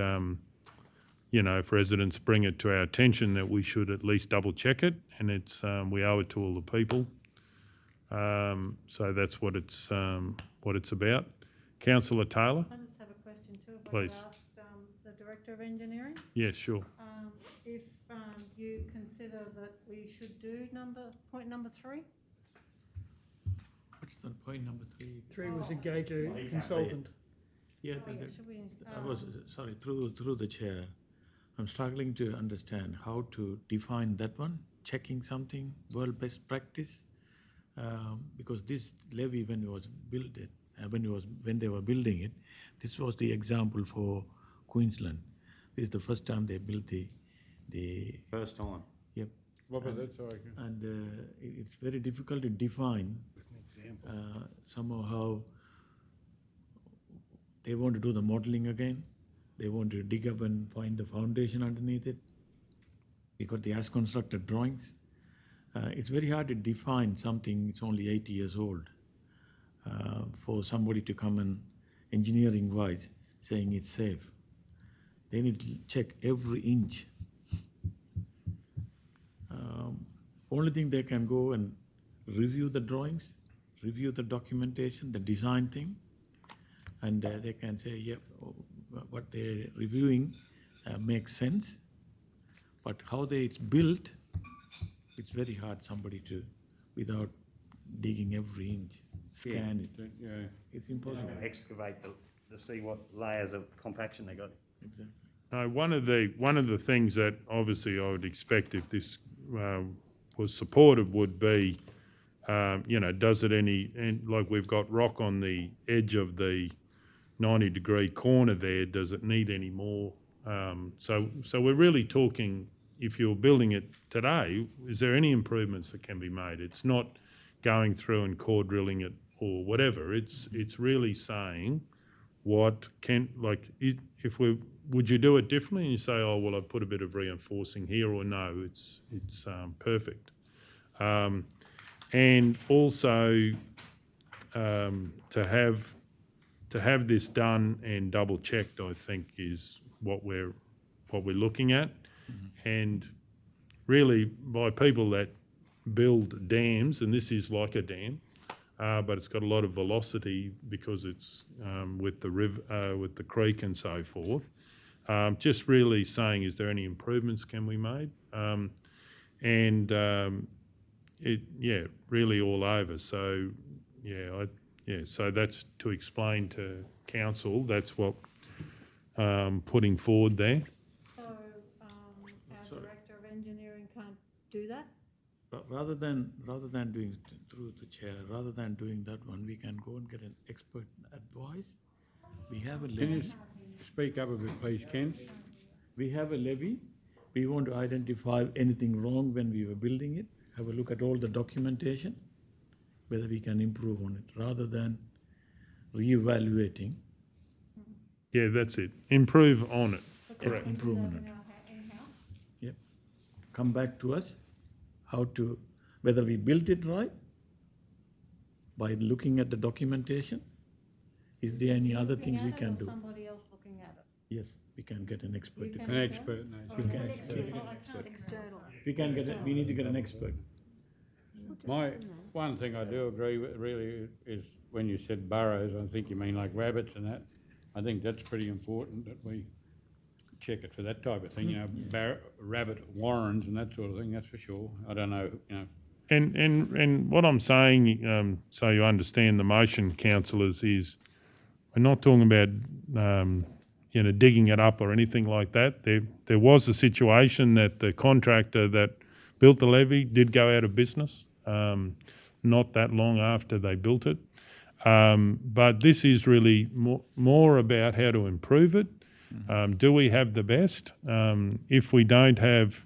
Speaker 1: if residents bring it to our attention, that we should at least double check it, and it's we owe it to all the people. So that's what it's about. Councillor Taylor.
Speaker 11: I just have a question too. If
Speaker 1: Please.
Speaker 11: I could ask the Director of Engineering.
Speaker 1: Yes, sure.
Speaker 11: If you consider that we should do point number 3.
Speaker 17: What's the point number 3?
Speaker 9: 3 was engage a consultant.
Speaker 17: Yeah,
Speaker 11: Should we,
Speaker 17: I was, sorry, through the chair. I'm struggling to understand how to define that one, checking something, world best practice. Because this levy, when it was built, when they were building it, this was the example for Queensland. This is the first time they built the
Speaker 12: First time.
Speaker 17: Yep.
Speaker 2: What was that, sorry?
Speaker 17: And it's very difficult to define somehow how they want to do the modeling again. They want to dig up and find the foundation underneath it. We got the as constructed drawings. It's very hard to define something, it's only 80 years old, for somebody to come and engineering wise saying it's safe. They need to check every inch. Only thing they can go and review the drawings, review the documentation, the design thing, and they can say, yep, what they're reviewing makes sense, but how it's built, it's very hard somebody to, without digging every inch, scan it.
Speaker 2: Yeah.
Speaker 17: It's impossible.
Speaker 12: Excavate to see what layers of compaction they got.
Speaker 17: Exactly.
Speaker 1: One of the things that obviously I would expect if this was supported would be, does it like we've got rock on the edge of the 90-degree corner there, does it need any more? So we're really talking, if you're building it today, is there any improvements that can be made? It's not going through and core drilling it or whatever. It's really saying what can, like, would you do it differently? And you say, oh, well, I've put a bit of reinforcing here, or no, it's perfect. And also to have this done and double checked, I think, is what we're looking at. Mm-hmm. And really by people that build dams, and this is like a dam, but it's got a lot of velocity because it's with the creek and so forth. Just really saying, is there any improvements can we make? Really all over. So so that's to explain to council. That's what putting forward there.
Speaker 11: So our Director of Engineering can't do that?
Speaker 17: But rather than doing through the chair, rather than doing that one, we can go and get an expert advice. We have a levy.
Speaker 2: Can you speak up a bit, please, Ken?
Speaker 17: We have a levy. We want to identify anything wrong when we were building it. Have a look at all the documentation, whether we can improve on it, rather than re-evaluating.
Speaker 1: Yeah, that's it. Improve on it. Correct.
Speaker 17: Improvement on it. Yep. Come back to us, whether we built it right, by looking at the documentation. Is there any other things we can do?
Speaker 11: Somebody else looking at it?
Speaker 17: Yes, we can get an expert.
Speaker 11: You
Speaker 17: to
Speaker 11: can
Speaker 17: come.
Speaker 2: An expert, no.
Speaker 13: External.
Speaker 17: We need to get an expert.
Speaker 2: One thing I do agree with really is when you said burrows, I think you mean like rabbits and that. I think that's pretty important that we check it for that type of thing, rabbit warrens and that sort of thing, that's for sure. I don't know,
Speaker 1: And what I'm saying, so you understand the motion, councillors, is we're not talking about digging it up or anything like that. There was a situation that the contractor that built the levee did go out of business not that long after they built it. But this is really more about how to improve it. Do we have the best? If we don't have,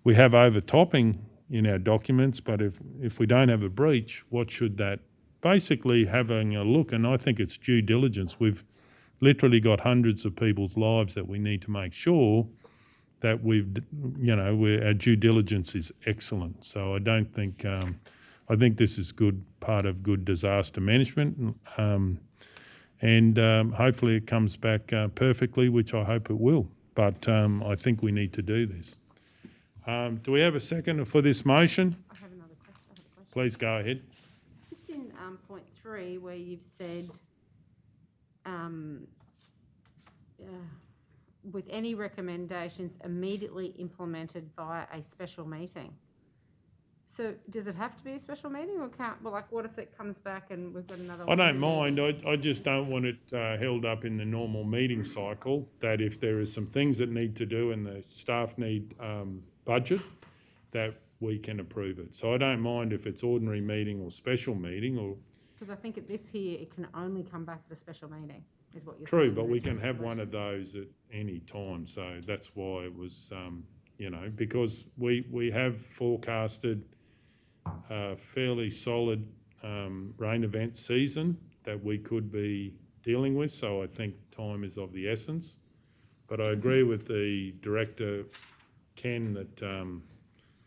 Speaker 1: we have overtopping in our documents, but if we don't have a breach, what should that? Basically having a look, and I think it's due diligence. We've literally got hundreds of people's lives that we need to make sure that our due diligence is excellent. So I don't think, I think this is part of good disaster management. And hopefully it comes back perfectly, which I hope it will. But I think we need to do this. Do we have a second for this motion?
Speaker 5: I have another question.
Speaker 1: Please go ahead.
Speaker 5: Just in point 3, where you've said, with any recommendations immediately implemented via a special meeting. So does it have to be a special meeting or can't, well, like what if it comes back and we've got another?
Speaker 1: I don't
Speaker 5: meeting?
Speaker 1: mind, I just don't want it held up in the normal meeting cycle, that if there is some things that need to do and the staff need budget, that we can approve it. So I don't mind if it's ordinary meeting or special meeting or.
Speaker 5: Because I think at this here, it can only come back at a special meeting, is what you're saying.
Speaker 1: True, but we
Speaker 5: This
Speaker 1: can have one
Speaker 5: resolution.
Speaker 1: of those at any time, so that's why it was, because we have forecasted a fairly solid rain event season that we could be dealing with, so I think time is of the essence. But I agree with the director, Ken, that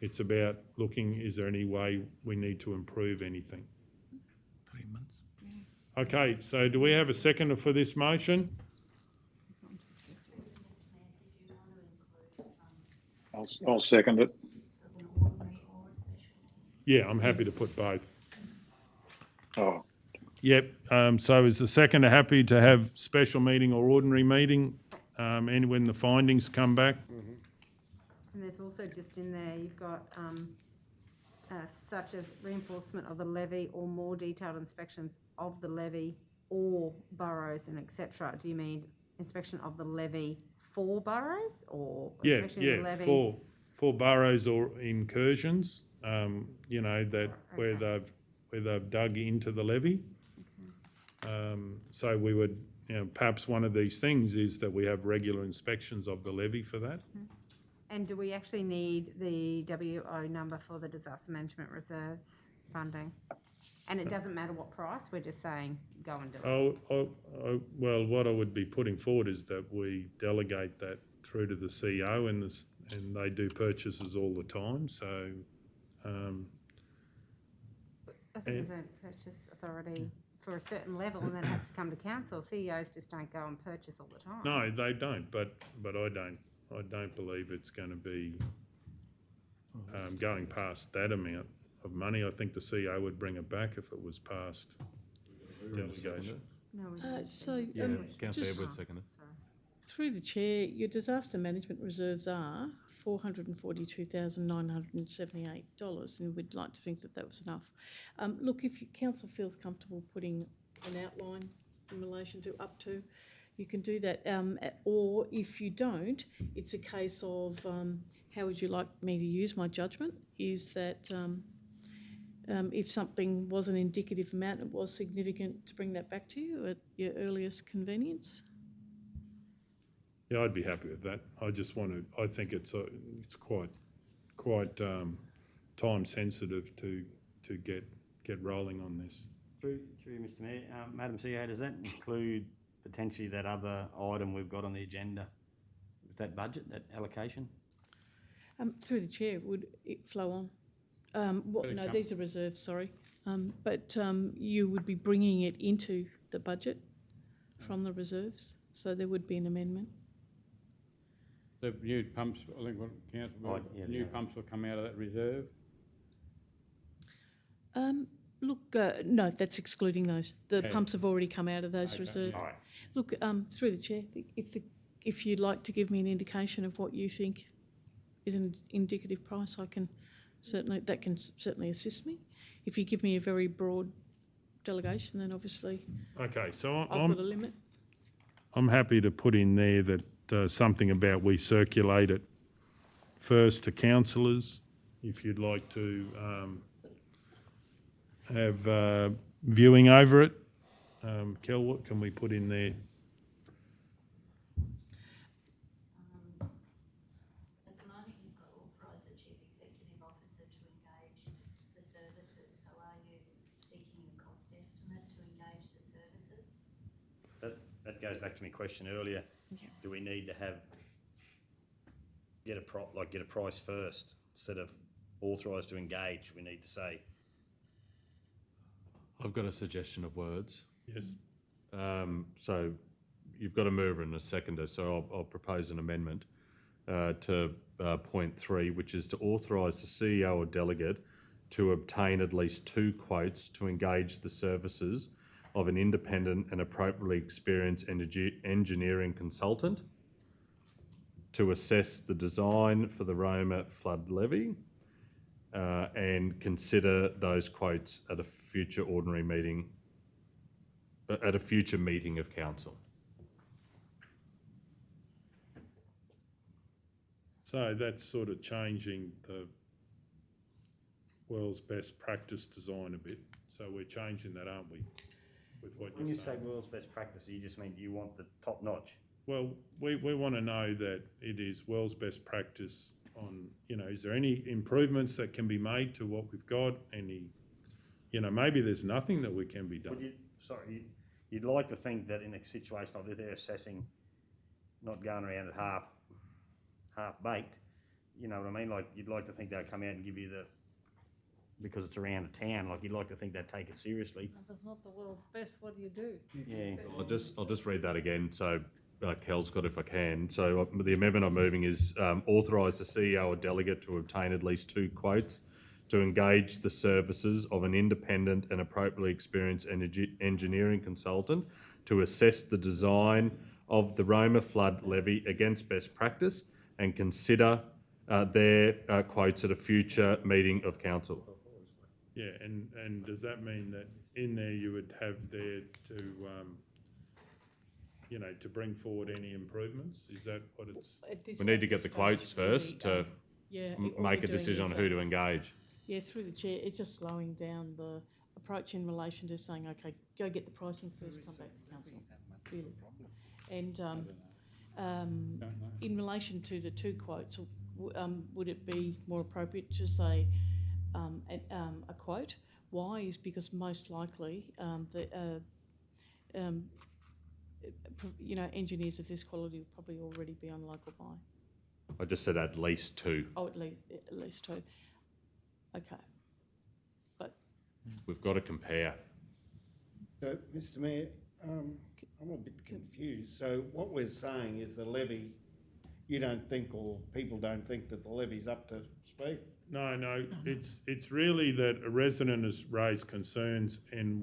Speaker 1: it's about looking, is there any way we need to improve anything?
Speaker 17: 3 months.
Speaker 1: Okay, so do we have a seconder for this motion?
Speaker 3: I'll second it.
Speaker 1: Yeah, I'm happy to put both.
Speaker 3: Oh,
Speaker 1: Yep, so is the seconder happy to have special meeting or ordinary meeting, and when the findings come back?
Speaker 5: And there's also just in there, you've got such as reinforcement of the levy or more detailed inspections of the levy or boroughs and et cetera. Do you mean inspection of the levy for boroughs or
Speaker 1: Yeah,
Speaker 5: inspection of the levy?
Speaker 1: for boroughs or incursions, that where they've dug into the levy. So we would, perhaps one of these things is that we have regular inspections of the levy for that.
Speaker 5: And do we actually need the WO number for the disaster management reserves funding? And it doesn't matter what price, we're just saying go and do it.
Speaker 1: Well, what I would be putting forward is that we delegate that through to the CEO and they do purchases all the time, so.
Speaker 5: I think there's a purchase authority for a certain level and then has to come to council. CEOs just don't go and purchase all the time.
Speaker 1: No, they don't, but I don't believe it's going to be going past that amount of money. I think the CEO would bring it back if it was past delegation.
Speaker 5: No, we don't.
Speaker 6: So,
Speaker 7: Yeah, Councillor
Speaker 6: just
Speaker 7: Edwards, second.
Speaker 6: through the chair, your disaster management reserves are $442,978, and we'd like to think that that was enough. Look, if your council feels comfortable putting an outline in relation to up to, you can do that. Or if you don't, it's a case of how would you like me to use my judgment? Is that if something was an indicative amount, it was significant, to bring that back to you at your earliest convenience.
Speaker 1: Yeah, I'd be happy with that. I just want to. I think it's quite time sensitive to get rolling on this.
Speaker 12: Through you, Mr Mayor, Madam CEO, does that include potentially that other item we've got on the agenda with that budget, that allocation?
Speaker 6: Through the chair, would it flow on? No, these are reserves, sorry. But you would be bringing it into the budget from the reserves, so there would be an amendment.
Speaker 2: The new pumps, I think what council, new pumps will come out of that reserve?
Speaker 6: Look, no, that's excluding those. The pumps have already come out of those reserves.
Speaker 12: All right.
Speaker 6: Look, through the chair, if you'd like to give me an indication of what you think is an indicative price, that can certainly assist me. If you give me a very broad delegation, then obviously
Speaker 1: Okay, so
Speaker 6: I've got a limit.
Speaker 1: I'm happy to put in there that something about we circulate it first to councillors. If you'd like to have viewing over it, Kel, what can we put in there?
Speaker 18: At the moment, you've got authorised the Chief Executive Officer to engage the services. So are you seeking a cost estimate to engage the services?
Speaker 12: That goes back to my question earlier.
Speaker 6: Yeah.
Speaker 12: Do we need to get a price first instead of authorised to engage? We need to say.
Speaker 7: I've got a suggestion of words.
Speaker 1: Yes.
Speaker 7: So you've got a mover and a seconder, so I'll propose an amendment to point 3, which is to authorise the CEO or delegate to obtain at least 2 quotes to engage the services of an independent and appropriately experienced engineering consultant to assess the design for the Roma flood levy, and consider those quotes at a future ordinary meeting, at a future meeting of council.
Speaker 1: So that's sort of changing the world's best practice design a bit. So we're changing that, aren't we? With what
Speaker 12: When
Speaker 1: you're
Speaker 12: you say
Speaker 1: saying.
Speaker 12: world's best practice, you just mean you want the top notch.
Speaker 1: Well, we want to know that it is world's best practice on, is there any improvements that can be made to what we've got? Any, maybe there's nothing that we can be done.
Speaker 12: You'd like to think that in a situation like this, they're assessing, not going around at half baked. You know what I mean? Like, you'd like to think they'll come out and give you because it's around a town, like, you'd like to think they'd take it seriously.
Speaker 11: If it's not the world's best, what do you do?
Speaker 12: Yeah.
Speaker 7: I'll just read that again. So Kel's got, if I can. So the amendment I'm moving is authorise the CEO or delegate to obtain at least 2 quotes to engage the services of an independent and appropriately experienced engineering consultant to assess the design of the Roma flood levy against best practice and consider their quotes at a future meeting of council.
Speaker 1: Yeah, and does that mean that in there you would have there to, to bring forward any improvements? Is that what it's?
Speaker 7: We need to get the quotes first to make a decision on who to engage.
Speaker 6: Yeah, through the chair, it's just slowing down the approach in relation to saying, okay, go get the pricing first, come back to council, really. And in relation to the 2 quotes, would it be more appropriate to say a quote? Why is because most likely engineers of this quality will probably already be on local buy.
Speaker 7: I just said at least 2.
Speaker 6: Oh, at least 2. Okay, but
Speaker 7: We've got to compare.
Speaker 10: So, Mr Mayor, I'm a bit confused. So what we're saying is the levy, you don't think, or people don't think that the levy's up to speed?
Speaker 1: No, it's really that a resident has raised concerns and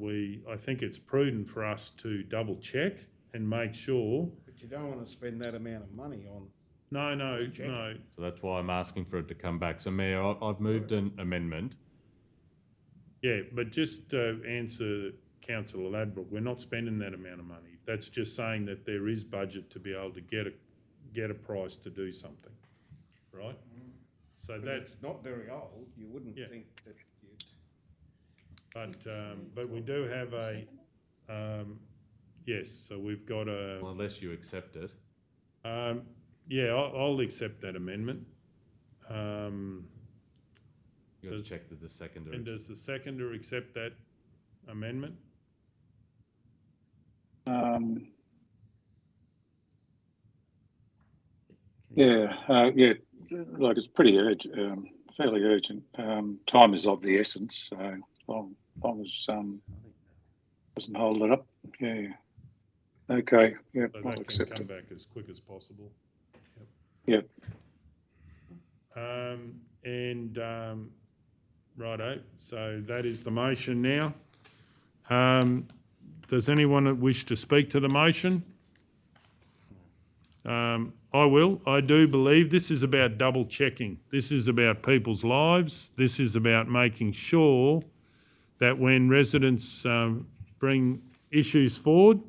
Speaker 1: I think it's prudent for us to double check and make sure.
Speaker 10: But you don't want to spend that amount of money on.
Speaker 1: No.
Speaker 7: So that's why I'm asking for it to come back. So Mayor, I've moved an amendment.
Speaker 1: Yeah, but just to answer Councillor Ladbroke, we're not spending that amount of money. That's just saying that there is budget to be able to get a price to do something, right? So
Speaker 10: But
Speaker 1: that's
Speaker 10: it's not very old. You wouldn't think that you'd.
Speaker 1: But we do have yes. So we've got a.
Speaker 7: Well, unless you accept it.
Speaker 1: Yeah, I'll accept that amendment.
Speaker 7: You got to check that the seconder.
Speaker 1: And does the seconder accept that amendment?
Speaker 3: Like it's pretty urgent, fairly urgent. Time is of the essence, so long as doesn't hold it up. Yeah. Okay. Yeah,
Speaker 1: So
Speaker 3: I'll
Speaker 1: that
Speaker 3: accept
Speaker 1: can come
Speaker 3: it.
Speaker 1: back as quick as possible.
Speaker 3: Yep.
Speaker 1: Righto. So that is the motion now. Does anyone wish to speak to the motion? I will. I do believe this is about double checking. This is about people's lives. This is about making sure that when residents bring issues forward,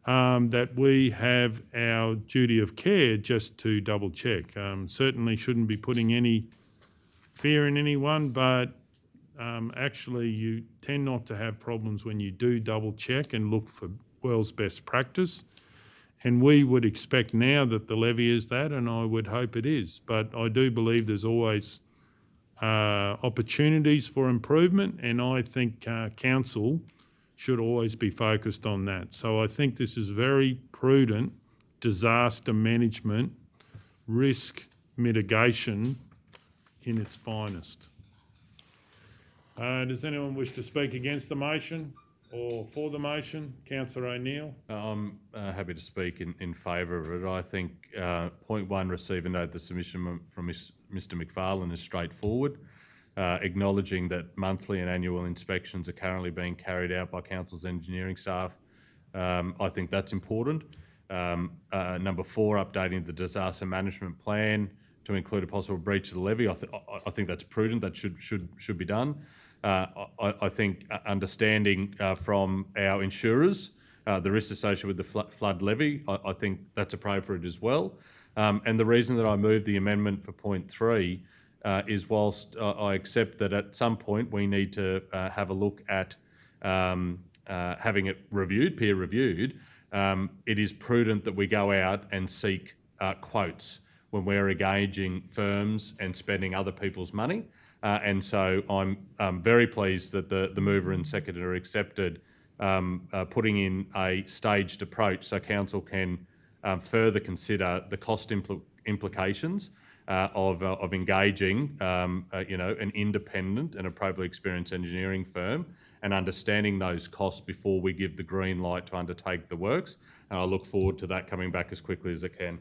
Speaker 1: that we have our duty of care just to double check. Certainly shouldn't be putting any fear in anyone, but actually you tend not to have problems when you do double check and look for world's best practice. And we would expect now that the levy is that, and I would hope it is. But I do believe there's always opportunities for improvement, and I think council should always be focused on that. So I think this is very prudent disaster management, risk mitigation in its finest. Does anyone wish to speak against the motion or for the motion? Councillor O'Neill.
Speaker 7: I'm happy to speak in favour of it. I think point 1, receive and note the submission from Mr McFarlane is straightforward, acknowledging that monthly and annual inspections are currently being carried out by council's engineering staff. I think that's important. Number 4, updating the disaster management plan to include a possible breach of the levy. I think that's prudent. That should be done. I think understanding from our insurers the risks associated with the flood levy, I think that's appropriate as well. And the reason that I moved the amendment for point 3 is whilst I accept that at some point we need to have a look at having it reviewed, peer reviewed, it is prudent that we go out and seek quotes when we're engaging firms and spending other people's money. And so I'm very pleased that the mover and seconder accepted putting in a staged approach so council can further consider the cost implications of engaging, an independent and appropriately experienced engineering firm and understanding those costs before we give the green light to undertake the works. And I look forward to that coming back as quickly as it can.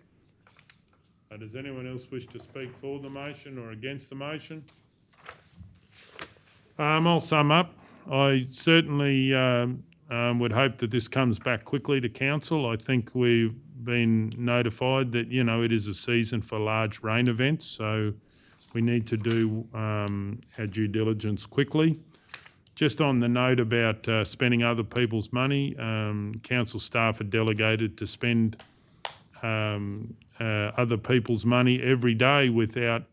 Speaker 1: Does anyone else wish to speak for the motion or against the motion? I'll sum up. I certainly would hope that this comes back quickly to council. I think we've been notified that, it is a season for large rain events, so we need to do our due diligence quickly. Just on the note about spending other people's money, council staff are delegated to spend other people's money every day without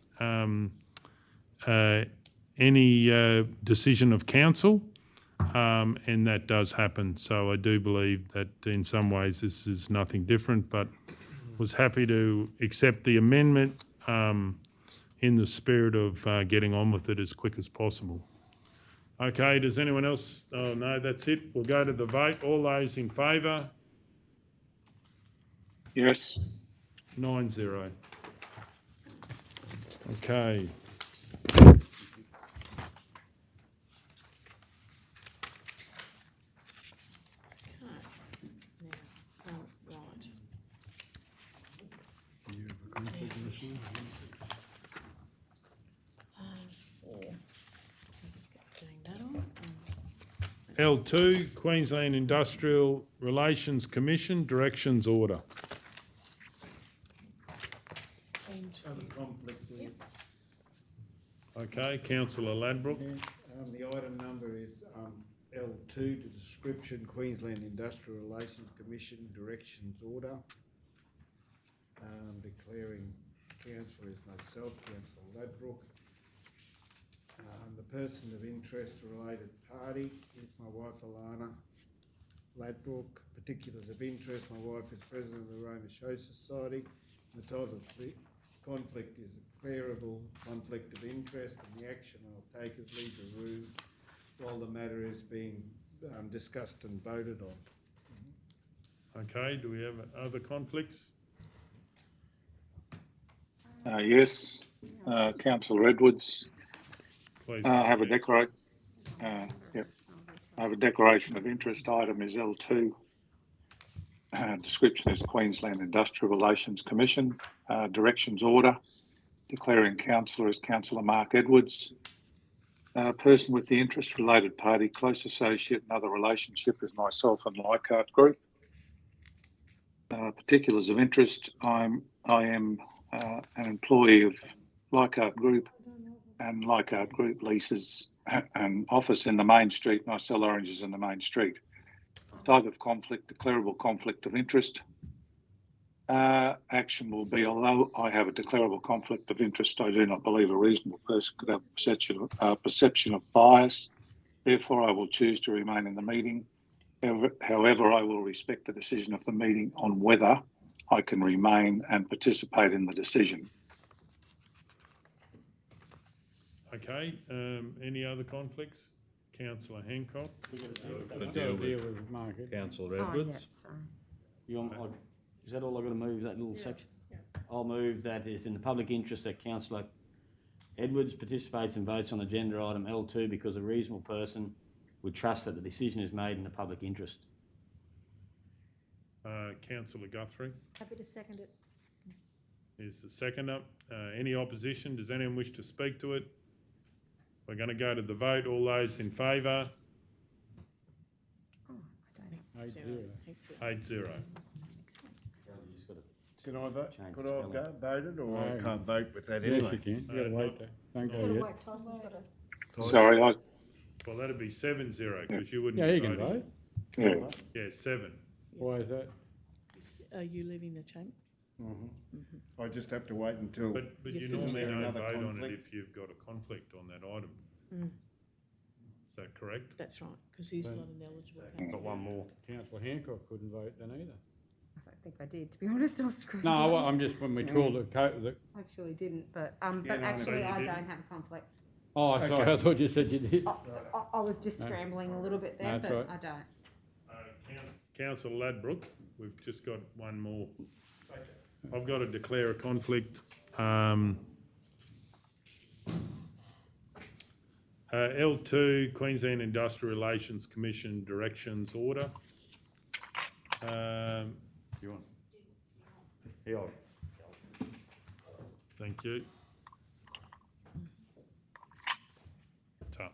Speaker 1: any decision of council, and that does happen. So I do believe that in some ways this is nothing different, but was happy to accept the amendment in the spirit of getting on with it as quick as possible. Okay, does anyone else? Oh no, that's it. We'll go to the vote. All those in favour?
Speaker 3: Yes.
Speaker 1: 9-0. Okay. L2, Queensland Industrial Relations Commission, Directions Order. Okay, Councillor Ladbrook.
Speaker 10: The item number is L2, the description, Queensland Industrial Relations Commission Directions Order. Declaring councillor is myself, Councillor Ladbrook. The person of interest related party is my wife Alana Ladbrook. Particulars of interest, my wife is president of the Roma Show Society. The type of conflict is a declarable conflict of interest, and the action I'll take is leave the room while the matter is being discussed and voted on.
Speaker 1: Okay, do we have other conflicts?
Speaker 3: Yes, Councillor Edwards.
Speaker 1: Please.
Speaker 3: I have a declaration. Yep. I have a declaration of interest. Item is L2. Description is Queensland Industrial Relations Commission. Directions order. Declaring councillor is Councillor Mark Edwards. Person with the interest related party, close associate and other relationship is myself and Leichhardt Group. Particulars of interest. I am an employee of Leichhardt Group, and Leichhardt Group leases an office in the main street, and I sell oranges in the main street. Type of conflict, declarable conflict of interest. Action will be, although I have a declarable conflict of interest, I do not believe a reasonable person could have perception of bias. Therefore, I will choose to remain in the meeting. However, I will respect the decision of the meeting on whether I can remain and participate in the decision.
Speaker 1: Okay, any other conflicts? Councillor Hancock.
Speaker 7: Councillor Edwards.
Speaker 12: Is that all I've got to move, that little section? Yeah. I'll move that it's in the public interest that Councillor Edwards participates and votes on agenda item L2 because a reasonable person would trust that the decision is made in the public interest.
Speaker 1: Councillor Guthrie.
Speaker 13: Happy to second it.
Speaker 1: Is the second up. Any opposition? Does anyone wish to speak to it? We're going to go to the vote. All those in favour?
Speaker 2: 8-0.
Speaker 1: 8-0.
Speaker 10: Can I vote?
Speaker 12: Change
Speaker 10: Could
Speaker 12: the
Speaker 10: I have
Speaker 12: spelling.
Speaker 10: voted, or I
Speaker 2: No.
Speaker 10: can't vote with that
Speaker 2: Yes,
Speaker 10: anyway?
Speaker 2: you can. You gotta wait there. Don't
Speaker 13: He's
Speaker 2: go
Speaker 13: got to
Speaker 2: yet.
Speaker 13: wait, Tyson's got to.
Speaker 3: Sorry,
Speaker 1: Well, that'd be 7-0 because you wouldn't
Speaker 2: Yeah,
Speaker 1: be
Speaker 2: you can
Speaker 1: voting.
Speaker 2: vote.
Speaker 1: Yeah, 7.
Speaker 2: Why is that?
Speaker 6: Are you leaving the chamber?
Speaker 10: I just have to wait until.
Speaker 1: But
Speaker 6: You
Speaker 1: you
Speaker 6: finish
Speaker 1: normally
Speaker 10: there
Speaker 1: don't
Speaker 10: another
Speaker 1: vote on it
Speaker 10: conflict?
Speaker 1: if you've got a conflict on that item.
Speaker 6: Mm.
Speaker 1: Is that correct?
Speaker 6: That's right, because he's
Speaker 2: Right.
Speaker 6: not an eligible
Speaker 12: Got
Speaker 6: councillor.
Speaker 12: one more.
Speaker 2: Councillor Hancock couldn't vote then either.
Speaker 5: I don't think I did, to be honest, I was screwed.
Speaker 2: No, well, I'm just, when we called the,
Speaker 5: Actually didn't, but
Speaker 10: no,
Speaker 5: actually
Speaker 1: So you
Speaker 5: I
Speaker 1: didn't?
Speaker 5: don't have a conflict.
Speaker 2: oh, sorry, I thought you said you did.
Speaker 5: I was just
Speaker 2: No.
Speaker 5: scrambling a little bit then,
Speaker 2: That's
Speaker 5: but
Speaker 2: right.
Speaker 5: I don't.
Speaker 1: Councillor Ladbroke, we've just got one more. I've got to declare a conflict. L2, Queensland Industrial Relations Commission Directions Order.
Speaker 12: You want? Yeah.
Speaker 1: Thank you. Tough.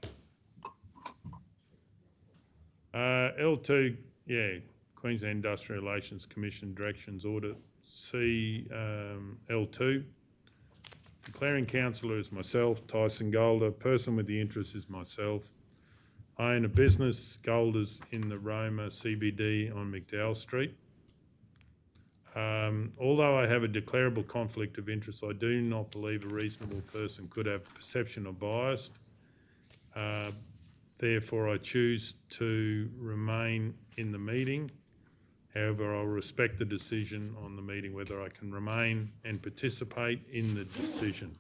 Speaker 1: L2, yeah, Queensland Industrial Relations Commission Directions Order, C, L2. Declaring councillor is myself, Tyson Golder. Person with the interest is myself. I own a business, Golders, in the Roma CBD on McDowell Street. Although I have a declarable conflict of interest, I do not believe a reasonable person could have perception of bias. Therefore, I choose to remain in the meeting. However, I'll respect the decision on the meeting whether I can remain and participate in the decision.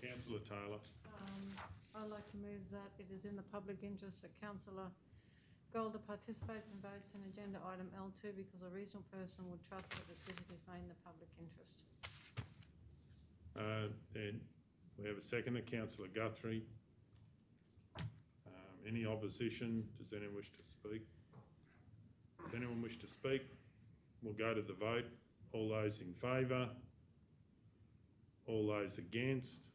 Speaker 1: Councillor Taylor.
Speaker 11: I'd like to move that it is in the public interest that Councillor Golder participates and votes in agenda item L2 because a reasonable person would trust the decision is made in the public interest.
Speaker 1: And we have a seconder, Councillor Guthrie. Any opposition? Does anyone wish to speak? Does anyone wish to speak? We'll go to the vote. All those in favour? All those against?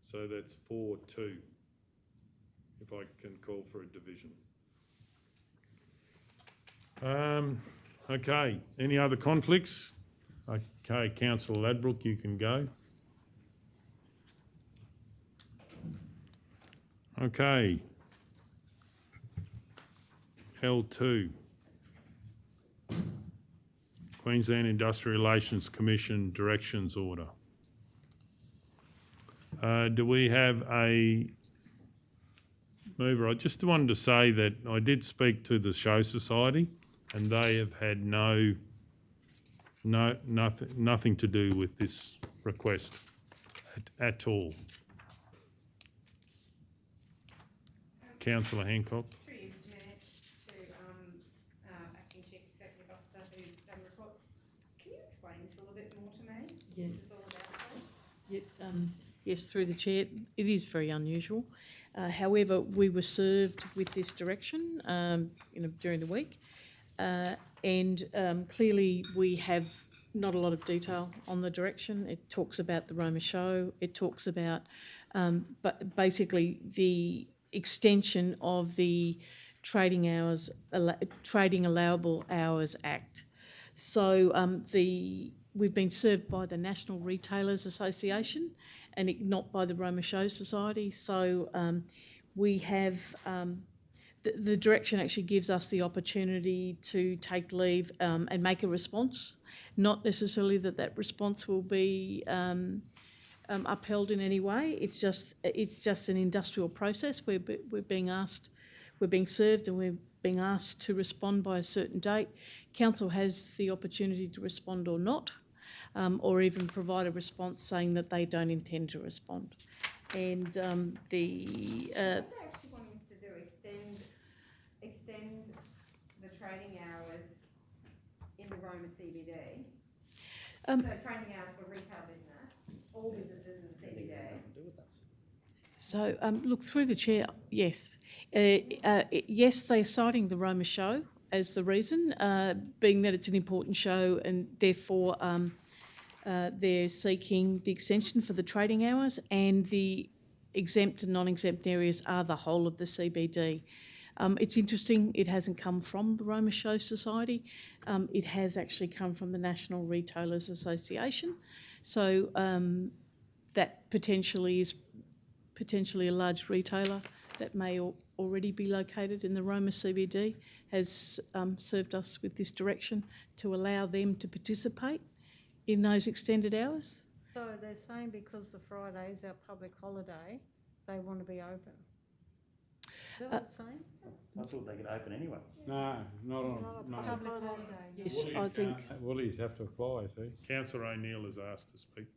Speaker 1: So that's 4-2, if I can call for a division. Okay, any other conflicts? Okay, Councillor Ladbroke, you can go. Okay. L2. Queensland Industrial Relations Commission Directions Order. Do we have a mover? I just wanted to say that I did speak to the Show Society and they have had nothing to do with this request at all. Councillor Hancock.
Speaker 5: Through you, Mr. Mayor, to Acting Chief Executive Officer who's done the report. Can you explain this a little bit more to me?
Speaker 6: Yes.
Speaker 5: This is all about, please?
Speaker 6: Yes, through the chair. It is very unusual. However, we were served with this direction during the week, and clearly we have not a lot of detail on the direction. It talks about the Roma show. It talks about, but basically the extension of the Trading Allowable Hours Act. So we've been served by the National Retailers Association and not by the Roma Show Society. So we have, the direction actually gives us the opportunity to take leave and make a response. Not necessarily that response will be upheld in any way. It's just an industrial process. We're being asked, we're being served and we're being asked to respond by a certain date. Council has the opportunity to respond or not, or even provide a response saying that they don't intend to respond. And
Speaker 5: What are they actually wanting us to do? Extend the trading hours in the Roma CBD? So trading hours for retail business, all businesses in the CBD.
Speaker 6: So, look, through the chair, yes. Yes, they're citing the Roma show as the reason, being that it's an important show and therefore they're seeking the extension for the trading hours, and the exempt and non-exempt areas are the whole of the CBD. It's interesting, it hasn't come from the Roma Show Society. It has actually come from the National Retailers Association. So that potentially is a large retailer that may already be located in the Roma CBD, has served us with this direction to allow them to participate in those extended hours.
Speaker 11: So they're saying because the Friday is our public holiday, they want to be open. Is that what it's saying?
Speaker 12: I thought they could open anyway.
Speaker 2: No, not on, no.
Speaker 11: Public holiday.
Speaker 6: Yes, I think.
Speaker 2: Woolies have to apply, see.
Speaker 1: Councillor O'Neill has asked to speak.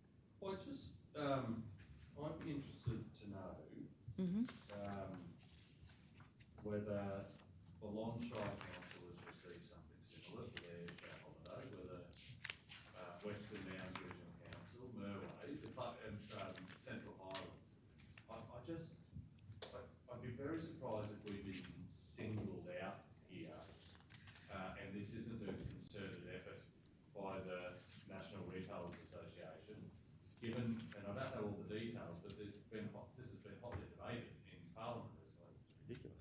Speaker 7: Well, just, I'd be interested to know whether the Longshire Council has received something similar for their holiday, whether Western Downs Regional Council, Mural, and Central Highlands. I'd be very surprised if we'd be singled out here, and this isn't a concerted effort by the National Retailers Association, given, and I don't know all the details, but this has been hotly debated in Parliament recently,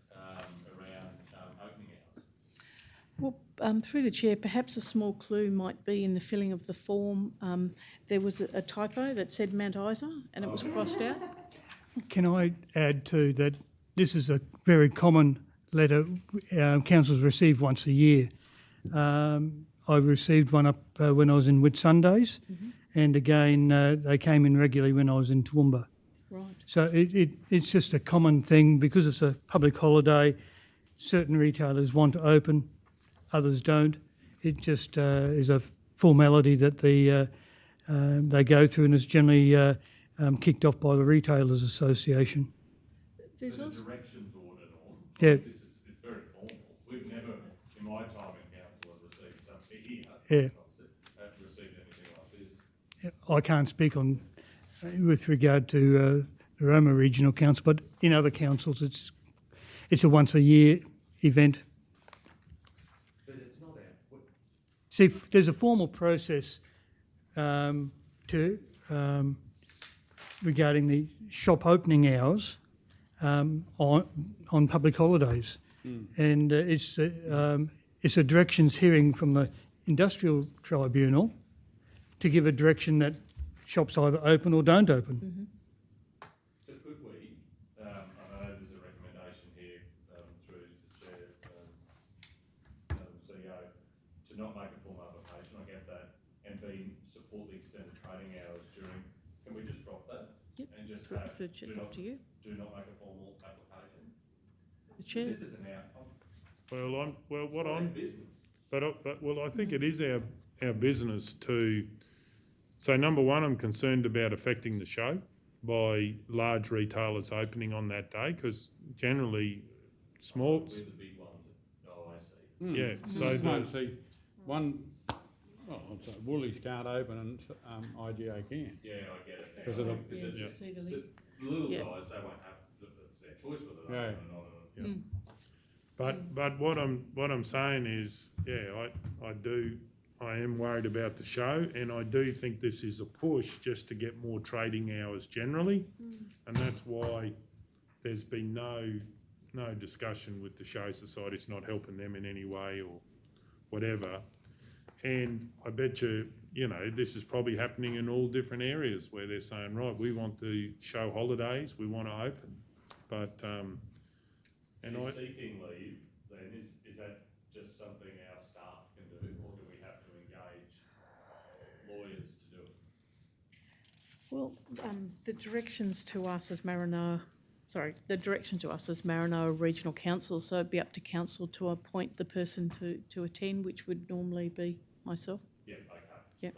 Speaker 7: around opening hours.
Speaker 6: Well, through the chair, perhaps a small clue might be in the filling of the form. There was a typo that said Mount Isa and it was crossed out.
Speaker 9: Can I add to that? This is a very common letter councils receive once a year. I received one up when I was in Whitsundays, and again they came in regularly when I was in Toowoomba.
Speaker 6: Right.
Speaker 9: So it's just a common thing because it's a public holiday. Certain retailers want to open, others don't. It just is a formality that they go through, and it's generally kicked off by the Retailers Association.
Speaker 6: There's
Speaker 1: The
Speaker 6: also,
Speaker 1: directions order, Norm.
Speaker 9: Yeah.
Speaker 1: It's very formal. We've never, in my time in council, have received something here.
Speaker 9: Yeah.
Speaker 1: Received anything like this.
Speaker 9: I can't speak on with regard to the Roma Regional Council, but in other councils it's a once a year event.
Speaker 7: But it's not our,
Speaker 9: See, there's a formal process regarding the shop opening hours on public holidays, and it's a directions hearing from the Industrial Tribunal to give a direction that shops either open or don't open.
Speaker 7: so could we, I know there's a recommendation here through the Chair, CEO, to not make a formal application, I get that, and B, support the extended trading hours during, can we just drop that?
Speaker 6: Yep.
Speaker 7: And just
Speaker 6: For-
Speaker 7: have,
Speaker 6: for- it's up to you.
Speaker 7: do not make a formal application?
Speaker 6: The chair.
Speaker 7: This is an outcome.
Speaker 1: What I'm,
Speaker 7: Business.
Speaker 1: but I think it is our business to, so number one, I'm concerned about affecting the show by large retailers opening on that day, because generally small,
Speaker 7: We're the big ones. Oh, I see.
Speaker 1: yeah, so
Speaker 2: No, see, one, well, I'd say Woolies can't open and IGA can.
Speaker 7: Yeah, I get it.
Speaker 2: Because of the-
Speaker 7: Because it's
Speaker 6: Yeah.
Speaker 7: just,
Speaker 6: See the
Speaker 7: the
Speaker 6: link.
Speaker 7: little
Speaker 6: Yeah.
Speaker 7: guys, they won't have, it's their choice whether they
Speaker 2: Yeah.
Speaker 7: open or not.
Speaker 1: Yeah. But what I'm saying is, yeah, I am worried about the show, and I do think this is a push just to get more trading hours generally, and that's why there's been no discussion with the Show Society. It's not helping them in any way or whatever. And I bet you, this is probably happening in all different areas where they're saying, right, we want to show holidays, we want to open, but and
Speaker 7: Is seeking leave, then, is that just something our staff can do, or do we have to engage lawyers to do it?
Speaker 6: Well, the directions to us as Maranoa Regional Council, so it'd be up to council to appoint the person to attend, which would normally be myself.
Speaker 7: Yeah, okay.
Speaker 6: Yep.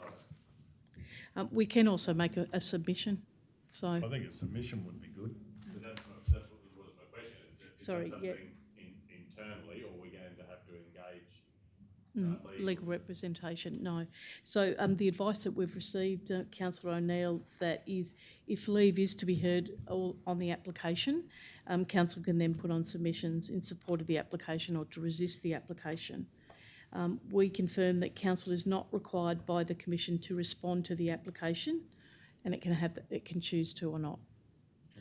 Speaker 7: Right.
Speaker 6: We can also make a submission, so.
Speaker 1: I think a submission would be good.
Speaker 7: So that's what was my question. Is
Speaker 6: Sorry,
Speaker 7: that
Speaker 6: yeah.
Speaker 7: something internally, or are we going to have to engage
Speaker 6: Legal representation, no. So the advice that we've received, Councillor O'Neill, that is if leave is to be heard on the application, council can then put on submissions in support of the application or to resist the application. We confirm that council is not required by the Commission to respond to the application, and it can choose to or not.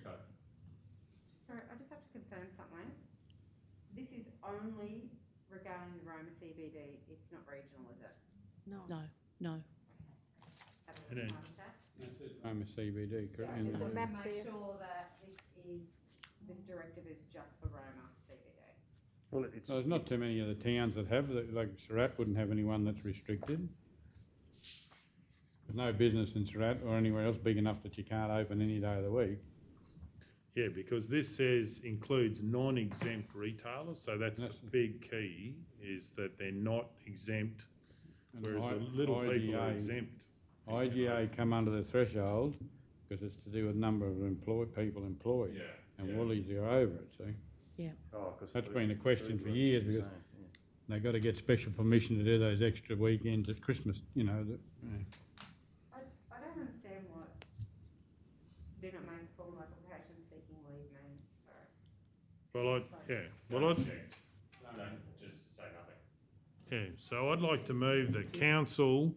Speaker 7: Okay.
Speaker 5: Sorry, I just have to confirm something. This is only regarding the Roma CBD. It's not regional, is it?
Speaker 6: No.
Speaker 1: And then-
Speaker 2: I'm a CBD, correct?
Speaker 5: Yeah,
Speaker 2: And-
Speaker 5: just
Speaker 13: map
Speaker 5: make
Speaker 13: there.
Speaker 5: sure that this directive is just for Roma CBD.
Speaker 12: Well, it's,
Speaker 2: There's not too many of the towns that have, like Surat wouldn't have anyone that's restricted. There's no business in Surat or anywhere else big enough that you can't open any day of the week.
Speaker 1: Yeah, because this says includes non-exempt retailers, so that's the big key, is that they're not exempt,
Speaker 2: And
Speaker 1: whereas the little people are exempt.
Speaker 2: IGA come under the threshold because it's to do with number of people employed.
Speaker 7: Yeah.
Speaker 2: And Woolies are over it, see?
Speaker 6: Yeah.
Speaker 12: oh, 'cause
Speaker 2: That's
Speaker 12: food-
Speaker 2: been a question
Speaker 12: food
Speaker 2: for
Speaker 12: works
Speaker 2: years
Speaker 12: the
Speaker 2: because
Speaker 12: same, yeah.
Speaker 2: they got to get special permission to do those extra weekends at Christmas,
Speaker 5: I don't understand what they're not making formal application seeking leave means, sorry.
Speaker 1: Well,
Speaker 7: No, just say nothing.
Speaker 1: yeah, so I'd like to move that council,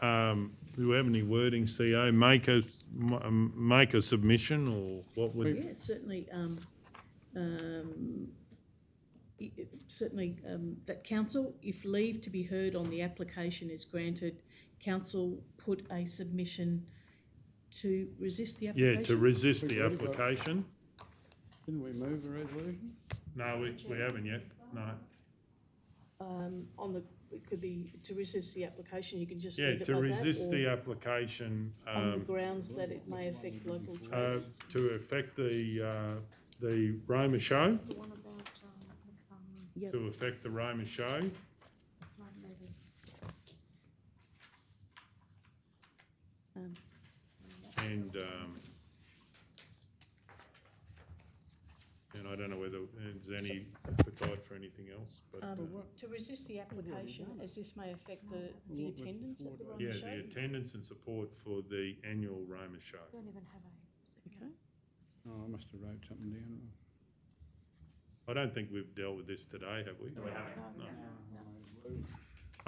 Speaker 1: do we have any wording, CO, make a submission, or what would?
Speaker 6: Yeah, certainly, that council, if leave to be heard on the application is granted, council put a submission to resist the application?
Speaker 1: Yeah, to resist the application.
Speaker 2: Didn't we move a resolution?
Speaker 1: No, we haven't yet, no.
Speaker 6: It could be to resist the application, you can just
Speaker 1: Yeah,
Speaker 6: leave it
Speaker 1: to
Speaker 6: like that,
Speaker 1: resist
Speaker 6: or
Speaker 1: the application,
Speaker 6: on the grounds that it may affect local traders.
Speaker 1: to affect the Roma show,
Speaker 13: The one about,
Speaker 6: Yep.
Speaker 1: to affect the Roma show.
Speaker 6: Um,
Speaker 1: And I don't know whether there's any appetite for anything else, but,
Speaker 6: To resist the application, as this may affect the attendance at the Roma
Speaker 1: yeah,
Speaker 6: show?
Speaker 1: the attendance and support for the annual Roma show.
Speaker 13: don't even have a.
Speaker 6: Okay.
Speaker 2: Oh, I must have wrote something down.
Speaker 1: I don't think we've dealt with this today, have we?
Speaker 2: No.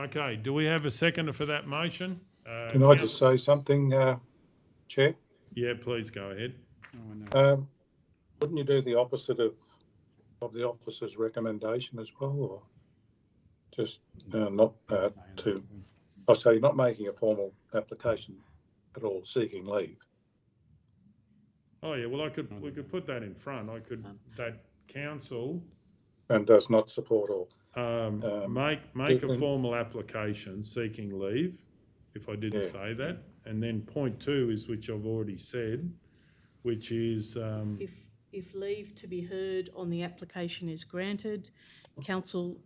Speaker 1: Okay, do we have a seconder for that motion?
Speaker 3: Can I just say something, Chair?
Speaker 1: Yeah, please go ahead.
Speaker 2: Oh, I know.
Speaker 3: Wouldn't you do the opposite of the officer's recommendation as well, or just not not making a formal application at all, seeking leave?
Speaker 1: Oh, yeah, well, we could put that in front. That council,
Speaker 3: And does not support all.
Speaker 1: make a formal application seeking leave, if I didn't say that. And then point 2 is, which I've already said, which is,
Speaker 6: If leave to be heard on the application is granted, council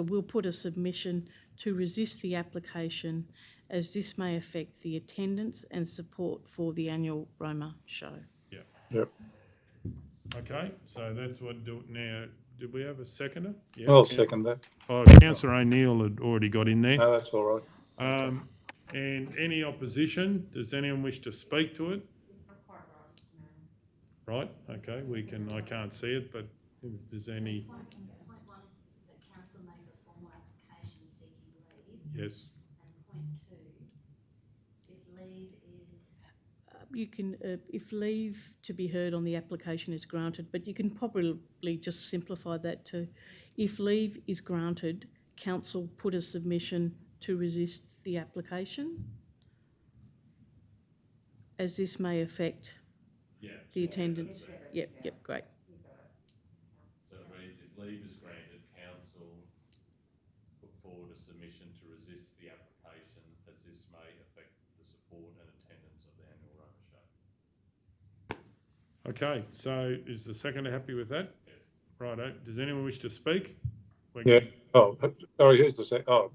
Speaker 6: will put a submission to resist the application, as this may affect the attendance and support for the annual Roma show.
Speaker 1: yeah.
Speaker 3: Yep.
Speaker 1: Okay, so that's what now. Did we have a seconder? Yeah,
Speaker 3: I'll second that.
Speaker 1: Oh, Councillor O'Neill had already got in there.
Speaker 3: No, that's all right.
Speaker 1: And any opposition? Does anyone wish to speak to it? Right, okay, I can't see it, but if there's any,
Speaker 18: Point one is that council make a formal application seeking leave.
Speaker 1: yes.
Speaker 18: And point two, if leave is,
Speaker 6: You can, if leave to be heard on the application is granted, but you can probably just simplify that to, if leave is granted, council put a submission to resist the application, as this may affect the attendance. Yep, great.
Speaker 7: So it reads, if leave is granted, council put forward a submission to resist the application, as this may affect the support and attendance of the annual Roma show.
Speaker 1: Okay, so is the seconder happy with that?
Speaker 7: Yes.
Speaker 1: Righto, does anyone wish to speak?
Speaker 3: Yeah. Oh, sorry, who's the second? Oh,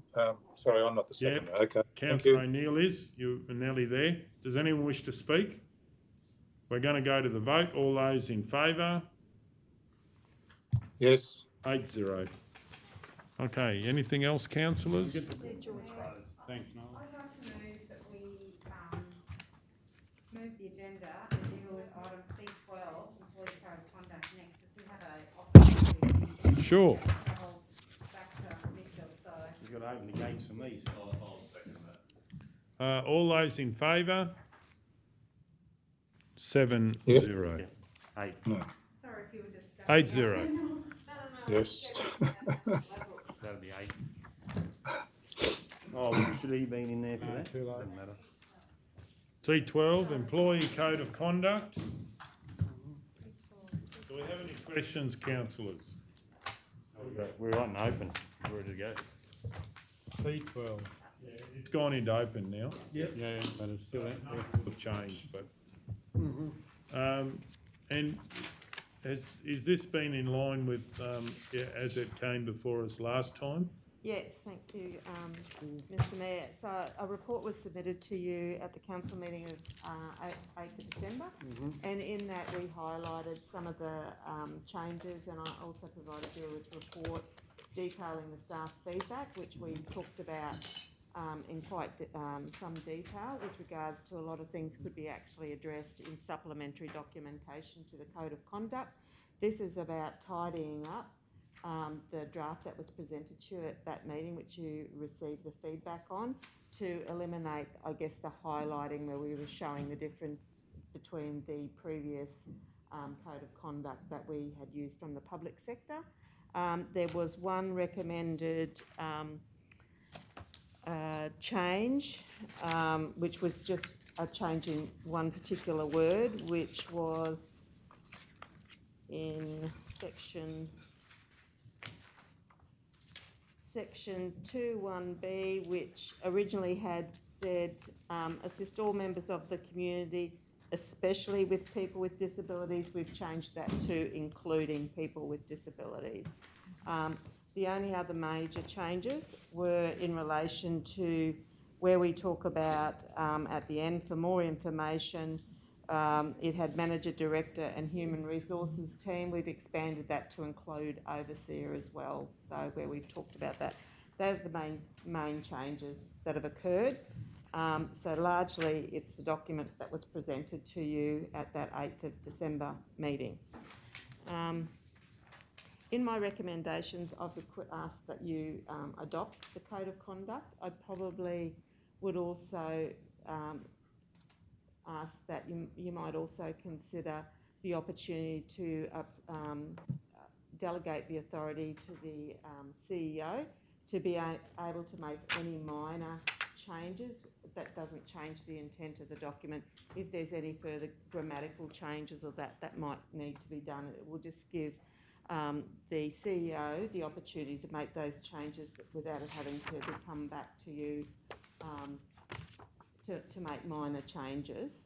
Speaker 3: sorry, I'm not the second.
Speaker 1: Yeah.
Speaker 3: Okay. Thank
Speaker 1: Councillor
Speaker 3: you.
Speaker 1: O'Neill is, you are nearly there. Does anyone wish to speak? We're going to go to the vote. All those in favour?
Speaker 3: Yes.
Speaker 1: 8-0. Okay, anything else, councillors?
Speaker 2: Thanks, Noel.
Speaker 5: I'd like to move that we move the agenda and deal with item C12, employee code of conduct next, as we have a opportunity
Speaker 1: Sure.
Speaker 5: to hold back to Mitchell, so.
Speaker 12: You've got to open the gates for me, so I'll second that.
Speaker 1: All those in favour? 7-0.
Speaker 12: Yeah. 8.
Speaker 3: No.
Speaker 5: Sorry if you were just.
Speaker 1: 8-0.
Speaker 3: Yes.
Speaker 12: That'll be 8. Oh, should he been in there for that? Doesn't matter.
Speaker 1: C12, employee code of conduct. Do we have any questions, councillors?
Speaker 12: We're right and open, we're ready to go.
Speaker 1: C12. Yeah, it's gone into open now.
Speaker 2: Yeah, but it's still out there.
Speaker 1: Have changed, but. And is this been in line with, as it came before us last time?
Speaker 11: Yes, thank you, Mr Mayor. So a report was submitted to you at the council meeting of 8th of December, and in that we highlighted some of the changes, and I also provided you with a report detailing the staff feedback, which we talked about in quite some detail with regards to a lot of things could be actually addressed in supplementary documentation to the Code of Conduct. This is about tidying up the draft that was presented to you at that meeting, which you received the feedback on, to eliminate, I guess, the highlighting where we were showing the difference between the previous Code of Conduct that we had used from the public sector. There was one recommended change, which was just a change in one particular word, which was in section 21B, which originally had said assist all members of the community, especially with people with disabilities. We've changed that to including people with disabilities. The only other major changes were in relation to where we talk about at the end for more information. It had manager, director and human resources team. We've expanded that to include overseer as well. So where we've talked about that, they're the main changes that have occurred. So largely it's the document that was presented to you at that 8th of December meeting. In my recommendations, I've asked that you adopt the Code of Conduct. I probably would also ask that you might also consider the opportunity to delegate the authority to the CEO to be able to make any minor changes. That doesn't change the intent of the document. If there's any further grammatical changes or that might need to be done, it will just give the CEO the opportunity to make those changes without it having to come back to you to make minor changes.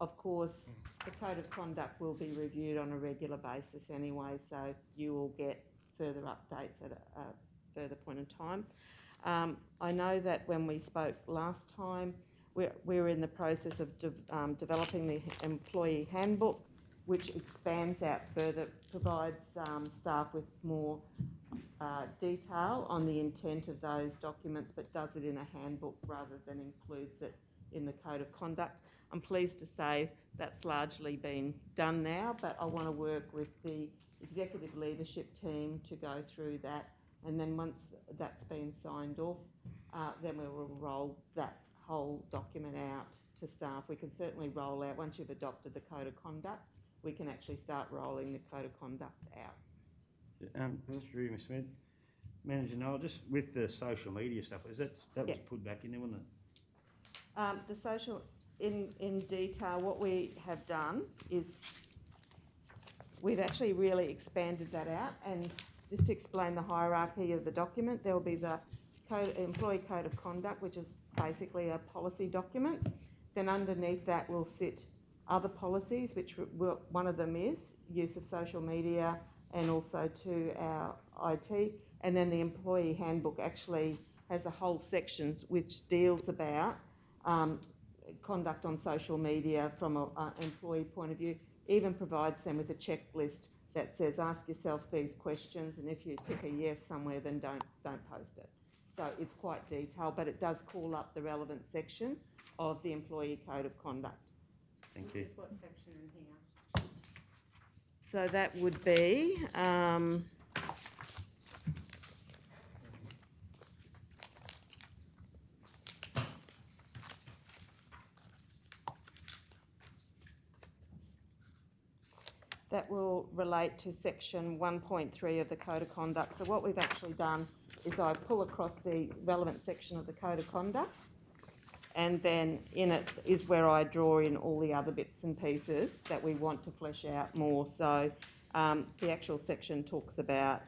Speaker 11: Of course, the Code of Conduct will be reviewed on a regular basis anyway, so you will get further updates at a further point in time. I know that when we spoke last time, we were in the process of developing the employee handbook, which expands out further, provides staff with more detail on the intent of those documents, but does it in a handbook rather than includes it in the Code of Conduct. I'm pleased to say that's largely been done now, but I want to work with the executive leadership team to go through that, and then once that's been signed off, then we will roll that whole document out to staff. We can certainly roll out, once you've adopted the Code of Conduct, we can actually start rolling the Code of Conduct out.
Speaker 12: Through Mr. Smith, Manager Noel, just with the social media stuff, is that was put back in there, wasn't it?
Speaker 11: The social, in detail, what we have done is we've actually really expanded that out, and just to explain the hierarchy of the document, there will be the Employee Code of Conduct, which is basically a policy document. Then underneath that will sit other policies, which one of them is use of social media and also to our IT. And then the employee handbook actually has a whole section which deals about conduct on social media from an employee point of view, even provides them with a checklist
Speaker 5: that says, ask yourself these questions, and if you tick a yes somewhere, then don't post it. So it's quite detailed, but it does call up the relevant section of the Employee Code of Conduct.
Speaker 12: Thank you.
Speaker 5: Which is what section in here? So that would be, that will relate to section 1.3 of the Code of Conduct. So what we've actually done is I pull across the relevant section of the Code of Conduct, and then in it is where I draw in all the other bits and pieces that we want to flesh out more. So the actual section talks about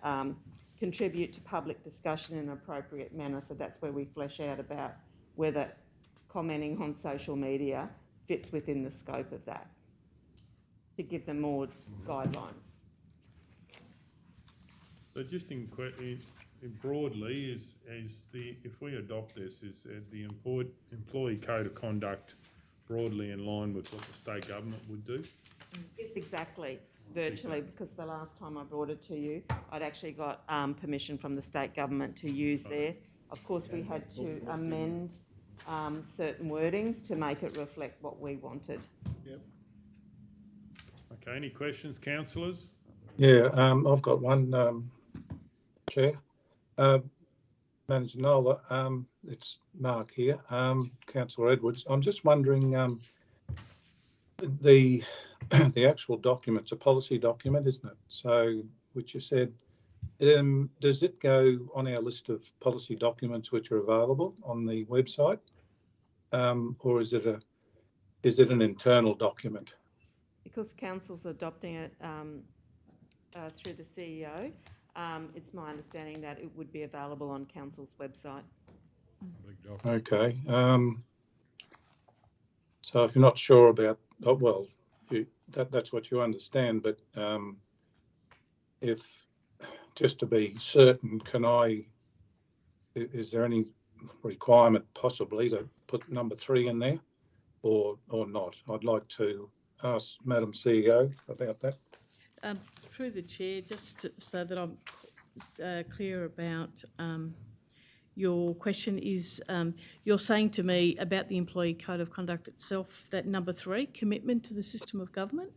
Speaker 5: contribute to public discussion in an appropriate manner. So that's where we flesh out about whether commenting on social media fits within the scope of that, to give them more guidelines.
Speaker 1: So just in broadly, if we adopt this, is the Employee Code of Conduct broadly in line with what the state government would do?
Speaker 5: It's exactly, virtually, because the last time I brought it to you, I'd actually got permission from the state government to use there. Of course, we had to amend certain wordings to make it reflect what we wanted.
Speaker 3: Yep.
Speaker 1: Okay, any questions, councillors?
Speaker 3: Yeah, I've got one, Chair. Manager Nola, it's Mark here, Councillor Edwards. I'm just wondering, the actual document's a policy document, isn't it? So, which you said, does it go on our list of policy documents which are available on the website, or is it an internal document?
Speaker 5: Because council's adopting it through the CEO, it's my understanding that it would be available on council's website.
Speaker 3: Okay. So if you're not sure about, that's what you understand. But if, just to be certain, is there any requirement possibly to put number 3 in there, or not? I'd like to ask Madam CEO about that.
Speaker 6: Through the chair, just so that I'm clear about your question is, you're saying to me about the Employee Code of Conduct itself, that number 3, commitment to the system of government,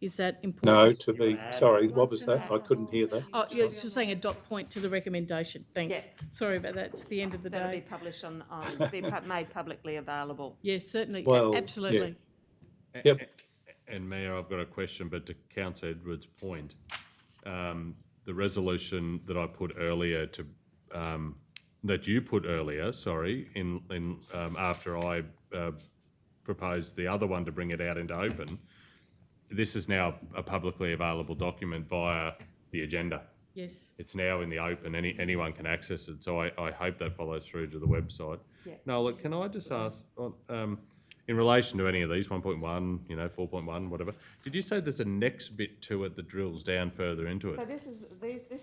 Speaker 6: is that important?
Speaker 3: No, sorry, what was that? I couldn't hear that.
Speaker 6: Oh, you're just saying a dot point to the recommendation. Thanks.
Speaker 5: Yeah.
Speaker 6: Sorry about that. It's the end of the
Speaker 5: That'll
Speaker 6: day.
Speaker 5: be published made publicly available.
Speaker 6: Yes, certainly.
Speaker 3: Well,
Speaker 6: Absolutely.
Speaker 3: Yeah. Yep.
Speaker 7: And Mayor, I've got a question, but to Councillor Edwards' point, the resolution that I put earlier that you put earlier, after I proposed the other one to bring it out into open, this is now a publicly available document via the agenda.
Speaker 6: Yes.
Speaker 7: It's now in the open, anyone can access it, so I hope that follows through to the website.
Speaker 5: Yeah.
Speaker 7: Now, look, can I just ask, in relation to any of these, 1.1, 4.1, whatever, did you say there's a next bit to it that drills down further into it?
Speaker 5: So this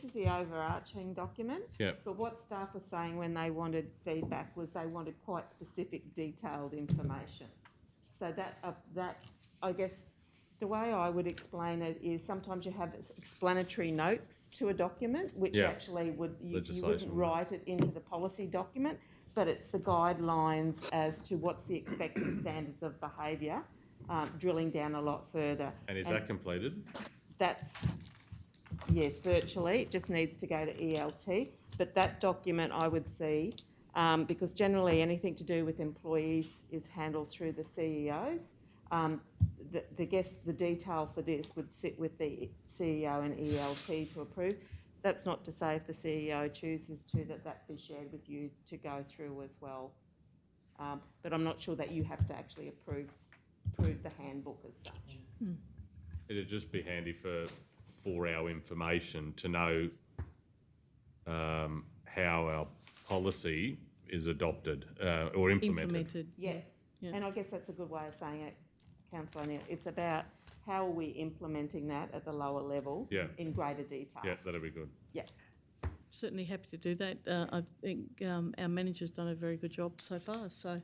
Speaker 5: is the overarching document.
Speaker 7: Yeah.
Speaker 5: But what staff were saying when they wanted feedback was they wanted quite specific, detailed information. So that I guess the way I would explain it is sometimes you have explanatory notes to a document, which actually you wouldn't write it into the policy document, but it's the guidelines as to what's the expected standards of behaviour, drilling down a lot further.
Speaker 7: And is that completed?
Speaker 5: That's, yes, virtually. It just needs to go to ELT. But that document I would see, because generally anything to do with employees is handled through the CEOs. The detail for this would sit with the CEO and ELT to approve. That's not to say if the CEO chooses to that be shared with you to go through as well. But I'm not sure that you have to actually approve the handbook as such.
Speaker 7: It'd just be handy for our information to know how our policy is adopted or implemented.
Speaker 5: Yeah. And I guess that's a good way of saying it, Councillor O'Neill. It's about how are we implementing that at the lower level in greater detail.
Speaker 7: Yeah, that'd be good.
Speaker 5: Yeah.
Speaker 6: Certainly happy to do that. I think our manager's done a very good job so far, so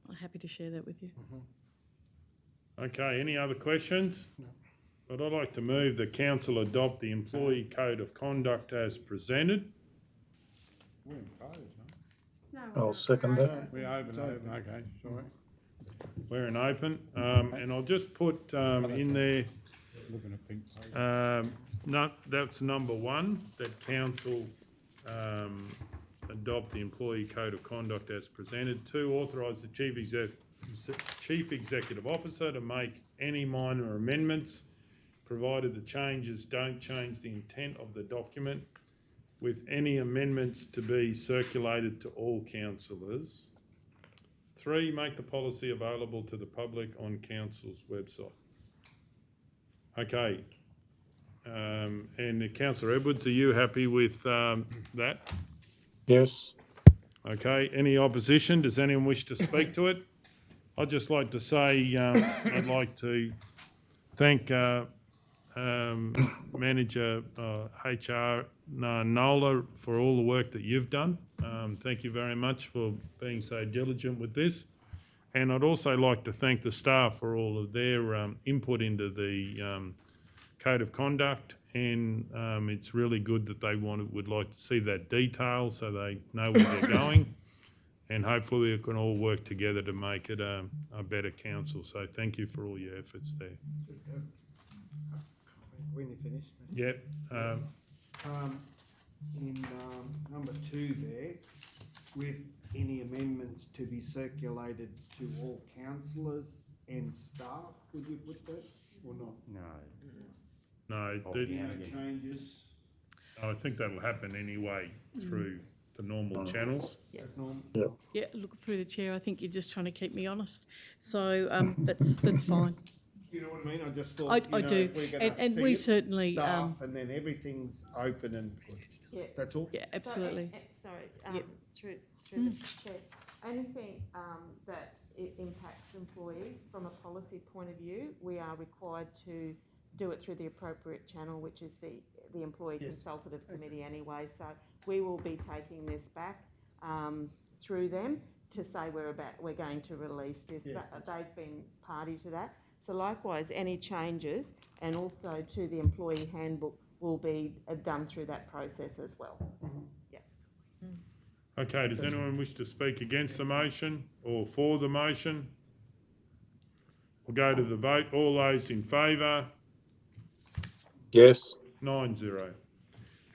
Speaker 6: I'm happy to share that with you.
Speaker 1: Okay, any other questions? But I'd like to move the council adopt the employee code of conduct as presented.
Speaker 2: We're in close, no?
Speaker 3: I'll second that.
Speaker 2: We're open, okay, sorry.
Speaker 1: We're in open, and I'll just put in there,
Speaker 2: Looking at pink paper.
Speaker 1: that's number one, that council adopt the employee code of conduct as presented. 2, authorise the chief executive officer to make any minor amendments, provided the changes don't change the intent of the document, with any amendments to be circulated to all councillors. 3, make the policy available to the public on council's website. Okay. And Councillor Edwards, are you happy with that?
Speaker 3: Yes.
Speaker 1: Okay. Any opposition? Does anyone wish to speak to it? I'd just like to say I'd like to thank Manager HR Nola for all the work that you've done. Thank you very much for being so diligent with this. And I'd also like to thank the staff for all of their input into the code of conduct. And it's really good that they would like to see that detail so they know where they're going. And hopefully we can all work together to make it a better council. So thank you for all your efforts there.
Speaker 10: When you finish.
Speaker 1: Yep.
Speaker 10: In number 2 there, with any amendments to be circulated to all councillors and staff, would you put that or not?
Speaker 1: No,
Speaker 10: Changes.
Speaker 1: I think that'll happen anyway through the normal channels.
Speaker 6: Yeah, look, through the chair, I think you're just trying to keep me honest. So that's fine.
Speaker 10: You know what I mean? I just thought,
Speaker 6: I do.
Speaker 10: if we're gonna
Speaker 6: And
Speaker 10: see
Speaker 6: we
Speaker 10: it,
Speaker 6: certainly,
Speaker 10: staff, and then everything's open and good.
Speaker 11: Yeah.
Speaker 10: That's all?
Speaker 6: Yeah, absolutely.
Speaker 11: Through the chair, anything that it impacts employees from a policy point of view, we are required to do it through the appropriate channel, which is the Employee Consultative Committee anyway. So we will be taking this back through them to say we're going to release this. They've been party to that. So likewise, any changes and also to the employee handbook will be done through that process as well.
Speaker 1: Okay, does anyone wish to speak against the motion or for the motion? We'll go to the vote. All those in favour?
Speaker 3: Yes.
Speaker 1: 9-0.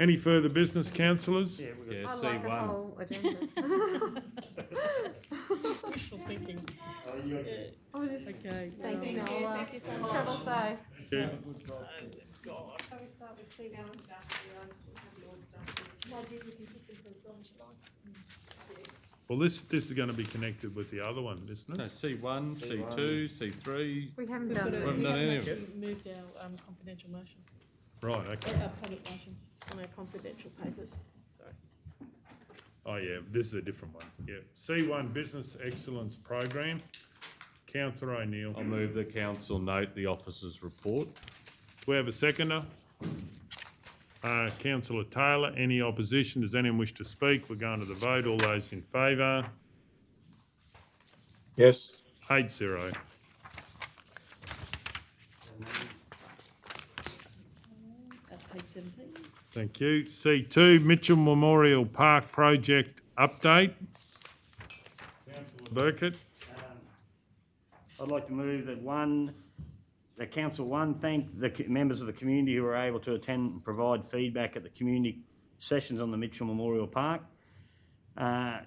Speaker 1: Any further business, councillors?
Speaker 7: Yeah,
Speaker 5: I
Speaker 7: C1.
Speaker 5: like a whole agenda.
Speaker 6: Wishful thinking.
Speaker 11: Okay.
Speaker 5: Thank you, Nola.
Speaker 11: Thank you so much.
Speaker 5: Travel safe.
Speaker 1: Thank you.
Speaker 6: God.
Speaker 11: Shall we start with C1?
Speaker 1: Well, this is going to be connected with the other one, isn't
Speaker 7: No,
Speaker 1: it?
Speaker 7: C1, C2, C3.
Speaker 5: We haven't
Speaker 7: We
Speaker 5: done
Speaker 7: haven't done any of it.
Speaker 6: We moved our confidential motion,
Speaker 1: Right, okay.
Speaker 6: our public motions on our confidential papers. Sorry.
Speaker 1: Oh, yeah, this is a different one. Yeah. C1 Business Excellence Program. Councillor O'Neill.
Speaker 7: I'll move the council note the officer's report.
Speaker 1: Do we have a seconder? Councillor Taylor, any opposition? Does anyone wish to speak? We're going to the vote. All those in favour?
Speaker 3: Yes.
Speaker 1: 8-0.
Speaker 6: Page 17.
Speaker 1: Thank you. C2, Mitchell Memorial Park Project Update. Councillor Burkett.
Speaker 12: I'd like to move that Council thank the members of the community who were able to attend and provide feedback at the community sessions on the Mitchell Memorial Park.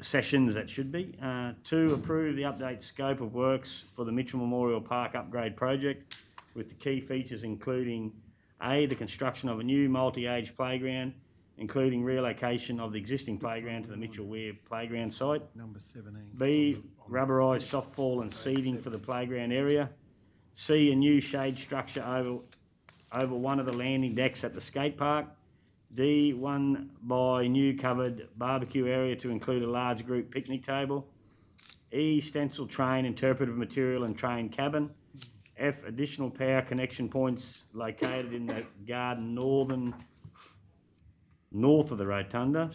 Speaker 12: Sessions, that should be. 2, approve the update scope of works for the Mitchell Memorial Park upgrade project, with the key features including A, the construction of a new multi-age playground, including relocation of the existing playground to the Mitchell Weir playground site.
Speaker 10: Number 17.
Speaker 12: B, rubberised softball and seating for the playground area. C, a new shade structure over one of the landing decks at the skate park. D, one by new covered barbecue area to include a large group picnic table. E, stencil train, interpretive material and train cabin. F, additional power connection points located in the garden north of the rotunda,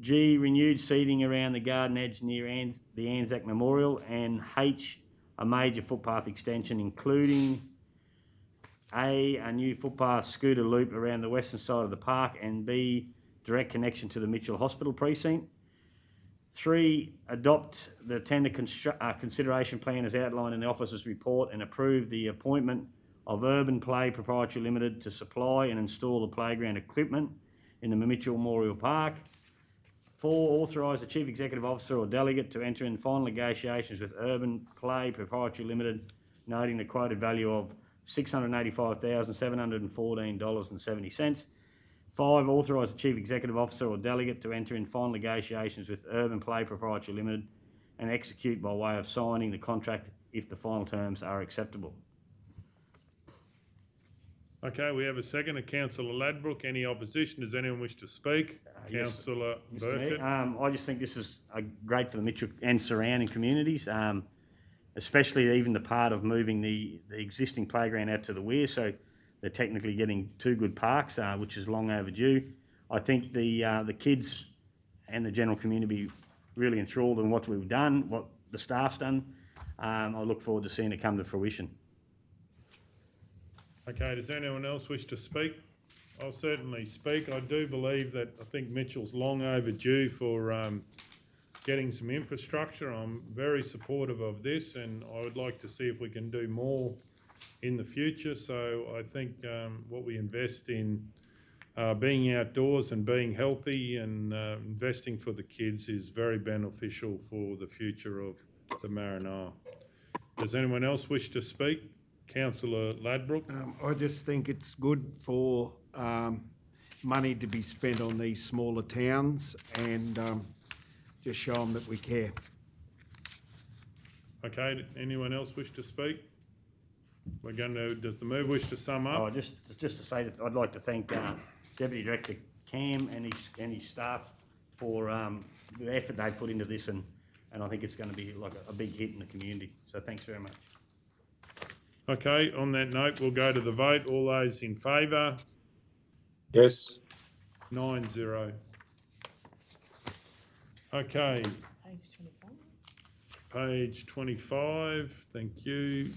Speaker 12: G, renewed seating around the garden edge near the Anzac Memorial. And H, a major footpath extension including A new footpath scooter loop around the western side of the park, and B, direct connection to the Mitchell Hospital precinct. 3, adopt the tender consideration plan as outlined in the officer's report and approve the appointment of Urban Play Proprietary Limited to supply and install the playground equipment in the Mitchell Memorial Park. 4, authorise the Chief Executive Officer or delegate to enter in final negotiations with Urban Play Proprietary Limited, noting the quoted value of $685,714.70. 5, authorise the Chief Executive Officer or delegate to enter in final negotiations with Urban Play Proprietary Limited and execute by way of signing the contract if the final terms are acceptable.
Speaker 1: Okay, we have a second. Councillor Ladbrook. Any opposition? Does anyone wish to speak?
Speaker 12: Yes,
Speaker 1: Councillor
Speaker 12: Mr.
Speaker 1: Burkett.
Speaker 12: Mayor, I just think this is great for the Mitchell and surrounding communities, especially even the part of moving the existing playground out to the Weir, so they're technically getting 2 good parks, which is long overdue. I think the kids and the general community really enthralled in what we've done, what the staff's done. I look forward to seeing it come to fruition.
Speaker 1: Okay, does anyone else wish to speak? I'll certainly speak. I do believe that I think Mitchell's long overdue for getting some infrastructure. I'm very supportive of this, and I would like to see if we can do more in the future. So I think what we invest in being outdoors and being healthy and investing for the kids is very beneficial for the future of the Maranoa. Does anyone else wish to speak? Councillor Ladbrook.
Speaker 10: I just think it's good for money to be spent on these smaller towns and just show them that we care.
Speaker 1: Okay, anyone else wish to speak? We're going to, does the move wish to sum up?
Speaker 12: Just to say that I'd like to thank Deputy Director Cam and his staff for the effort they put into this, and I think it's going to be like a big hit in the community. So thanks very much.
Speaker 1: Okay, on that note, we'll go to the vote. All those in favour?
Speaker 3: Yes.
Speaker 1: 9-0. Okay.
Speaker 6: Page 25.
Speaker 1: Page 25, thank you.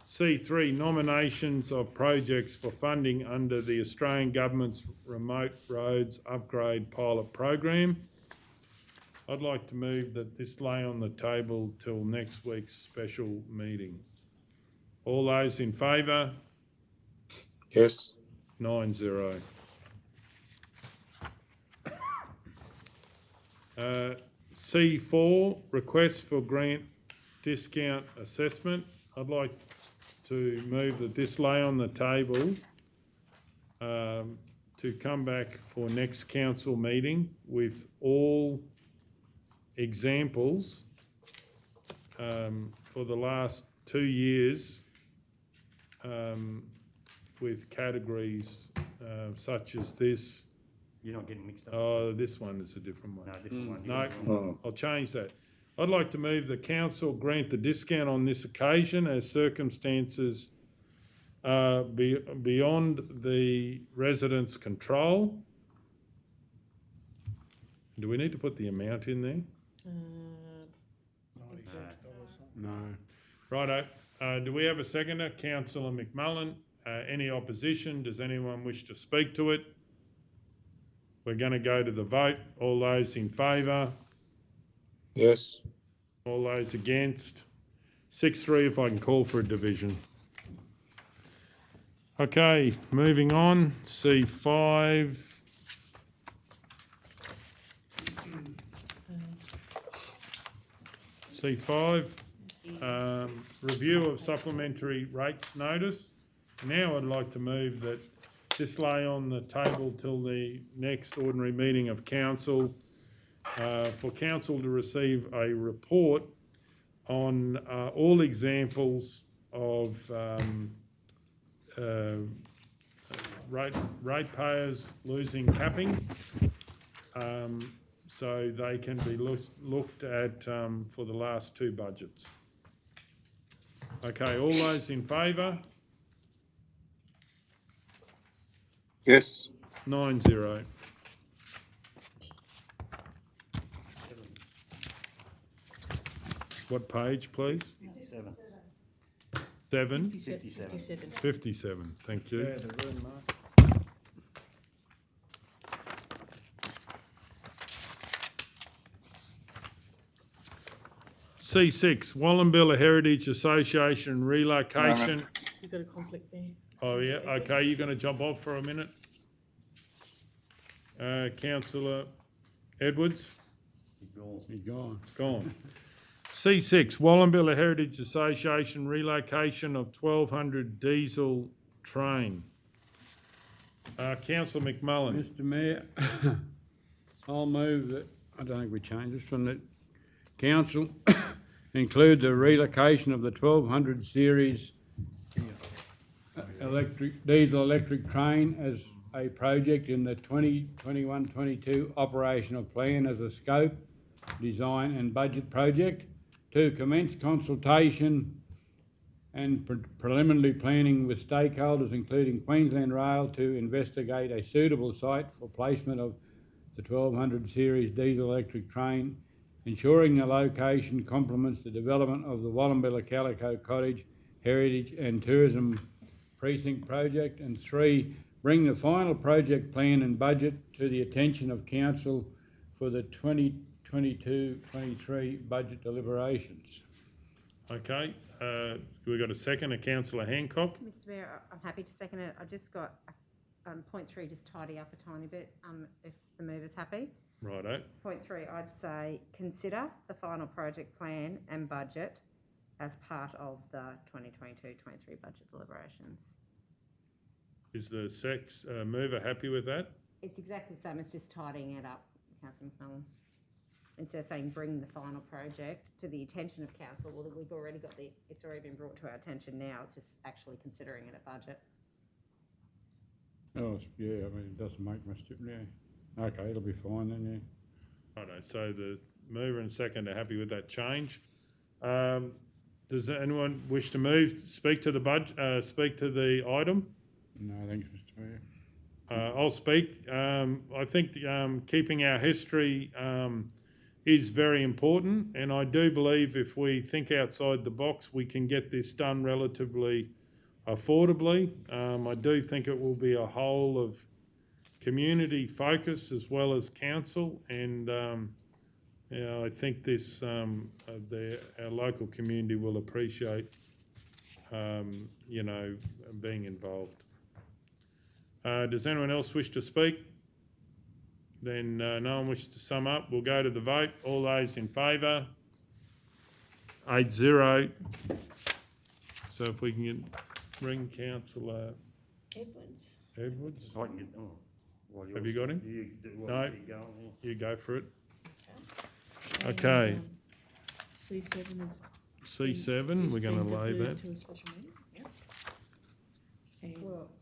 Speaker 1: C3, nominations of projects for funding under the Australian Government's Remote Roads Upgrade Pilot Program. I'd like to move that this lay on the table till next week's special meeting. All those in favour?
Speaker 3: Yes.
Speaker 1: 9-0. C4, request for grant discount assessment. I'd like to move that this lay on the table to come back for next council meeting with all examples for the last 2 years with categories such as this.
Speaker 12: You're not getting mixed up.
Speaker 1: Oh, this one is a different one.
Speaker 12: No, different one.
Speaker 1: No, I'll change that. I'd like to move the council grant the discount on this occasion as circumstances beyond the residents' control. Do we need to put the amount in there?
Speaker 2: No.
Speaker 1: Righto. Do we have a seconder? Councillor McMullen. Any opposition? Does anyone wish to speak to it? We're going to go to the vote. All those in favour?
Speaker 3: Yes.
Speaker 1: All those against? 6-3 if I can call for a division. Okay, moving on. C5. C5, review of supplementary rates notice. Now I'd like to move that this lay on the table till the next ordinary meeting of council for council to receive a report on all examples of ratepayers losing capping, so they can be looked at for the last 2 budgets. Okay, all those in favour?
Speaker 3: Yes.
Speaker 1: 9-0. What page, please?
Speaker 12: 7.
Speaker 1: 7?
Speaker 6: 57.
Speaker 1: 57, thank you.
Speaker 10: Yeah, the room, Mark.
Speaker 1: C6, Wallumbilla Heritage Association relocation.
Speaker 6: You've got a conflict there.
Speaker 1: Oh, yeah, okay, you're going to jump off for a minute? Councillor Edwards?
Speaker 2: He's gone.
Speaker 1: It's gone. C6, Wallumbilla Heritage Association relocation of 1200 diesel train. Councillor McMullen.
Speaker 2: Mr Mayor, I'll move that, I don't think we changed this, from the council include the relocation of the 1200 series diesel electric train as a project in the 2021-22 operational plan as a scope, design and budget project. To commence consultation and preliminary planning with stakeholders, including Queensland Rail, to investigate a suitable site for placement of the 1200 series diesel electric train, ensuring the location complements the development of the Wallumbilla Calico Cottage Heritage and Tourism Precinct project. And 3, bring the final project plan and budget to the attention of Council for the 2022-23 budget deliberations.
Speaker 1: Okay, we've got a second, Councillor Hancock.
Speaker 5: Mr Mayor, I'm happy to second it. I just got point 3, just tidy up a tiny bit, if the mover's happy.
Speaker 1: Righto.
Speaker 5: Point 3, I'd say consider the final project plan and budget as part of the 2022-23 budget deliberations.
Speaker 1: Is the mover happy with that?
Speaker 5: It's exactly the same as just tidying it up, Councillor McMullen. Instead of saying bring the final project to the attention of council, well, we've already got it's already been brought to our attention now, it's just actually considering it a budget.
Speaker 2: Oh, yeah, I mean, it doesn't make much difference, yeah. Okay, it'll be fine then, yeah.
Speaker 1: Righto, so the mover and second are happy with that change. Does anyone wish to speak to the budget, speak to the item?
Speaker 2: No, thanks, Mr Mayor.
Speaker 1: I'll speak. I think keeping our history is very important, and I do believe if we think outside the box, we can get this done relatively affordably. I do think it will be a whole of community focus as well as council, and I think this our local community will appreciate being involved. Does anyone else wish to speak? Then no one wishes to sum up. We'll go to the vote. All those in favour? 8-0. So if we can bring Councillor Edwards.
Speaker 12: I can get,
Speaker 1: Have you got him? No, you go for it.
Speaker 6: And,
Speaker 1: Okay.
Speaker 6: C7 is.
Speaker 1: C7, we're going to lay that.
Speaker 6: To a special meeting, yep. And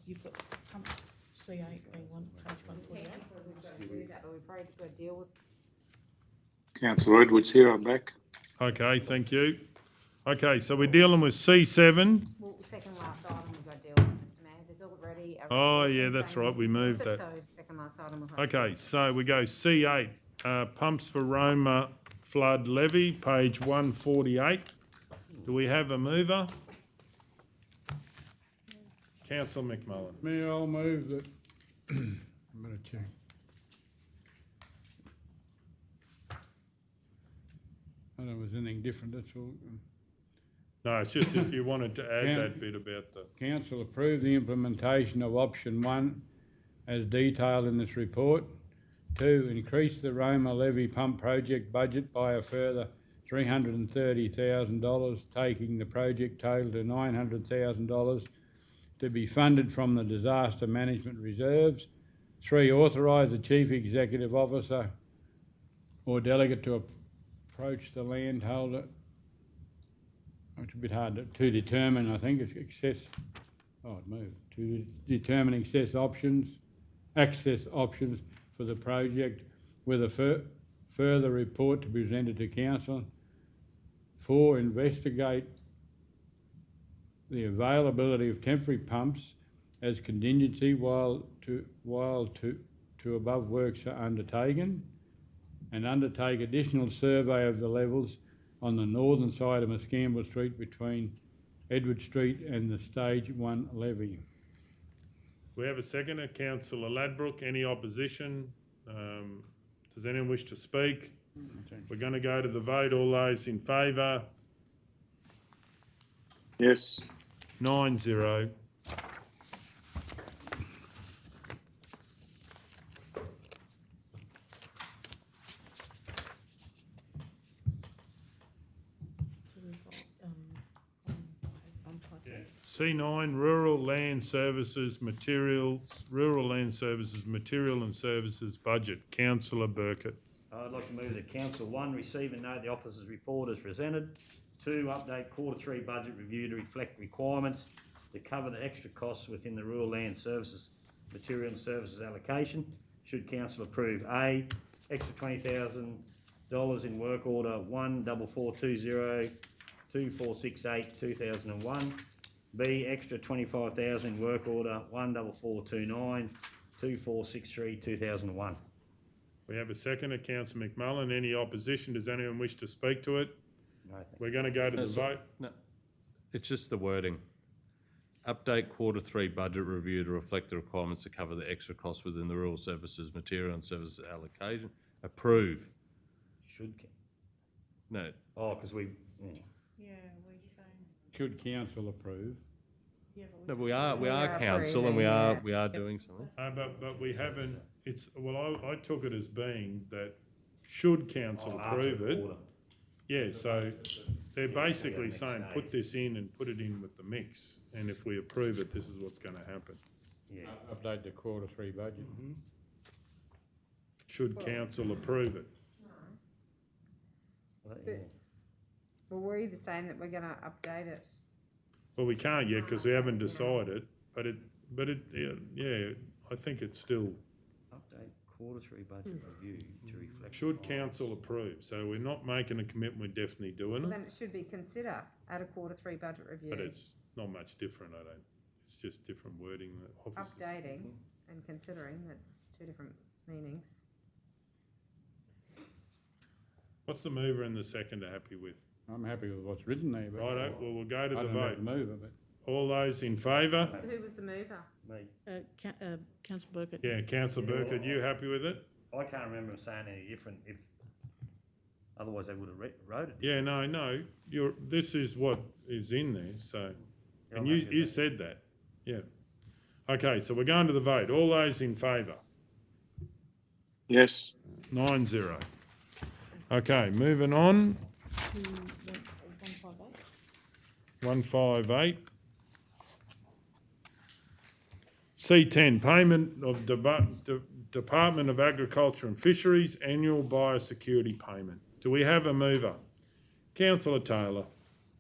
Speaker 6: you've got pumps C8 being page 148.
Speaker 5: We've probably got to deal with.
Speaker 3: Councillor Edwards here, I'm back.
Speaker 1: Okay, thank you. Okay, so we're dealing with C7.
Speaker 5: Well, the second last item we've got to deal with, Mr Mayor. There's already a
Speaker 1: Oh, yeah,
Speaker 5: resolution
Speaker 1: that's
Speaker 5: saying
Speaker 1: right, we moved that.
Speaker 5: So second last item we'll have.
Speaker 1: Okay, so we go C8, pumps for Roma flood levy, page 148. Do we have a mover? Councillor McMullen.
Speaker 2: Mayor, I'll move that. I'm going to check. I don't know if there's anything different, that's all.
Speaker 1: No, it's just if you wanted to add that bit about the...
Speaker 2: Council approve the implementation of option 1 as detailed in this report. 2, increase the Roma levy pump project budget by a further $330,000, taking the project total to $900,000 to be funded from the disaster management reserves. 3, authorise the Chief Executive Officer or delegate to approach the landholder. It's a bit hard to determine, I think, it's to determine access options for the project with a further report to be presented to council. 4, investigate the availability of temporary pumps as contingency while above works are undertaken, and undertake additional survey of the levels on the northern side of Muscamble Street between Edward Street and the Stage 1 levy.
Speaker 1: We have a seconder, councillor Ladbrook. Any opposition? Does anyone wish to speak? We're going to go to the vote. All those in favour?
Speaker 17: Yes.
Speaker 1: 9-0. C9, Rural Land Services Material and Services Budget. Councillor Burkett.
Speaker 12: I'd like to move that Council 1, receive and note the officer's report as presented. 2, update Q3 budget review to reflect requirements to cover the extra costs within the Rural Land Services Material and Services allocation. Should Council approve A, extra $20,000 in work order 14420 2468 2001. B, extra $25,000 in work order 14429 2463 2001.
Speaker 1: We have a seconder, councillor McMullen. Any opposition? Does anyone wish to speak to it?
Speaker 12: No, thank
Speaker 1: We're going to go to the vote.
Speaker 7: No, it's just the wording. Update Q3 budget review to reflect the requirements to cover the extra costs within the Rural Services Material and Services allocation. Approve.
Speaker 12: Should.
Speaker 7: No.
Speaker 12: Oh, because we. Yeah.
Speaker 11: Yeah, we changed.
Speaker 2: Should council approve?
Speaker 11: Yeah,
Speaker 7: No, we are council and
Speaker 5: approving,
Speaker 7: we are doing something.
Speaker 1: But we haven't, I took it as being that should council approve it. Yeah, so they're basically saying put this in and put it in with the mix. And if we approve it, this is what's going to happen.
Speaker 12: Yeah.
Speaker 2: Update the Q3 budget.
Speaker 1: Should council approve it?
Speaker 5: Well, we're either saying that we're going to update it.
Speaker 1: Well, we can't yet because we haven't decided, but yeah, I think it's still.
Speaker 12: Update Q3 budget review to reflect.
Speaker 1: Should council approve? So we're not making a commitment, we're definitely doing
Speaker 5: Well,
Speaker 1: it,
Speaker 5: then it should be consider at a Q3 budget review.
Speaker 1: but it's not much different, I don't. It's just different wording. That officers.
Speaker 5: Updating and considering, that's two different meanings.
Speaker 1: What's the mover and the seconder happy with?
Speaker 2: I'm happy with what's written there, but.
Speaker 1: Righto, well, we'll go to
Speaker 2: I
Speaker 1: the
Speaker 2: don't know
Speaker 1: vote.
Speaker 2: the mover, but.
Speaker 1: All those in favour?
Speaker 5: So who was the mover?
Speaker 12: Me.
Speaker 6: Councillor Burkett.
Speaker 1: Yeah, councillor Burkett, you happy with it?
Speaker 12: I can't remember them saying any different. If otherwise they would have wrote it.
Speaker 1: Yeah, no, this is what is in there, so, and
Speaker 12: I'm
Speaker 1: you
Speaker 12: happy with that.
Speaker 1: said that, yeah. Okay, so we're going to the vote. All those in favour?
Speaker 17: Yes.
Speaker 1: 9-0. Okay, moving on. 158. C10, payment of Department of Agriculture and Fisheries annual biosecurity payment. Do we have a mover? Councillor Taylor.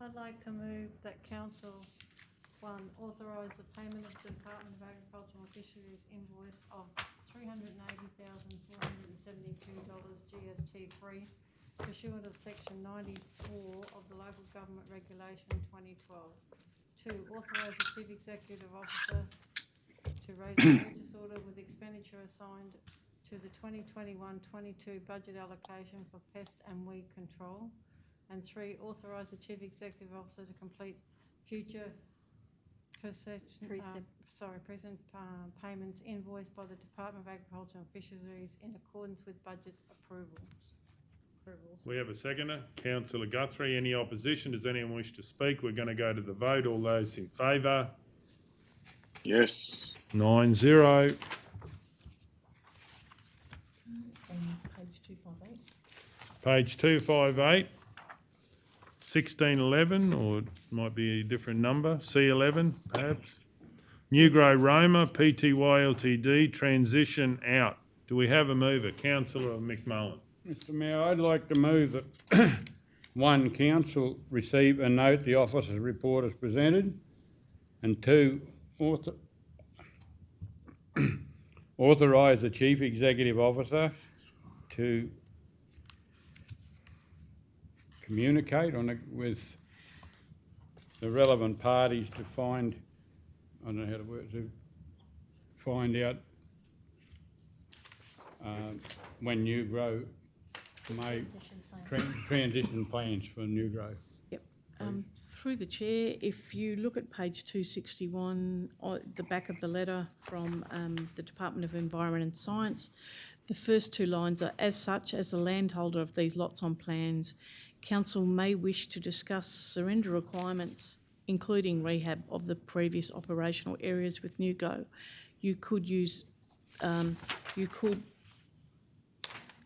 Speaker 11: I'd like to move that Council 1 authorise the payment of the Department of Agriculture and Fisheries invoice of $380,472 GST free pursuant of section 94 of the Local Government Regulation 2012. 2, authorise the Chief Executive Officer to raise a purchase order with expenditure assigned to the 2021-22 budget allocation for pest and weed control. And 3, authorise the Chief Executive Officer to complete future present payments invoiced by the Department of Agriculture and Fisheries in accordance with budget approvals.
Speaker 1: We have a seconder. Councillor Guthrie. Any opposition? Does anyone wish to speak? We're going to go to the vote. All those in favour?
Speaker 17: Yes.
Speaker 1: 9-0.
Speaker 6: Page 258.
Speaker 1: Page 258. 1611, or it might be a different number. C11, perhaps. Newgrow Roma, Pty Ltd, transition out. Do we have a mover? Councillor McMullen.
Speaker 2: Mr Mayor, I'd like to move that 1, council receive and note the officer's report as presented, and 2, authorise the Chief Executive Officer to communicate with the relevant parties to find, I don't know how to word, to find out when New Grow may transition plans for New Grow.
Speaker 6: Yep. Through the chair, if you look at page 261, the back of the letter from the Department of Environment and Science, the first two lines are, as such, as the landholder of these lots on plans, council may wish to discuss surrender requirements, including rehab of the previous operational areas with New Go. You could use, am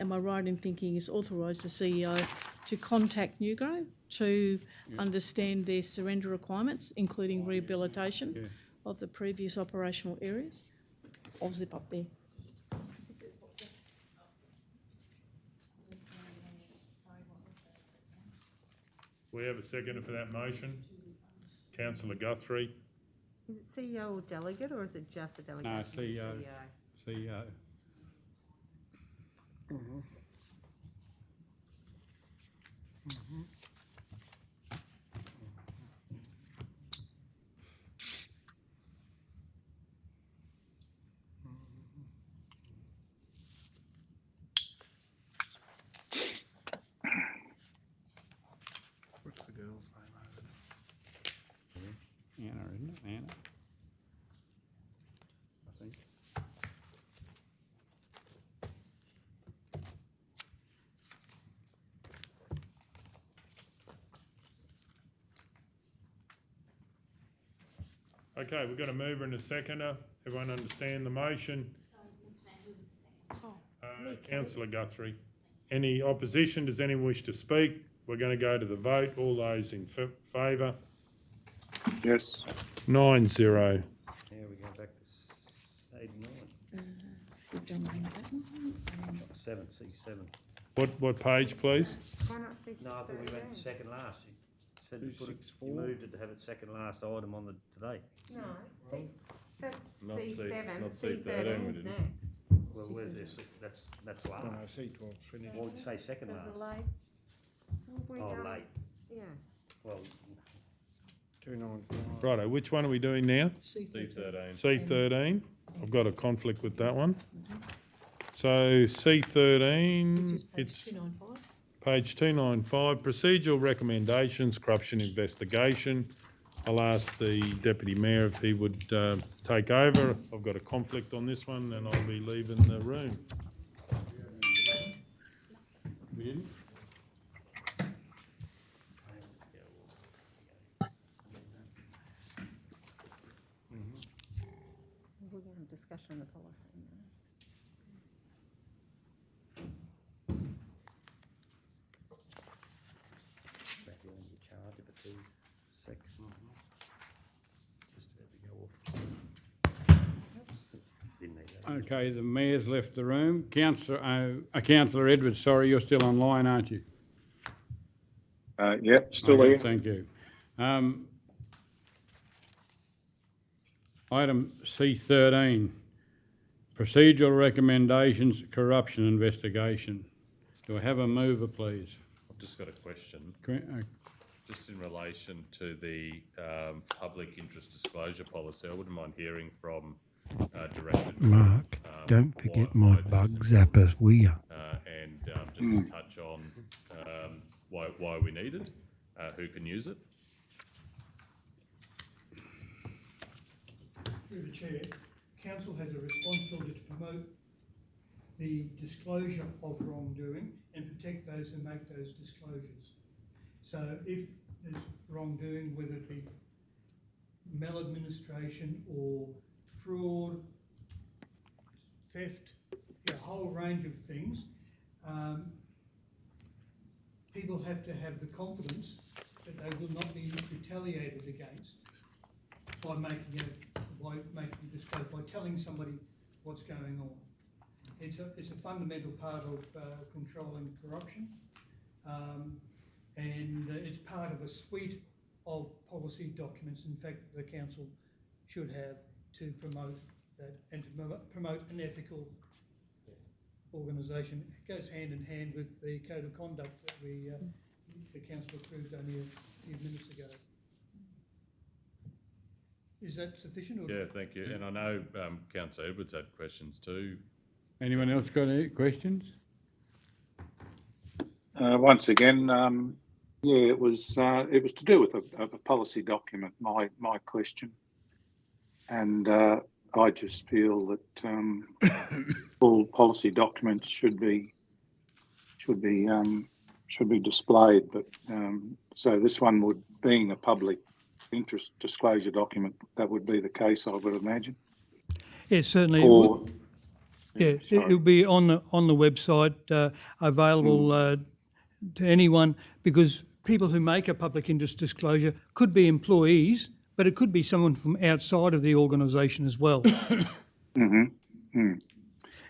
Speaker 6: I right in thinking it's authorised the CEO to contact New Go to understand their surrender requirements, including rehabilitation of the previous operational areas? I'll zip up there.
Speaker 1: We have a seconder for that motion. Councillor Guthrie.
Speaker 5: Is it CEO or delegate, or is it just a delegate?
Speaker 2: No, CEO. CEO.
Speaker 10: What's the girl's name over there?
Speaker 2: Anna, isn't it? Anna? I think.
Speaker 1: Okay, we've got a mover and a seconder. Everyone understand the motion?
Speaker 18: Sorry, Mr Mayor, who was the second?
Speaker 1: Councillor Guthrie. Any opposition? Does anyone wish to speak? We're going to go to the vote. All those in favour?
Speaker 3: Yes.
Speaker 1: 9-0.
Speaker 12: Now we go back to 89.
Speaker 6: We've done that one.
Speaker 12: 7, C7.
Speaker 1: What page, please?
Speaker 5: Why not see
Speaker 12: No, I thought we went
Speaker 5: 13?
Speaker 12: second last. You said you put it, you moved it to have it second last item on the today.
Speaker 5: No, see, that's
Speaker 1: Not C-
Speaker 5: C7,
Speaker 1: not
Speaker 5: C13
Speaker 1: C13 we
Speaker 5: is
Speaker 1: didn't.
Speaker 5: next.
Speaker 12: Well, where's this? That's last.
Speaker 10: No, C12's finished.
Speaker 12: Why would you say second
Speaker 5: There's
Speaker 12: last?
Speaker 5: a late. Have we
Speaker 12: Oh,
Speaker 5: done-
Speaker 12: late.
Speaker 5: Yeah.
Speaker 12: Well,
Speaker 10: 295.
Speaker 1: Righto, which one are we doing now?
Speaker 7: C13.
Speaker 1: C13. I've got a conflict with that one. So C13,
Speaker 6: Which is page
Speaker 1: it's
Speaker 6: 295.
Speaker 1: page 295, procedural recommendations, corruption investigation. I'll ask the Deputy Mayor if he would take over. I've got a conflict on this one and I'll be leaving the room. We didn't?
Speaker 5: We're going to discussion the policy now.
Speaker 12: back here in your charge if it's 6. Just about to go off. Didn't need that.
Speaker 2: Okay, the mayor's left the room. Councillor Edwards, sorry, you're still online, aren't you?
Speaker 3: Yep, still
Speaker 2: Okay,
Speaker 3: here.
Speaker 2: thank you. Item C13, procedural recommendations, corruption investigation. Do I have a mover, please?
Speaker 7: I've just got a question,
Speaker 2: Que-
Speaker 7: just in relation to the public interest disclosure policy. I wouldn't mind hearing from Director.
Speaker 19: Mark, don't forget my bug zapper, will you?
Speaker 7: And just to touch on why we need it, who can use it.
Speaker 9: Through the chair, council has a responsibility to promote the disclosure of wrongdoing and protect those who make those disclosures. So if there's wrongdoing, whether it be maladministration or fraud, theft, a whole range of things, people have to have the confidence that they will not be retaliated against by making disclosure, by telling somebody what's going on. It's a fundamental part of controlling corruption, and it's part of a suite of policy documents, in fact, that the council should have to promote that and to promote an ethical organisation. It goes hand in hand with the code of conduct that the council approved only a few minutes ago. Is that sufficient? Or
Speaker 7: Yeah, thank you. And I know Councillor Edwards had questions too.
Speaker 2: Anyone else got any questions?
Speaker 3: Once again, Yeah, it was to do with a policy document, my question. And I just feel that all policy documents should be displayed. But so this one being a public interest disclosure document, that would be the case, I would imagine.
Speaker 9: Yes, certainly.
Speaker 3: Or,
Speaker 9: yeah,
Speaker 3: sorry.
Speaker 9: it'll be on the website, available to anyone, because people who make a public interest disclosure could be employees, but it could be someone from outside of the organisation as well.
Speaker 3: Mm-hmm. Mm.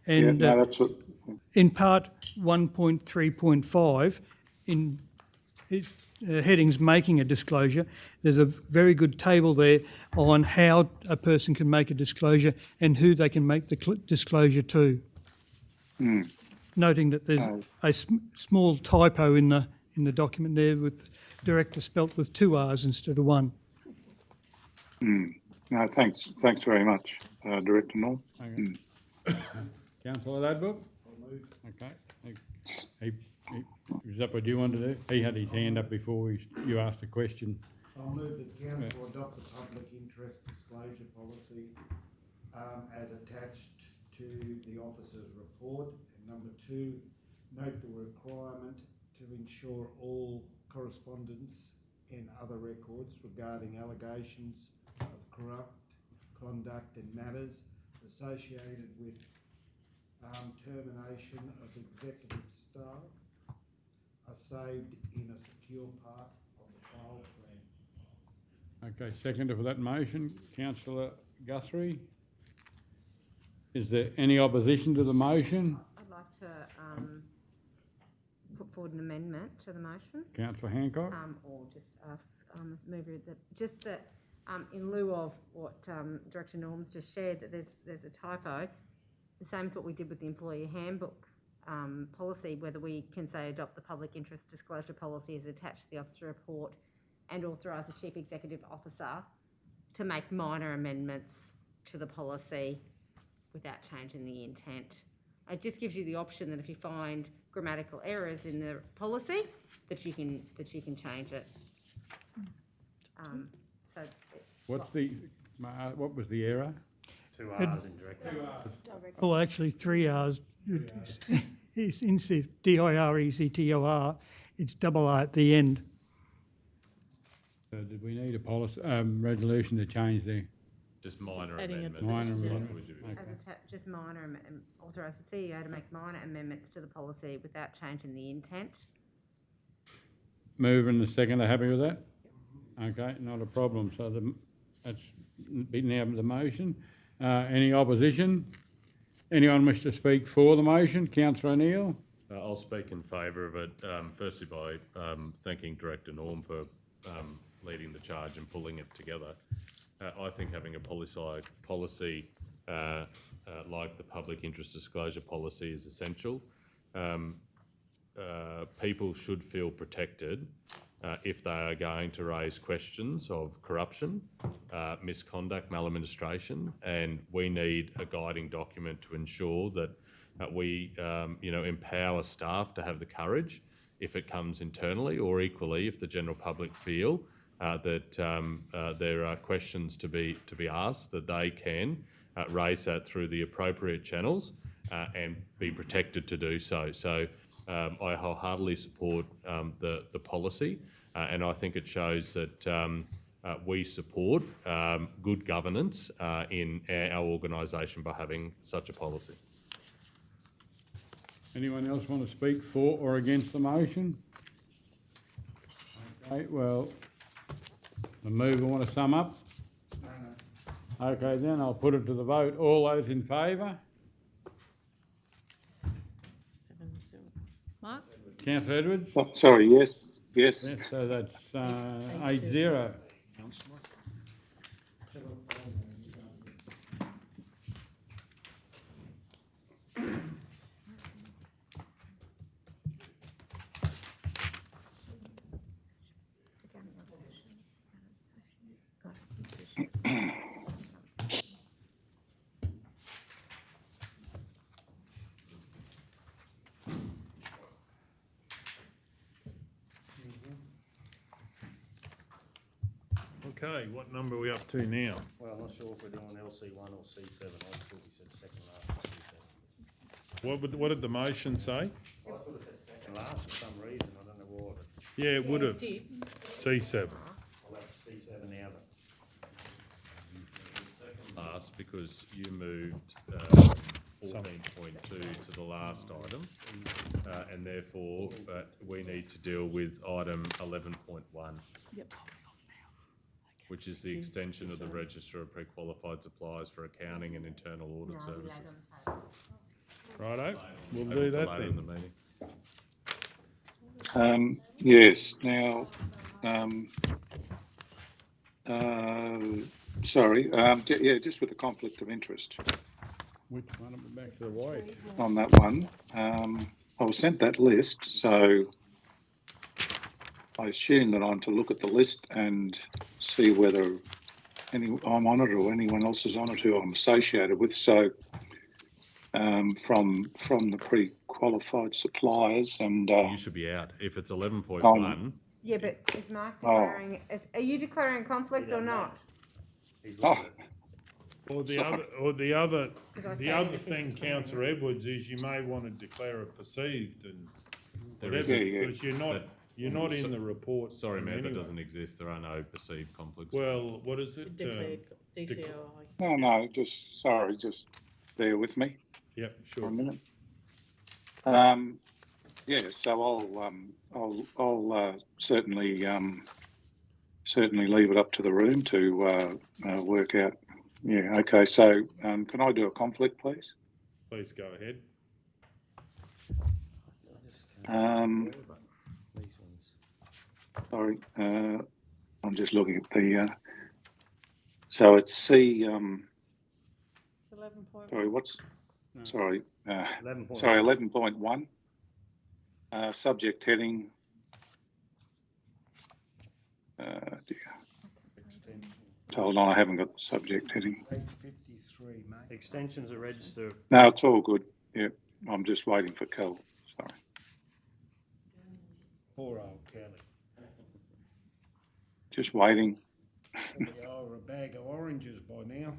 Speaker 9: And
Speaker 3: yeah, no, that's what.
Speaker 9: in part 1.3.5, in headings making a disclosure, there's a very good table there on how a person can make a disclosure and who they can make the disclosure to.
Speaker 3: Mm.
Speaker 9: Noting that there's a small typo in the document there, with director spelt with 2 R's instead of 1.
Speaker 3: Mm. No, thanks very much, Director Norm.
Speaker 2: Okay. Councillor Ladbrook? Okay. Is that what you want to do? He had his hand up before you asked the question.
Speaker 10: I'll move that the council adopt the public interest disclosure policy as attached to the officer's report. And number 2, note the requirement to ensure all correspondence and other records regarding allegations of corrupt conduct and matters associated with termination of executive staff are saved in a secure part of the file plan.
Speaker 2: Okay, seconder for that motion, Councillor Guthrie. Is there any opposition to the motion?
Speaker 5: I'd like to put forward an amendment to the motion.
Speaker 2: Councillor Hancock?
Speaker 5: Or just ask mover that in lieu of what Director Norm's just shared, that there's a typo, the same as what we did with the employee handbook policy, whether we can say adopt the public interest disclosure policy as attached to the officer report and authorise the Chief Executive Officer to make minor amendments to the policy without changing the intent. It just gives you the option that if you find grammatical errors in the policy, that you can change it. So it's
Speaker 2: what was the error?
Speaker 12: 2 R's in director.
Speaker 9: Oh, actually 3 R's. It's instead of DIRECTOR, it's double R at the end.
Speaker 2: So did we need a policy resolution to change the?
Speaker 7: Just minor
Speaker 6: adding a
Speaker 7: amendments.
Speaker 2: Minor
Speaker 6: Just-
Speaker 2: amendments.
Speaker 5: just minor, authorise the CEO to make minor amendments to the policy without changing the intent.
Speaker 2: Move and the seconder happy with that? Okay, not a problem. So that's been now the motion. Any opposition? Anyone wish to speak for the motion? Councillor O'Neill?
Speaker 7: I'll speak in favour of it, firstly by thanking Director Norm for leading the charge and pulling it together. I think having a policy like the public interest disclosure policy is essential. People should feel protected if they are going to raise questions of corruption, misconduct, maladministration, and we need a guiding document to ensure that we empower staff to have the courage if it comes internally, or equally if the general public feel that there are questions to be asked, that they can raise that through the appropriate channels and be protected to do so. So I wholeheartedly support the policy, and I think it shows that we support good governance in our organisation by having such a policy.
Speaker 2: Anyone else want to speak for or against the motion? Okay, well, the mover want to sum up? No. Okay, then I'll put it to the vote. All those in favour?
Speaker 6: Mark?
Speaker 2: Councillor Edwards?
Speaker 3: Oh, sorry, yes.
Speaker 2: Yes, so that's 8-0.
Speaker 1: Okay, what number are we up to now?
Speaker 12: Well, I'm not sure if we're doing LC1 or C7. I thought we said second last or C7.
Speaker 1: What did the motion say?
Speaker 12: I thought it said second last for some reason. I don't know why. But
Speaker 1: Yeah, it would have.
Speaker 6: did.
Speaker 1: C7.
Speaker 12: well, that's C7 now. But
Speaker 7: Last, because you moved 14.2 to the last item, and therefore we need to deal with item 11.1.
Speaker 6: Yep.
Speaker 7: Which is the extension of the register of pre-qualified suppliers for accounting and internal audit services.
Speaker 1: Righto, we'll
Speaker 7: Over
Speaker 1: do
Speaker 7: to
Speaker 1: that
Speaker 7: later in
Speaker 1: then.
Speaker 7: the meeting.
Speaker 3: Yes, now, sorry, yeah, just with the conflict of interest
Speaker 2: Which one? Back to the white.
Speaker 3: on that one. I was sent that list, so I assume that I'm to look at the list and see whether I'm on it or anyone else is on it who I'm associated with. So from the pre-qualified suppliers and
Speaker 7: You should be out. If it's 11.1,
Speaker 5: Yeah, but is Mark declaring, are you declaring conflict or not?
Speaker 3: oh,
Speaker 1: Or the
Speaker 3: Sorry.
Speaker 1: other, or the other,
Speaker 5: 'Cause I
Speaker 1: the
Speaker 5: say
Speaker 1: other
Speaker 5: if it's
Speaker 1: thing,
Speaker 5: declared.
Speaker 1: Councillor Edwards, is you may want to declare it perceived and
Speaker 7: There is
Speaker 1: whatever,
Speaker 3: Yeah, yeah.
Speaker 1: because you're not in the report.
Speaker 7: sorry, Mayor, that
Speaker 1: anyway.
Speaker 7: doesn't exist. There are no perceived conflicts.
Speaker 1: Well, what is it?
Speaker 6: Declared DCOI.
Speaker 3: no, just bear with me
Speaker 1: Yep,
Speaker 3: for a
Speaker 1: sure.
Speaker 3: minute. Yeah, so I'll certainly leave it up to the room to work out. Yeah, okay. So can I do a conflict, please?
Speaker 1: Please go ahead.
Speaker 3: Sorry, I'm just looking at the. So it's C.
Speaker 11: It's 11.1.
Speaker 3: Sorry, what's?
Speaker 2: No.
Speaker 3: Sorry,
Speaker 12: 11.1.
Speaker 3: sorry, 11.1. Subject heading. Dear. Hold on, I haven't got the subject heading.
Speaker 10: Page 53, mate.
Speaker 12: Extensions of register.
Speaker 3: No, it's all good. Yeah, I'm just waiting for Kel. Sorry.
Speaker 10: Poor old Kelly.
Speaker 3: Just waiting.
Speaker 10: Probably owe a bag of oranges by now.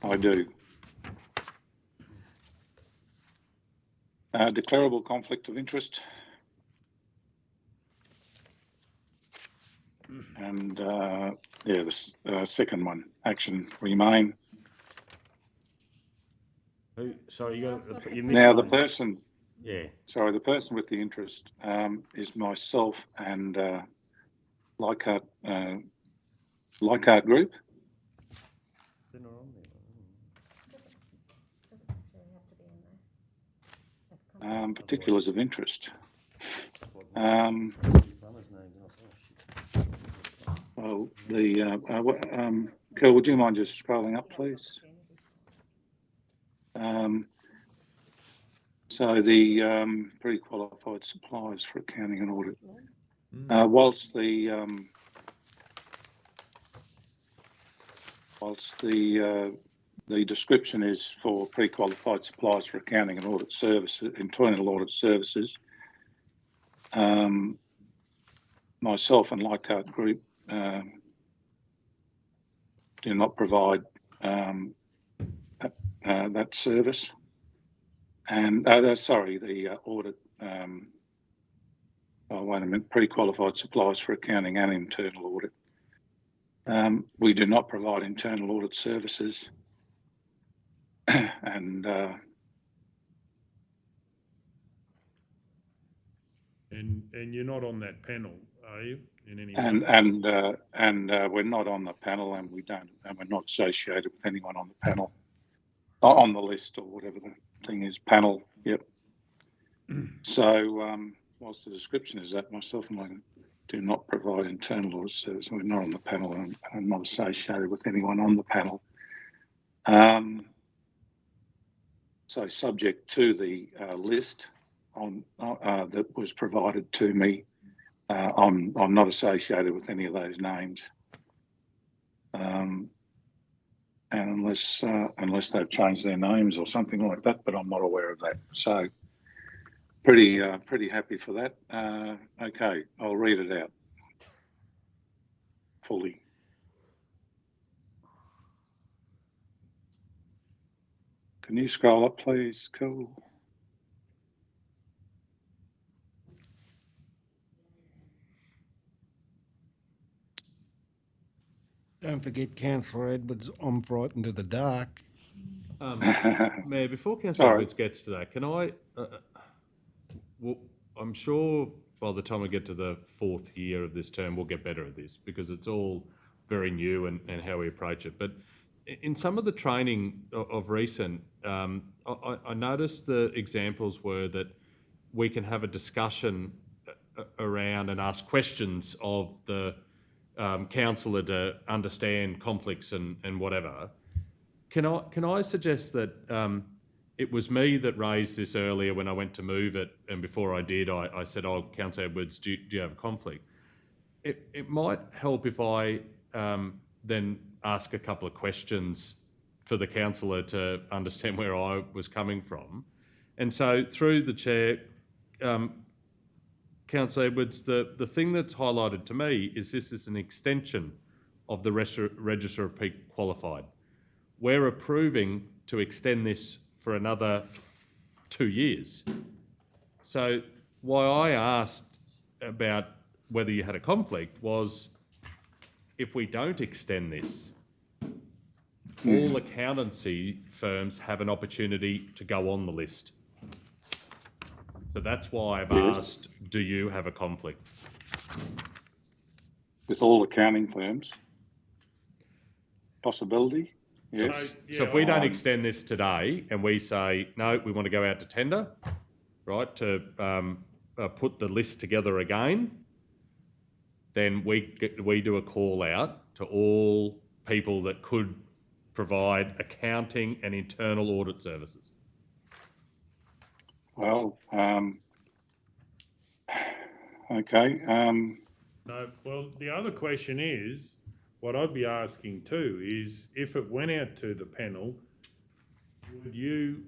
Speaker 3: I do. Declarable conflict of interest. And yeah, the second one, action remain.
Speaker 12: Who? Sorry, you missed
Speaker 3: Now the
Speaker 12: one.
Speaker 3: person,
Speaker 12: Yeah.
Speaker 3: sorry, the person with the interest is myself and Leichhardt Group.
Speaker 12: They're not on there.
Speaker 3: Particulars of interest. Well, Kel, would you mind just scrolling up, please? So the pre-qualified suppliers for accounting and audit. Whilst the description is for pre-qualified suppliers for accounting and audit services, internal audit services, myself and Leichhardt Group do not provide that service. And sorry, the audit. Oh, wait a minute. Pre-qualified suppliers for accounting and internal audit. We do not provide internal audit services, and
Speaker 1: you're not on that panel, are you? In any way?
Speaker 3: and we're not on the panel, and we're not associated with anyone on the panel, on the list or whatever the thing is. Panel, yep. So whilst the description is that myself and I do not provide internal audit service, we're not on the panel, and I'm not associated with anyone on the panel. So subject to the list on that was provided to me, I'm not associated with any of those names, and unless they've changed their names or something like that, but I'm not aware of that. So pretty happy for that. Okay, I'll read it out.
Speaker 20: fully. Can you scroll up, please? Cool.
Speaker 10: Don't forget, Councillor Edwards, I'm frightened of the dark.
Speaker 7: Mayor, before Councillor
Speaker 20: Sorry.
Speaker 7: Edwards gets to that, can I, well, I'm sure by the time we get to the 4th year of this term, we'll get better at this because it's all very new and how we approach it. But in some of the training of recent, I noticed the examples were that we can have a discussion around and ask questions of the councillor to understand conflicts and whatever. Can I suggest that it was me that raised this earlier when I went to move it, and before I did, I said, "Oh, Councillor Edwards, do you have a conflict?" It might help if I then ask a couple of questions for the councillor to understand where I was coming from, and so through the chair. Councillor Edwards, the thing that's highlighted to me is this is an extension of the Register of Peak Qualified. We're approving to extend this for another 2 years. So why I asked about whether you had a conflict was if we don't extend this, all accountancy firms have an opportunity to go on the list. So that's why I've asked, do you have a conflict?
Speaker 20: With all accounting firms? Possibility? Yes.
Speaker 7: So if we don't extend this today and we say, no, we want to go out to tender, right, to put the list together again, then we do a call out to all people that could provide accounting and internal audit services.
Speaker 20: Well, okay.
Speaker 1: No, well, the other question is, what I'd be asking too is, if it went out to the panel, would you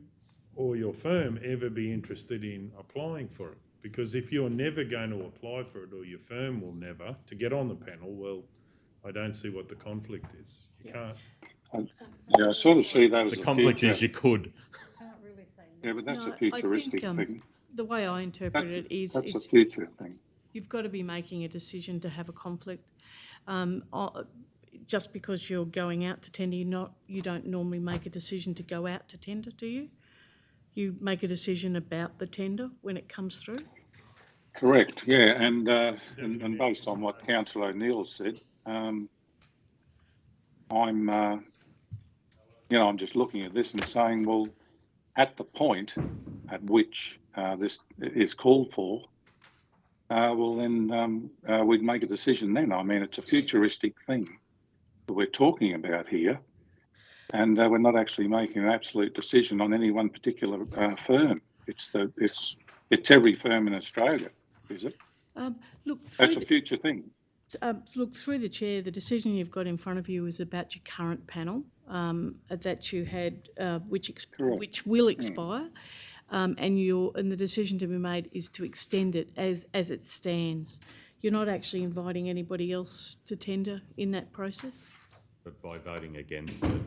Speaker 1: or your firm ever be interested in applying for it? Because if you're never going to apply for it, or your firm will never, to get on the panel, well, I don't see what the conflict is. You can't.
Speaker 20: Yeah, I sort of see that as
Speaker 7: the
Speaker 20: a
Speaker 7: conflict
Speaker 20: future.
Speaker 7: is you could.
Speaker 20: Yeah, but that's
Speaker 6: No,
Speaker 20: a futuristic
Speaker 6: I think,
Speaker 20: thing.
Speaker 6: the way I interpret
Speaker 20: That's,
Speaker 6: it is
Speaker 20: that's a
Speaker 6: it's,
Speaker 20: future thing.
Speaker 6: you've got to be making a decision to have a conflict. Just because you're going out to tender, you don't normally make a decision to go out to tender, do you? You make a decision about the tender when it comes through?
Speaker 20: Correct, yeah, and based on what Councillor O'Neill said, I'm just looking at this and saying, well, at the point at which this is called for, well then we'd make a decision then. I mean, it's a futuristic thing that we're talking about here, and we're not actually making an absolute decision on any one particular firm. It's every firm in Australia, is it?
Speaker 6: Look,
Speaker 20: That's a future thing.
Speaker 6: Look, through the chair, the decision you've got in front of you is about your current panel that you had, which will expire, and the decision to be made is to extend it as it stands. You're not actually inviting anybody else to tender in that process.
Speaker 7: But by voting against it,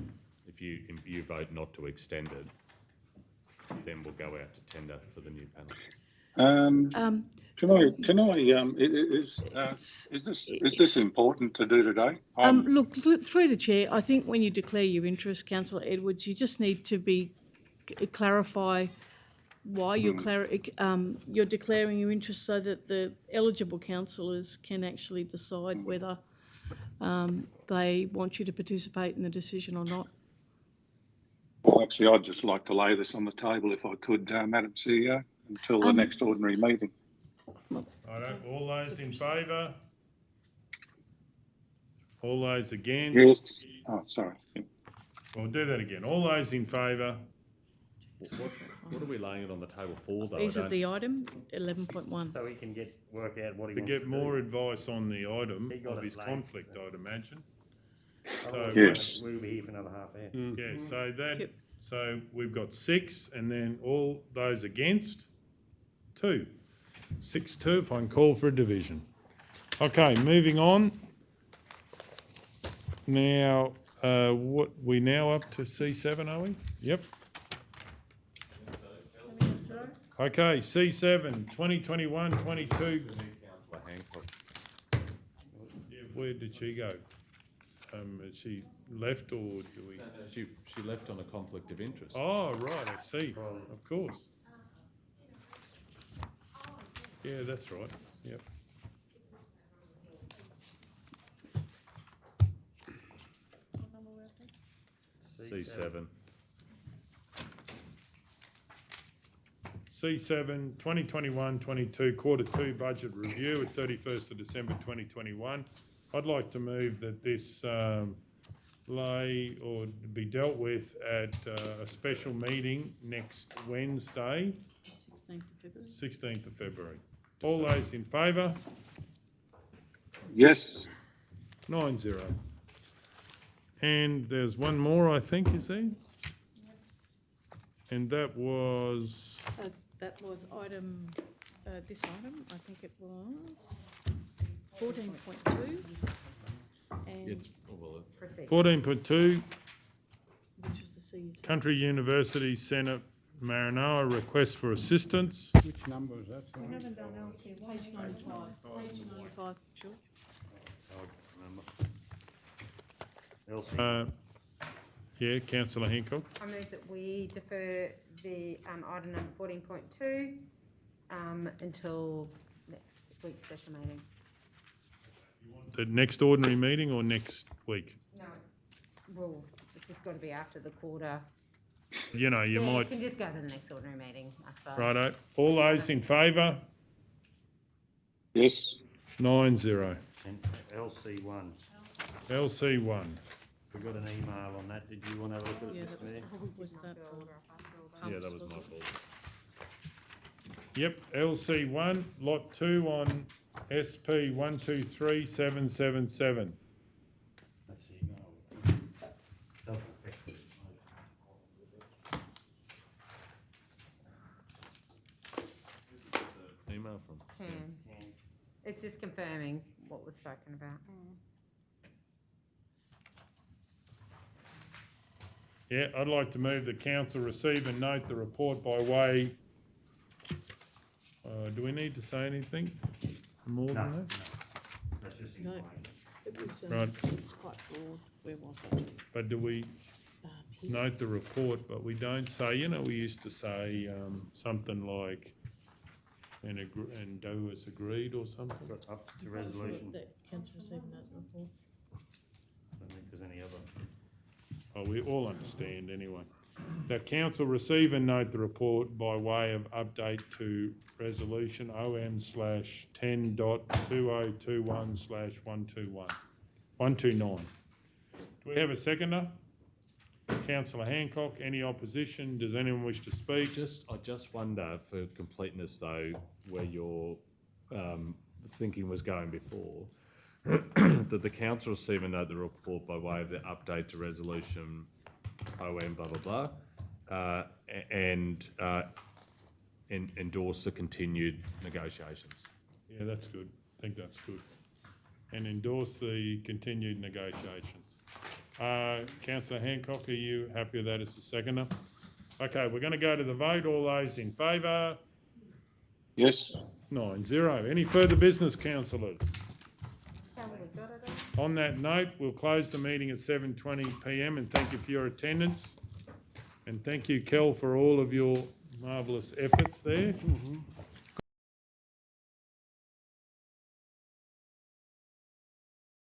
Speaker 7: if you vote not to extend it, then we'll go out to tender for the new panel. Is
Speaker 20: this important to do today?
Speaker 6: Look, through the chair, I think when you declare your interest, Councillor Edwards, you just need to clarify why you're declaring your interest, so that the eligible councillors can actually decide whether they want you to participate in the decision or not.
Speaker 20: Well, actually, I'd just like to lay this on the table if I could, Madam CEO, until the next ordinary meeting.
Speaker 1: All those in favour? All those against?
Speaker 20: Yes. Oh, sorry.
Speaker 1: We'll do that again. All those in favour?
Speaker 7: What are we laying it on the table for, though?
Speaker 6: Is it the item 11.1?
Speaker 12: So he can work out what he
Speaker 1: To
Speaker 12: wants
Speaker 1: get
Speaker 12: to
Speaker 1: more
Speaker 12: do.
Speaker 1: advice on the item
Speaker 12: got
Speaker 1: of
Speaker 12: it
Speaker 1: his
Speaker 12: late,
Speaker 1: conflict, I'd imagine. So
Speaker 20: Yes.
Speaker 12: We'll be here for another half hour.
Speaker 1: Yeah, so we've got 6, and then all those against, 2. 6-2, if I can call for a division. Okay, moving on. Now, what, we now up to C7, are we? Yep. Okay, C7, 2021-22.
Speaker 7: Councillor Hancock.
Speaker 1: Yeah, where did she go? Has she left or do we?
Speaker 7: She left on a conflict of interest.
Speaker 1: Oh, right, I see, of course. Yeah, that's right, yep.
Speaker 7: C7.
Speaker 1: C7, 2021-22, Quarter 2 Budget Review at 31st of December 2021. I'd like to move that this lay or be dealt with at a special meeting next Wednesday,
Speaker 6: 16th of February.
Speaker 1: 16th of February. All those in favour?
Speaker 20: Yes.
Speaker 1: 9-0. And there's one more, I think, is there? And that was,
Speaker 6: That was item, this item, I think it was 14.2. And
Speaker 7: It's, well,
Speaker 1: 14.2,
Speaker 6: which was the C.
Speaker 1: Country Universities Centre Maranoa, request for assistance.
Speaker 2: Which number is that?
Speaker 11: We haven't done LC, page 95.
Speaker 6: Page 95, sure.
Speaker 12: LC.
Speaker 1: Yeah, councillor Hancock.
Speaker 5: I move that we defer the item number 14.2 until next week's special meeting.
Speaker 1: The next ordinary meeting or next week?
Speaker 5: No, well, it's just got to be after the quarter.
Speaker 1: You know, you
Speaker 5: Yeah,
Speaker 1: might.
Speaker 5: you can just go to the next ordinary meeting, I suppose.
Speaker 1: Righto. All those in favour?
Speaker 20: Yes.
Speaker 1: 9-0.
Speaker 12: And LC1.
Speaker 1: LC1.
Speaker 12: We got an email on that. Did you want to have a look at
Speaker 6: Yeah,
Speaker 12: it,
Speaker 6: that
Speaker 12: Mr. Mayor?
Speaker 6: was that for
Speaker 7: yeah, that
Speaker 6: pumps,
Speaker 7: was my
Speaker 6: wasn't it?
Speaker 7: fault.
Speaker 1: Yep, LC1, lot 2 on SP 123777.
Speaker 12: That's the email. Doesn't affect it.
Speaker 7: Email from.
Speaker 5: Can. It's just confirming what was spoken about.
Speaker 1: Yeah, I'd like to move the council receive and note the report by way. Do we need to say anything more than that?
Speaker 12: That's just
Speaker 6: No,
Speaker 12: inquiry.
Speaker 6: it was,
Speaker 1: Right.
Speaker 6: it was quite broad. Where was it?
Speaker 1: But do we
Speaker 6: Here.
Speaker 1: note the report, but we don't say, you know, we used to say something like, and do as agreed or something?
Speaker 12: Got up to
Speaker 6: Just
Speaker 12: resolution.
Speaker 6: that council receiving that report.
Speaker 12: I don't think there's any other.
Speaker 1: Oh, we all understand anyway. That council receive and note the report by way of update to resolution OM/10.2021/129. Do we have a seconder? Councillor Hancock, any opposition? Does anyone wish to speak?
Speaker 7: I just wonder, for completeness though, where your thinking was going before, that the council receive and note the report by way of the update to resolution OM blah blah blah, and endorse the continued negotiations.
Speaker 1: Yeah, that's good. I think that's good. And endorse the continued negotiations. Councillor Hancock, are you happy with that as the seconder? Okay, we're going to go to the vote. All those in favour?
Speaker 20: Yes.
Speaker 1: 9-0. Any further business, councillors?
Speaker 5: Have we got it
Speaker 1: On that note, we'll close the meeting at 7:20 PM and thank you for your attendance. And thank you, Kel, for all of your marvellous efforts there.